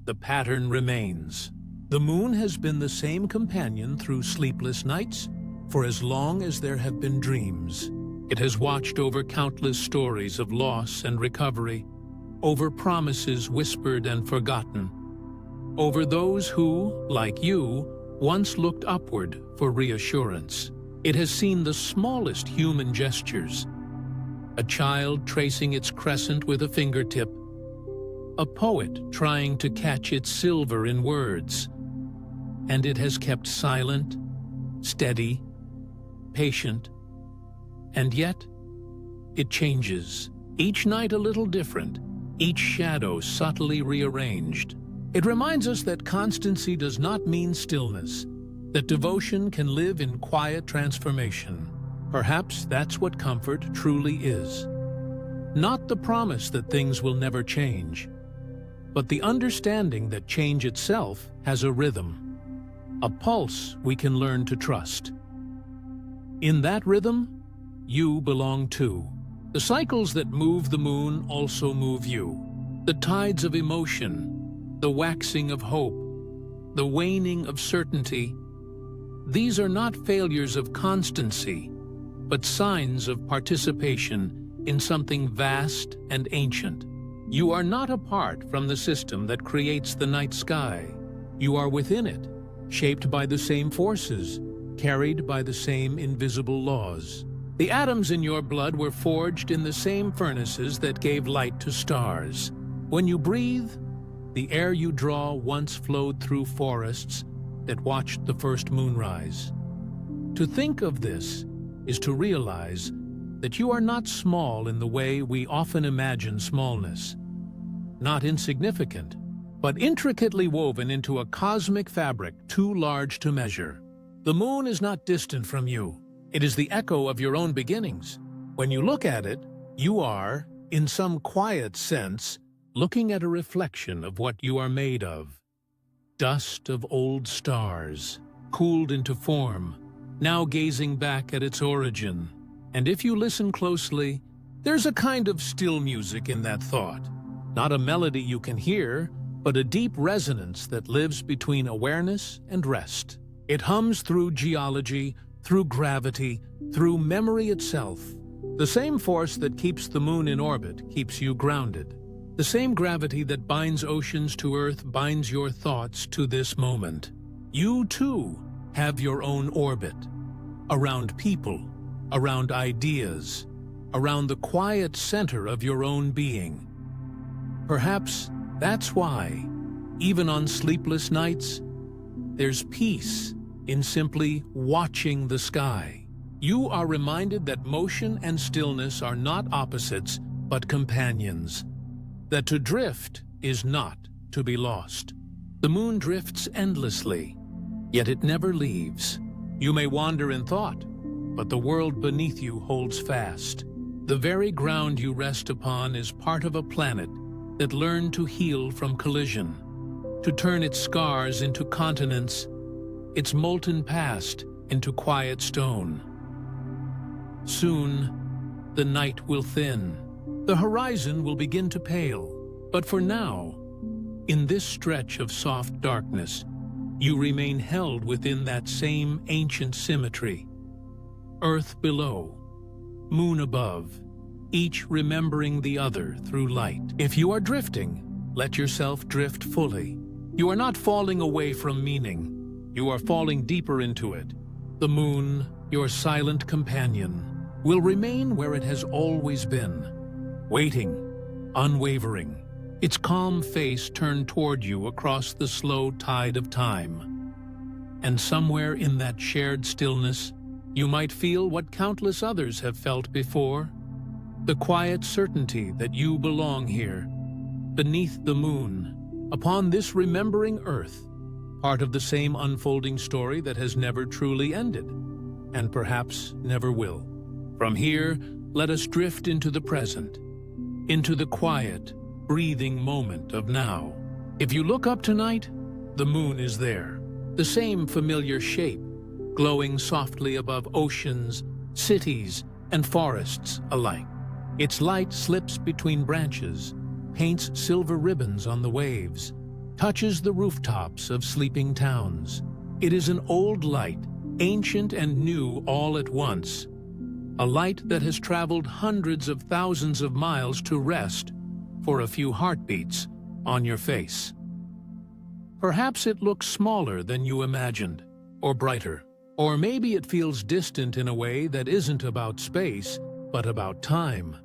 [SPEAKER 1] the pattern remains. The moon has been the same companion through sleepless nights for as long as there have been dreams. It has watched over countless stories of loss and recovery, over promises whispered and forgotten, over those who, like you, once looked upward for reassurance. It has seen the smallest human gestures, a child tracing its crescent with a fingertip, a poet trying to catch its silver in words, and it has kept silent, steady, patient, and yet it changes, each night a little different, each shadow subtly rearranged. It reminds us that constancy does not mean stillness, that devotion can live in quiet transformation. Perhaps that's what comfort truly is. Not the promise that things will never change, but the understanding that change itself has a rhythm, a pulse we can learn to trust. In that rhythm, you belong too. The cycles that move the moon also move you. The tides of emotion, the waxing of hope, the waning of certainty. These are not failures of constancy, but signs of participation in something vast and ancient. You are not apart from the system that creates the night sky. You are within it, shaped by the same forces, carried by the same invisible laws. The atoms in your blood were forged in the same furnaces that gave light to stars. When you breathe, the air you draw once flowed through forests that watched the first moonrise. To think of this is to realize that you are not small in the way we often imagine smallness. Not insignificant, but intricately woven into a cosmic fabric too large to measure. The moon is not distant from you. It is the echo of your own beginnings. When you look at it, you are, in some quiet sense, looking at a reflection of what you are made of. Dust of old stars, cooled into form, now gazing back at its origin. And if you listen closely, there's a kind of still music in that thought. Not a melody you can hear, but a deep resonance that lives between awareness and rest. It hums through geology, through gravity, through memory itself. The same force that keeps the moon in orbit keeps you grounded. The same gravity that binds oceans to Earth binds your thoughts to this moment. You, too, have your own orbit. Around people, around ideas, around the quiet center of your own being. Perhaps that's why, even on sleepless nights, there's peace in simply watching the sky. You are reminded that motion and stillness are not opposites, but companions. That to drift is not to be lost. The moon drifts endlessly, yet it never leaves. You may wander in thought, but the world beneath you holds fast. The very ground you rest upon is part of a planet that learned to heal from collision, to turn its scars into continents, its molten past into quiet stone. Soon, the night will thin. The horizon will begin to pale. But for now, in this stretch of soft darkness, you remain held within that same ancient symmetry. Earth below, moon above, each remembering the other through light. If you are drifting, let yourself drift fully. You are not falling away from meaning. You are falling deeper into it. The moon, your silent companion, will remain where it has always been, waiting, unwavering, its calm face turned toward you across the slow tide of time. And somewhere in that shared stillness, you might feel what countless others have felt before, the quiet certainty that you belong here, beneath the moon, upon this remembering earth, part of the same unfolding story that has never truly ended, and perhaps never will. From here, let us drift into the present, into the quiet, breathing moment of now. If you look up tonight, the moon is there, the same familiar shape, glowing softly above oceans, cities, and forests alike. Its light slips between branches, paints silver ribbons on the waves, touches the rooftops of sleeping towns. It is an old light, ancient and new all at once. A light that has traveled hundreds of thousands of miles to rest for a few heartbeats on your face. Perhaps it looks smaller than you imagined, or brighter. Or maybe it feels distant in a way that isn't about space, but about time.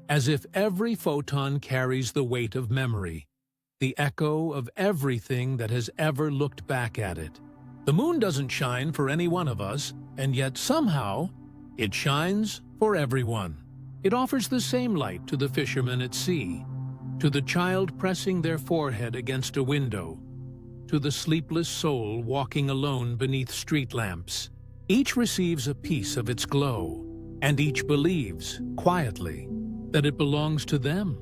[SPEAKER 1] As if every photon carries the weight of memory, the echo of everything that has ever looked back at it. The moon doesn't shine for any one of us, and yet somehow it shines for everyone. It offers the same light to the fisherman at sea, to the child pressing their forehead against a window, to the sleepless soul walking alone beneath street lamps. Each receives a piece of its glow, and each believes, quietly, that it belongs to them.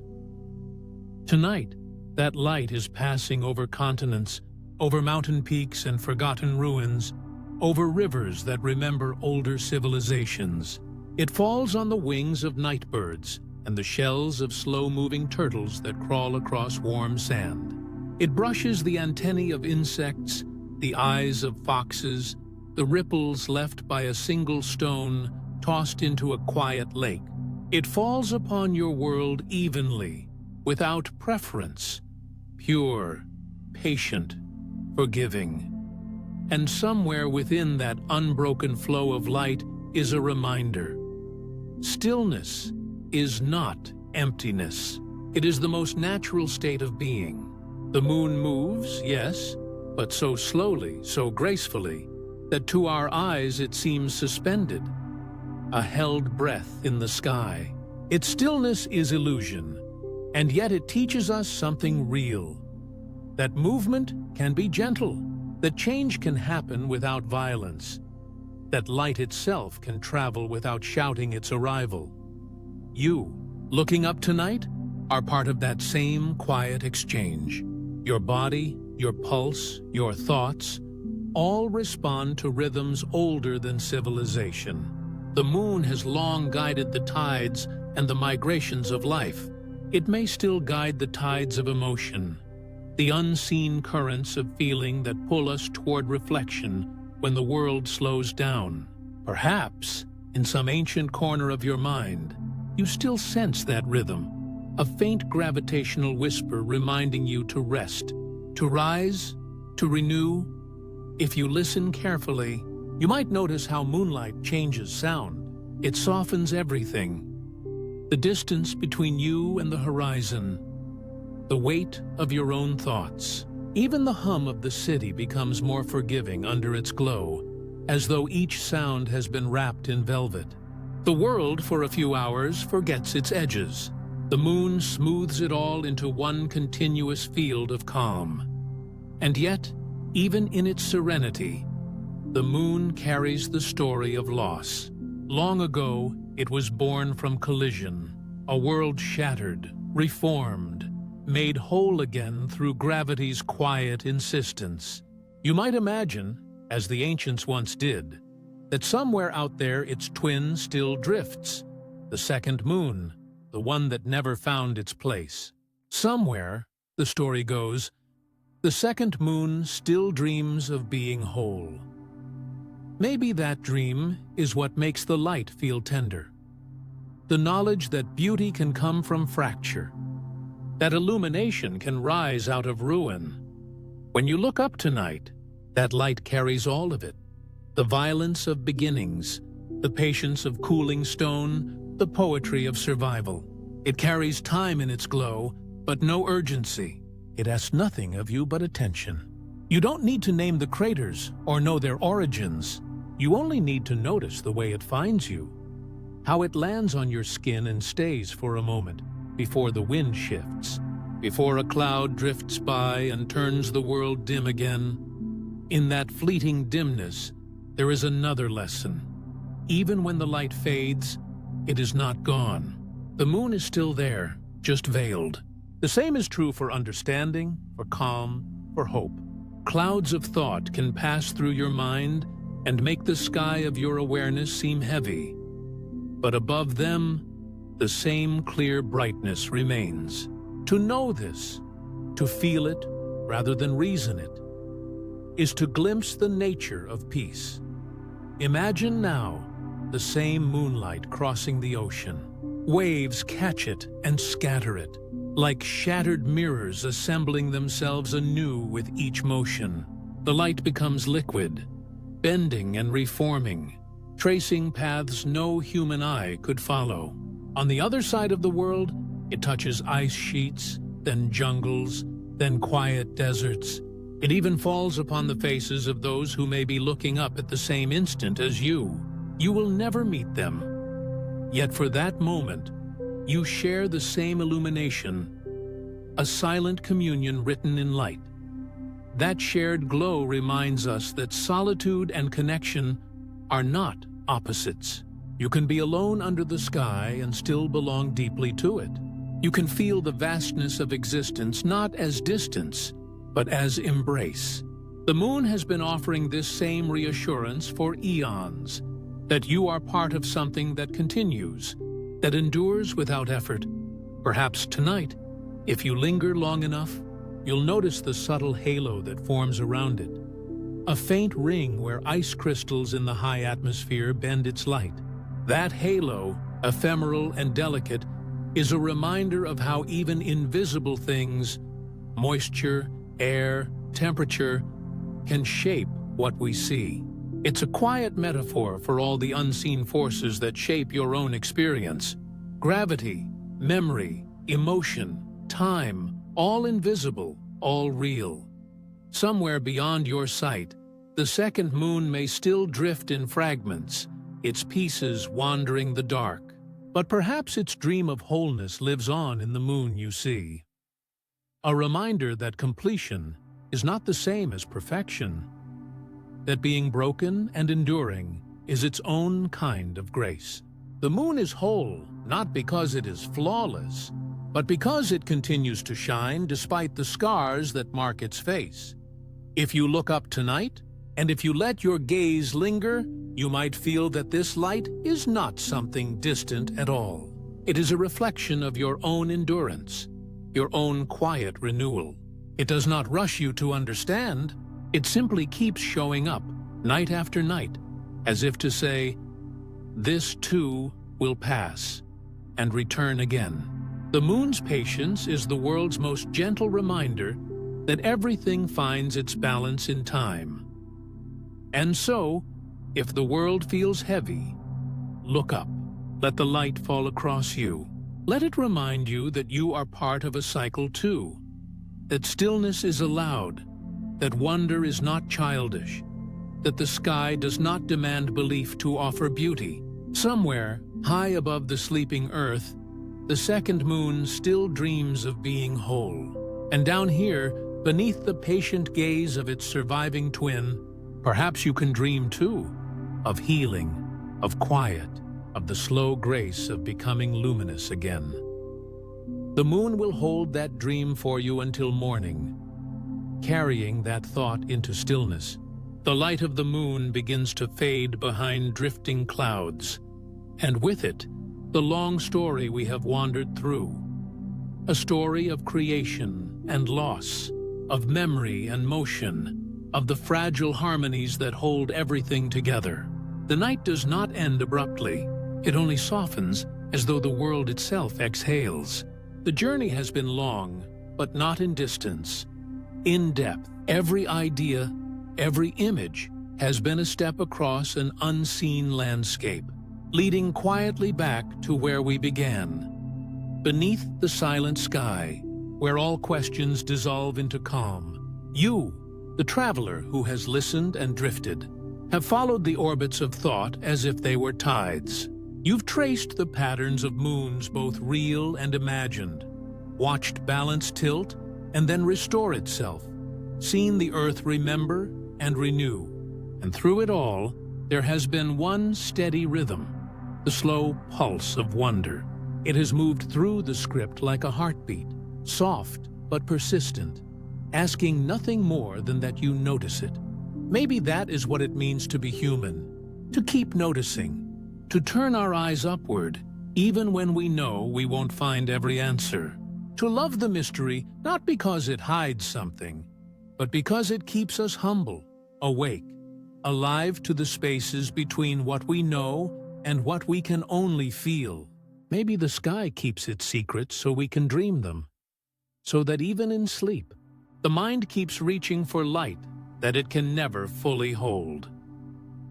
[SPEAKER 1] Tonight, that light is passing over continents, over mountain peaks and forgotten ruins, over rivers that remember older civilizations. It falls on the wings of night birds and the shells of slow-moving turtles that crawl across warm sand. It brushes the antennae of insects, the eyes of foxes, the ripples left by a single stone tossed into a quiet lake. It falls upon your world evenly, without preference, pure, patient, forgiving. And somewhere within that unbroken flow of light is a reminder. Stillness is not emptiness. It is the most natural state of being. The moon moves, yes, but so slowly, so gracefully, that to our eyes it seems suspended, a held breath in the sky. Its stillness is illusion, and yet it teaches us something real. That movement can be gentle, that change can happen without violence, that light itself can travel without shouting its arrival. You, looking up tonight, are part of that same quiet exchange. Your body, your pulse, your thoughts, all respond to rhythms older than civilization. The moon has long guided the tides and the migrations of life. It may still guide the tides of emotion, the unseen currents of feeling that pull us toward reflection when the world slows down. Perhaps, in some ancient corner of your mind, you still sense that rhythm, a faint gravitational whisper reminding you to rest, to rise, to renew. If you listen carefully, you might notice how moonlight changes sound. It softens everything. The distance between you and the horizon, the weight of your own thoughts. Even the hum of the city becomes more forgiving under its glow, as though each sound has been wrapped in velvet. The world, for a few hours, forgets its edges. The moon smooths it all into one continuous field of calm. And yet, even in its serenity, the moon carries the story of loss. Long ago, it was born from collision, a world shattered, reformed, made whole again through gravity's quiet insistence. You might imagine, as the ancients once did, that somewhere out there its twin still drifts, the second moon, the one that never found its place. Somewhere, the story goes, the second moon still dreams of being whole. Maybe that dream is what makes the light feel tender. The knowledge that beauty can come from fracture, that illumination can rise out of ruin. When you look up tonight, that light carries all of it. The violence of beginnings, the patience of cooling stone, the poetry of survival. It carries time in its glow, but no urgency. It asks nothing of you but attention. You don't need to name the craters or know their origins. You only need to notice the way it finds you, how it lands on your skin and stays for a moment before the wind shifts, before a cloud drifts by and turns the world dim again. In that fleeting dimness, there is another lesson. Even when the light fades, it is not gone. The moon is still there, just veiled. The same is true for understanding, for calm, for hope. Clouds of thought can pass through your mind and make the sky of your awareness seem heavy. But above them, the same clear brightness remains. To know this, to feel it rather than reason it, is to glimpse the nature of peace. Imagine now the same moonlight crossing the ocean. Waves catch it and scatter it, like shattered mirrors assembling themselves anew with each motion. The light becomes liquid, bending and reforming, tracing paths no human eye could follow. On the other side of the world, it touches ice sheets, then jungles, then quiet deserts. It even falls upon the faces of those who may be looking up at the same instant as you. You will never meet them. Yet for that moment, you share the same illumination, a silent communion written in light. That shared glow reminds us that solitude and connection are not opposites. You can be alone under the sky and still belong deeply to it. You can feel the vastness of existence not as distance, but as embrace. The moon has been offering this same reassurance for eons, that you are part of something that continues, that endures without effort. Perhaps tonight, if you linger long enough, you'll notice the subtle halo that forms around it, a faint ring where ice crystals in the high atmosphere bend its light. That halo, ephemeral and delicate, is a reminder of how even invisible things, moisture, air, temperature, can shape what we see. It's a quiet metaphor for all the unseen forces that shape your own experience. Gravity, memory, emotion, time, all invisible, all real. Somewhere beyond your sight, the second moon may still drift in fragments, its pieces wandering the dark. But perhaps its dream of wholeness lives on in the moon you see. A reminder that completion is not the same as perfection, that being broken and enduring is its own kind of grace. The moon is whole, not because it is flawless, but because it continues to shine despite the scars that mark its face. If you look up tonight, and if you let your gaze linger, you might feel that this light is not something distant at all. It is a reflection of your own endurance, your own quiet renewal. It does not rush you to understand. It simply keeps showing up, night after night, as if to say, this too will pass, and return again. The moon's patience is the world's most gentle reminder that everything finds its balance in time. And so, if the world feels heavy, look up. Let the light fall across you. Let it remind you that you are part of a cycle too, that stillness is allowed, that wonder is not childish, that the sky does not demand belief to offer beauty. Somewhere, high above the sleeping earth, the second moon still dreams of being whole. And down here, beneath the patient gaze of its surviving twin, perhaps you can dream too, of healing, of quiet, of the slow grace of becoming luminous again. The moon will hold that dream for you until morning, carrying that thought into stillness. The light of the moon begins to fade behind drifting clouds, and with it, the long story we have wandered through. A story of creation and loss, of memory and motion, of the fragile harmonies that hold everything together. The night does not end abruptly. It only softens as though the world itself exhales. The journey has been long, but not in distance. In depth, every idea, every image has been a step across an unseen landscape, leading quietly back to where we began. Beneath the silent sky, where all questions dissolve into calm, you, the traveler who has listened and drifted, have followed the orbits of thought as if they were tides. You've traced the patterns of moons both real and imagined, watched balance tilt and then restore itself, seen the earth remember and renew. And through it all, there has been one steady rhythm, the slow pulse of wonder. It has moved through the script like a heartbeat, soft but persistent, asking nothing more than that you notice it. Maybe that is what it means to be human, to keep noticing, to turn our eyes upward, even when we know we won't find every answer. To love the mystery, not because it hides something, but because it keeps us humble, awake, alive to the spaces between what we know and what we can only feel. Maybe the sky keeps its secrets so we can dream them, so that even in sleep, the mind keeps reaching for light that it can never fully hold.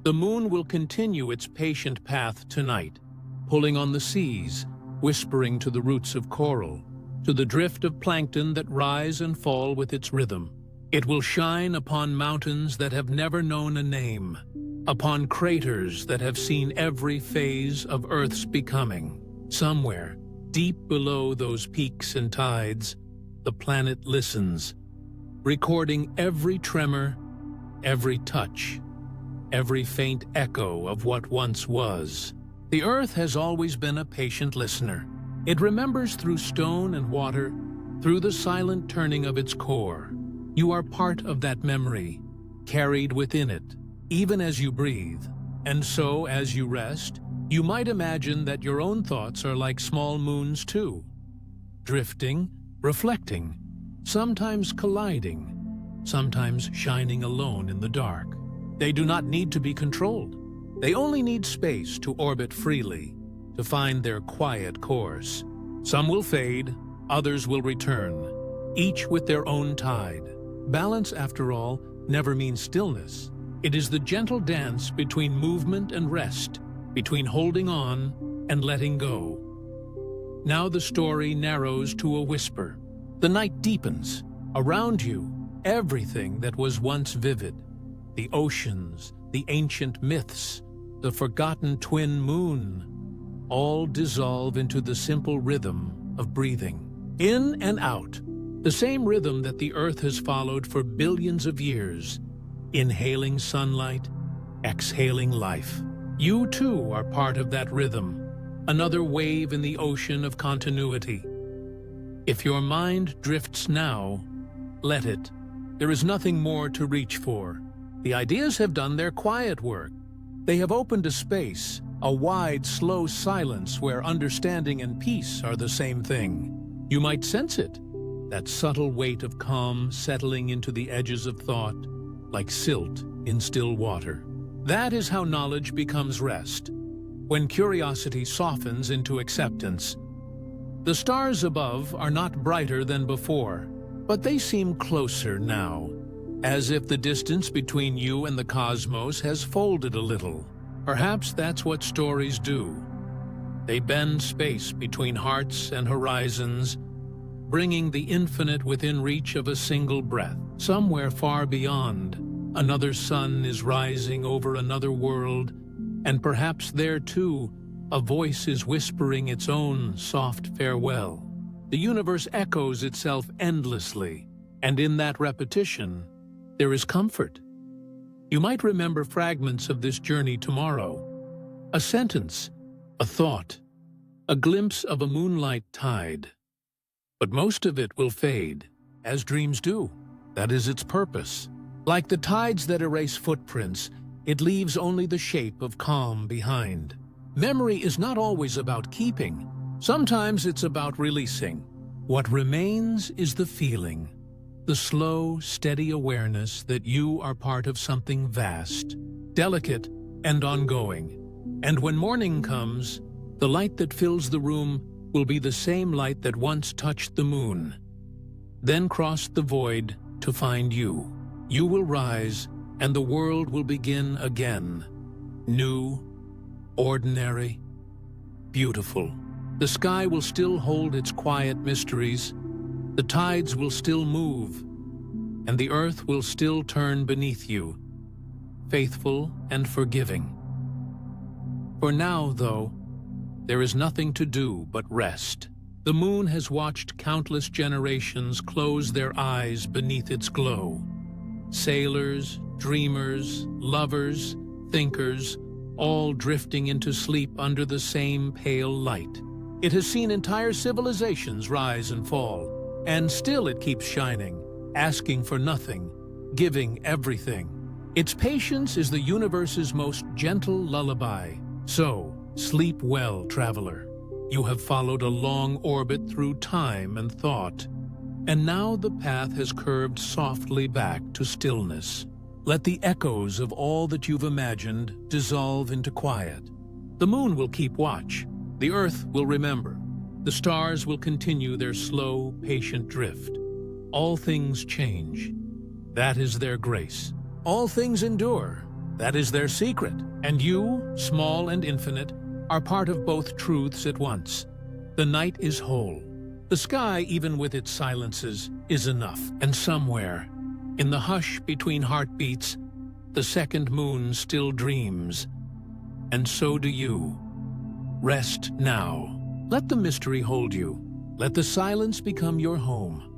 [SPEAKER 1] The moon will continue its patient path tonight, pulling on the seas, whispering to the roots of coral, to the drift of plankton that rise and fall with its rhythm. It will shine upon mountains that have never known a name, upon craters that have seen every phase of Earth's becoming. Somewhere, deep below those peaks and tides, the planet listens, recording every tremor, every touch, every faint echo of what once was. The Earth has always been a patient listener. It remembers through stone and water, through the silent turning of its core. You are part of that memory, carried within it, even as you breathe. And so, as you rest, you might imagine that your own thoughts are like small moons too, drifting, reflecting, sometimes colliding, sometimes shining alone in the dark. They do not need to be controlled. They only need space to orbit freely, to find their quiet course. Some will fade, others will return, each with their own tide. Balance, after all, never means stillness. It is the gentle dance between movement and rest, between holding on and letting go. Now the story narrows to a whisper. The night deepens. Around you, everything that was once vivid, the oceans, the ancient myths, the forgotten twin moon, all dissolve into the simple rhythm of breathing. In and out, the same rhythm that the Earth has followed for billions of years, inhaling sunlight, exhaling life. You too are part of that rhythm, another wave in the ocean of continuity. If your mind drifts now, let it. There is nothing more to reach for. The ideas have done their quiet work. They have opened a space, a wide, slow silence where understanding and peace are the same thing. You might sense it, that subtle weight of calm settling into the edges of thought, like silt in still water. That is how knowledge becomes rest, when curiosity softens into acceptance. The stars above are not brighter than before, but they seem closer now, as if the distance between you and the cosmos has folded a little. Perhaps that's what stories do. They bend space between hearts and horizons, bringing the infinite within reach of a single breath. Somewhere far beyond, another sun is rising over another world, and perhaps there too, a voice is whispering its own soft farewell. The universe echoes itself endlessly, and in that repetition, there is comfort. You might remember fragments of this journey tomorrow. A sentence, a thought, a glimpse of a moonlight tide. But most of it will fade, as dreams do. That is its purpose. Like the tides that erase footprints, it leaves only the shape of calm behind. Memory is not always about keeping. Sometimes it's about releasing. What remains is the feeling, the slow, steady awareness that you are part of something vast, delicate, and ongoing. And when morning comes, the light that fills the room will be the same light that once touched the moon, then crossed the void to find you. You will rise, and the world will begin again. New, ordinary, beautiful. The sky will still hold its quiet mysteries, the tides will still move, and the earth will still turn beneath you, faithful and forgiving. For now, though, there is nothing to do but rest. The moon has watched countless generations close their eyes beneath its glow. Sailors, dreamers, lovers, thinkers, all drifting into sleep under the same pale light. It has seen entire civilizations rise and fall, and still it keeps shining, asking for nothing, giving everything. Its patience is the universe's most gentle lullaby. So, sleep well, traveler. You have followed a long orbit through time and thought, and now the path has curved softly back to stillness. Let the echoes of all that you've imagined dissolve into quiet. The moon will keep watch. The earth will remember. The stars will continue their slow, patient drift. All things change. That is their grace. All things endure. That is their secret. And you, small and infinite, are part of both truths at once. The night is whole. The sky, even with its silences, is enough. And somewhere, in the hush between heartbeats, the second moon still dreams. And so do you. Rest now. Let the mystery hold you. Let the silence become your home.